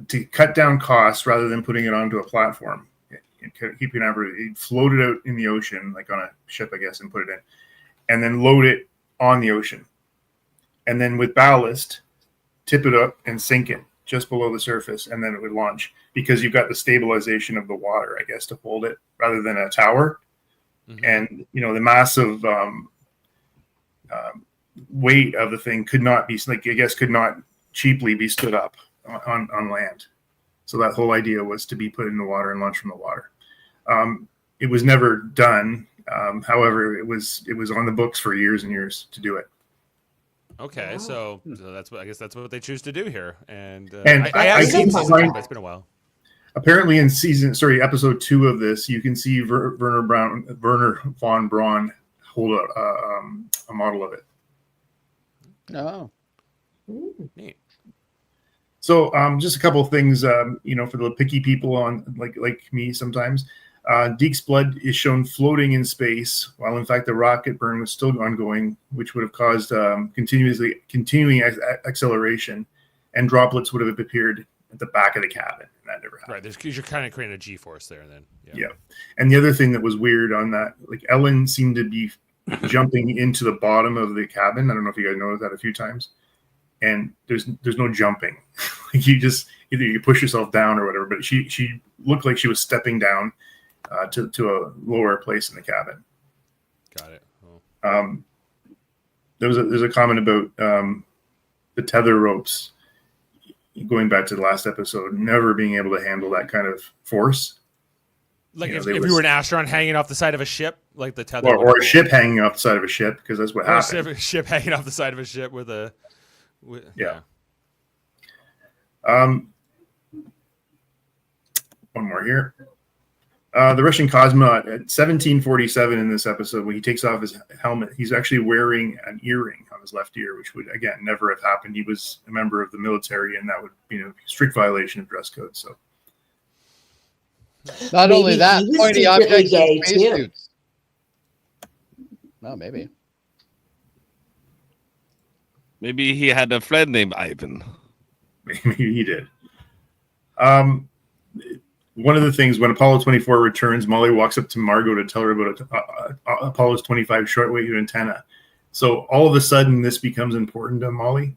to cut down costs rather than putting it onto a platform. keep an average. He'd float it out in the ocean, like on a ship, I guess, and put it in, and then load it on the ocean, and then with ballast, tip it up and sink it just below the surface, and then it would launch because you've got the stabilization of the water, I guess, to hold it rather than a tower. Mm-hmm. And the massive weight of the thing could not cheaply be stood up on land. So that whole idea was to be put in the water and launch from the water. It was never done. However, it was on the books for years and years to do it. Okay, so that's what I guess that's what they choose to do here, and I have seen season 1, but it's been a while. Apparently, in episode 2 of this, you can see Werner von Braun hold a model of it. Oh, neat. So, just a couple of things, for the picky people on like me sometimes. Deke's blood is shown floating in space, while in fact the rocket burn was still ongoing, which would have caused continuing acceleration, and droplets would have appeared at the back of the cabin. And that never happened. Right, because you're kind of creating a G-force there, then. Yeah. And the other thing that was weird on that, like Ellen seemed to be jumping into the bottom of the cabin. I don't know if you guys noticed that a few times. And there's no jumping. Like you just either you push yourself down or whatever. But she looked like she was stepping down to a lower place in the cabin. Got it. Oh. There's a comment about the tether ropes, going back to the last episode, never being able to handle that kind of force. Like if you were an astronaut hanging off the side of a ship, like the tether, or a ship hanging off the side of a ship, because that's what happened. A ship hanging off the side of a ship with a. Yeah. One more here. The Russian cosmonaut at 1747 in this episode, when he takes off his helmet, he's actually wearing an earring on his left ear, which would, again, never have happened. He was a member of the military, and that would be a strict violation of dress code. So, not only that, pointy objects in spacesuits. No, maybe. Maybe he had a friend named Ivan. Maybe he did. One of the things, when Apollo 24 returns, Molly walks up to Margot to tell her about Apollo's 25 shortwave antenna. So all of a sudden, this becomes important to Molly.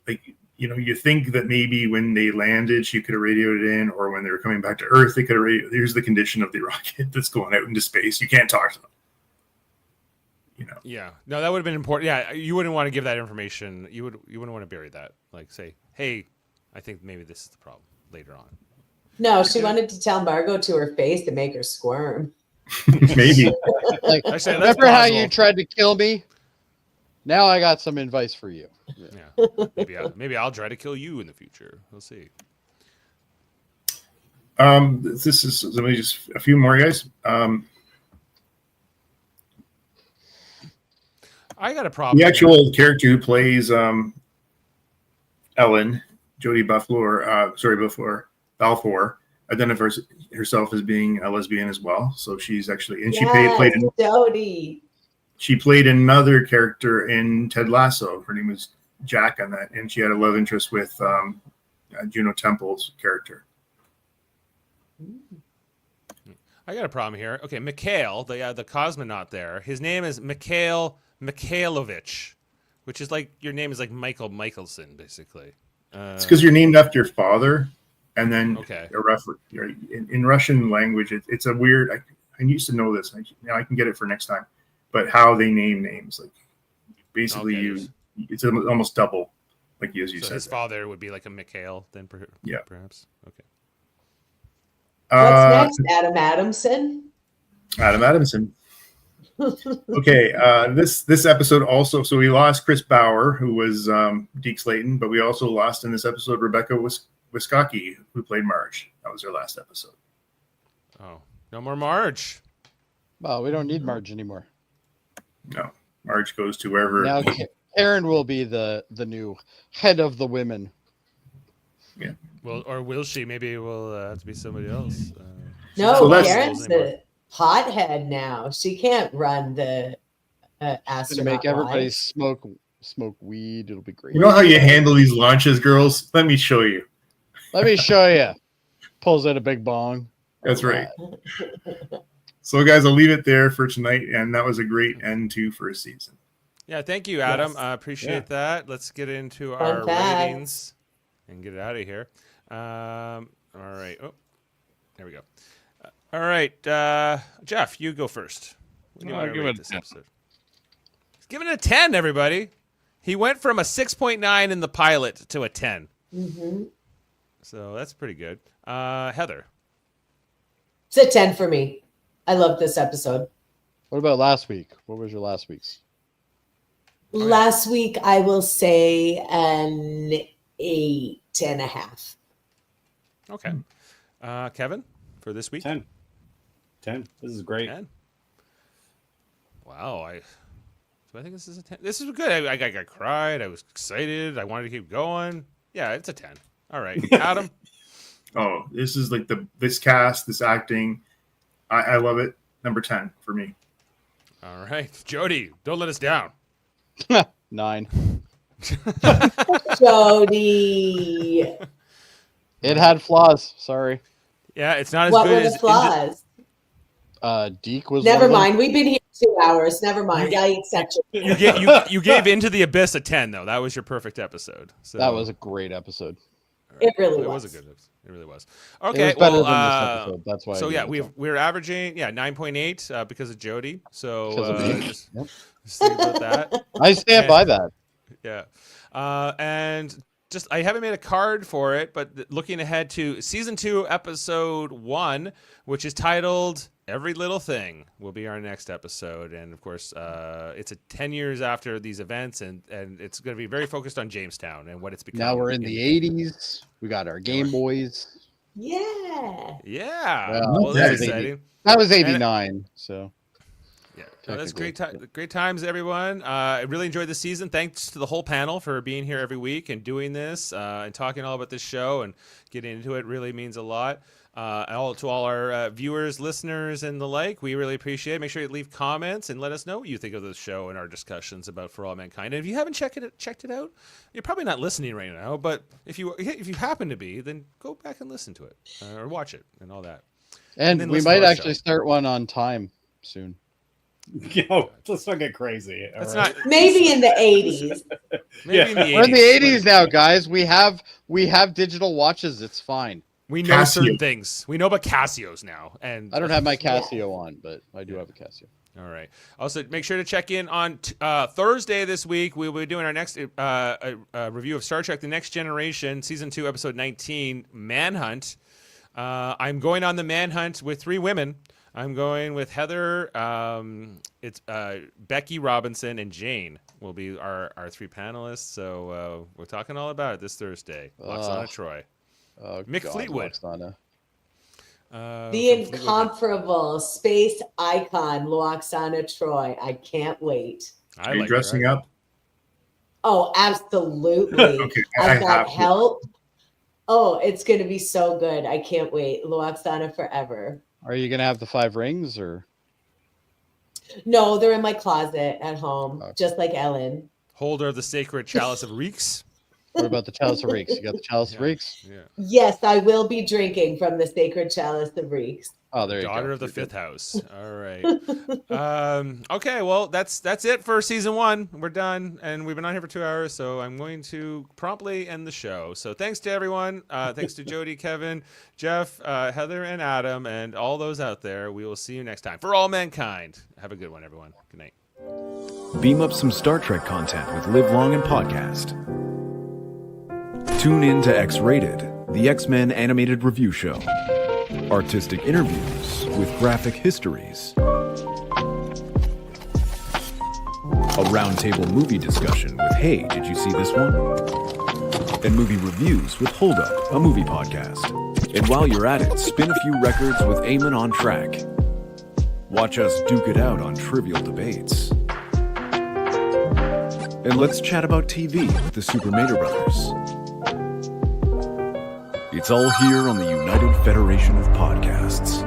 Like, you think that maybe when they landed, she could have radioed it in, or when they were coming back to Earth, they could have radioed. Here's the condition of the rocket that's going out into space. You can't talk to them. Yeah. No, that would have been important. Yeah, you wouldn't want to give that information. You wouldn't want to bury that. Like, say, hey, I think maybe this is the problem later on. No, she wanted to tell Margot to her face to make her squirm. Maybe. Like, Actually, remember how you tried to kill me? Now I got some advice for you. Yeah. Maybe I'll try to kill you in the future. We'll see. This is just a few more, guys. I got a problem. The actual character who plays Ellen, Jody Balfour, identifies herself as being a lesbian as well. So she's actually, and played Jody. She played another character in Ted Lasso. Her name was Jack on that, and she had a love interest with Juno Temple's character. I got a problem here. Okay, Mikhail, the cosmonaut there, his name is Mikhail Mikhailovich, which is like your name is like Michael Michelson, basically. It's because you're named after your father, and then in Russian language, it's a weird. I used to know this. Now I can get it for next time. But how they name names, like basically, it's almost double, like as you said. His father would be like a Mikhail, then perhaps. Okay. What's next, Adam Adamson? Adam Adamson. Okay, this episode also, so we lost Chris Bauer, who was Deke Slayton, but we also lost in this episode Rebecca Wiskocki, who played Marge. That was her last episode. Oh, no more Marge. Well, we don't need Marge anymore. No, Marge goes to wherever. Now Karen will be the new head of the women. Yeah. Well, or will she? Maybe it will have to be somebody else. No, Karen's the hothead now. She can't run the astronaut. Gonna make everybody smoke weed. It'll be great. You know how you handle these launches, girls? Let me show you. Let me show you. Pulls out a big bong. That's right. So, guys, I'll leave it there for tonight, and that was a great end to first season. Yeah, thank you, Adam. Yes. I appreciate that. Let's get into Fun our facts. ratings and get it out of here. All right. Oh, there we go. All right, Jeff, you go first. What do you I'll want to give rate it a this 10. episode? He's giving it a 10, everybody. He went from a 6.9 in the pilot to a 10. Mm-hmm. So that's pretty good. Heather. It's a 10 for me. I love this episode. What about last week? What was your last week's? yeah. Last week, I will say an 8.5. Okay. Kevin, for this week? 10. This is great. 10. Wow. Do I think this is a 10? This is good. I cried. I was excited. I wanted to keep going. Yeah, it's a 10. All right. Adam? Oh, this is like this cast, this acting. I love it. Number 10 for me. All right. Jody, don't let us down. 9. Jody. It had flaws. Sorry. Yeah, it's not as What good were as the flaws? Deke was. Never one of them. mind. We've been here 2 hours. Never mind. I accept you. You gave Into the Abyss a 10, though. That was your perfect episode. So That was a great episode. It really was a was. good episode. It really was. It Okay, was better well, than this episode. That's why. so I yeah, gave it to we're averaging 9.8 because of Jody. So Because of me. just Yep. think about that. him. I stand by that. Yeah. And just I haven't made a card for it, but looking ahead to season 2, episode 1, which is titled "Every Little Thing," will be our next episode. And of course, it's 10 years after these events, and it's going to be very focused on Jamestown and what it's become. Now we're in the 80s. We got our Game Boys. Yeah. Yeah. Well, Well, that's that was exciting. That was 89. So Yeah, no, that's technically. great times, everyone. I really enjoyed the season. Thanks to the whole panel for being here every week and doing this and talking all about this show and getting into it. Really means a lot. To all our viewers, listeners, and the like, we really appreciate it. Make sure you leave comments and let us know what you think of the show and our discussions about For All Mankind. And if you haven't checked it out, you're probably not listening right now. But if you happen to be, then go back and listen to it or watch it and all that. And then we listen to might our actually show. start one on time soon. Yo, let's not get crazy. all That's right? not Maybe in the 80s. maybe in the 80s. We're in the 80s now, guys. We have digital watches. It's fine. We know Casio. certain things. We know about Casios now, and I don't have my Casio on, but I do have a Casio. All right. Also, make sure to check in on Thursday this week. We'll be doing our next review of Star Trek: The Next Generation, Season 2, Episode 19, Manhunt. I'm going on the Manhunt with 3 women. I'm going with Heather. It's Becky Robinson and Jane will be our 3 panelists. So we're talking all about it this Thursday. Loxana Troy. Oh, Mick God, Fleetwood. Roxana. The from Fleetwood incomparable space icon, Loxana Troy. I can't wait. Mac. Are you dressing up? Oh, absolutely. Okay, I I've got have to. help. Oh, it's going to be so good. I can't wait. Loxana forever. Are you gonna have the 5 rings or? No, they're in my closet at home, Okay. just like Ellen. Holder of the Sacred Chalice of Reeks. What about the Chalice of Reeks? You got the Chalice of Reeks? Yeah. Yes, I will be drinking from the sacred chalice of Reeks. Oh, there you go. Daughter of the You're good. 5th house. All right. Okay, well, that's it for season 1. We're done, and we've been on here for 2 hours, so I'm going to promptly end the show. So thanks to everyone. Thanks to Jody, Kevin, Jeff, Heather, and Adam, and all those out there. We will see you next time. For All Mankind. Have a good one, everyone. Good night. Beam up some Star Trek content with Live Long and Podcast. Tune in to X-Rated, the X-Men animated review show. Artistic interviews with graphic histories. A roundtable movie discussion with Hey, did you see this one? And movie reviews with Hold Up, a movie podcast. And while you're at it, spin a few records with Eamon on Track. Watch us duke it out on trivial debates. And let's chat about TV with the Super Mater Brothers. It's all here on the United Federation of Podcasts.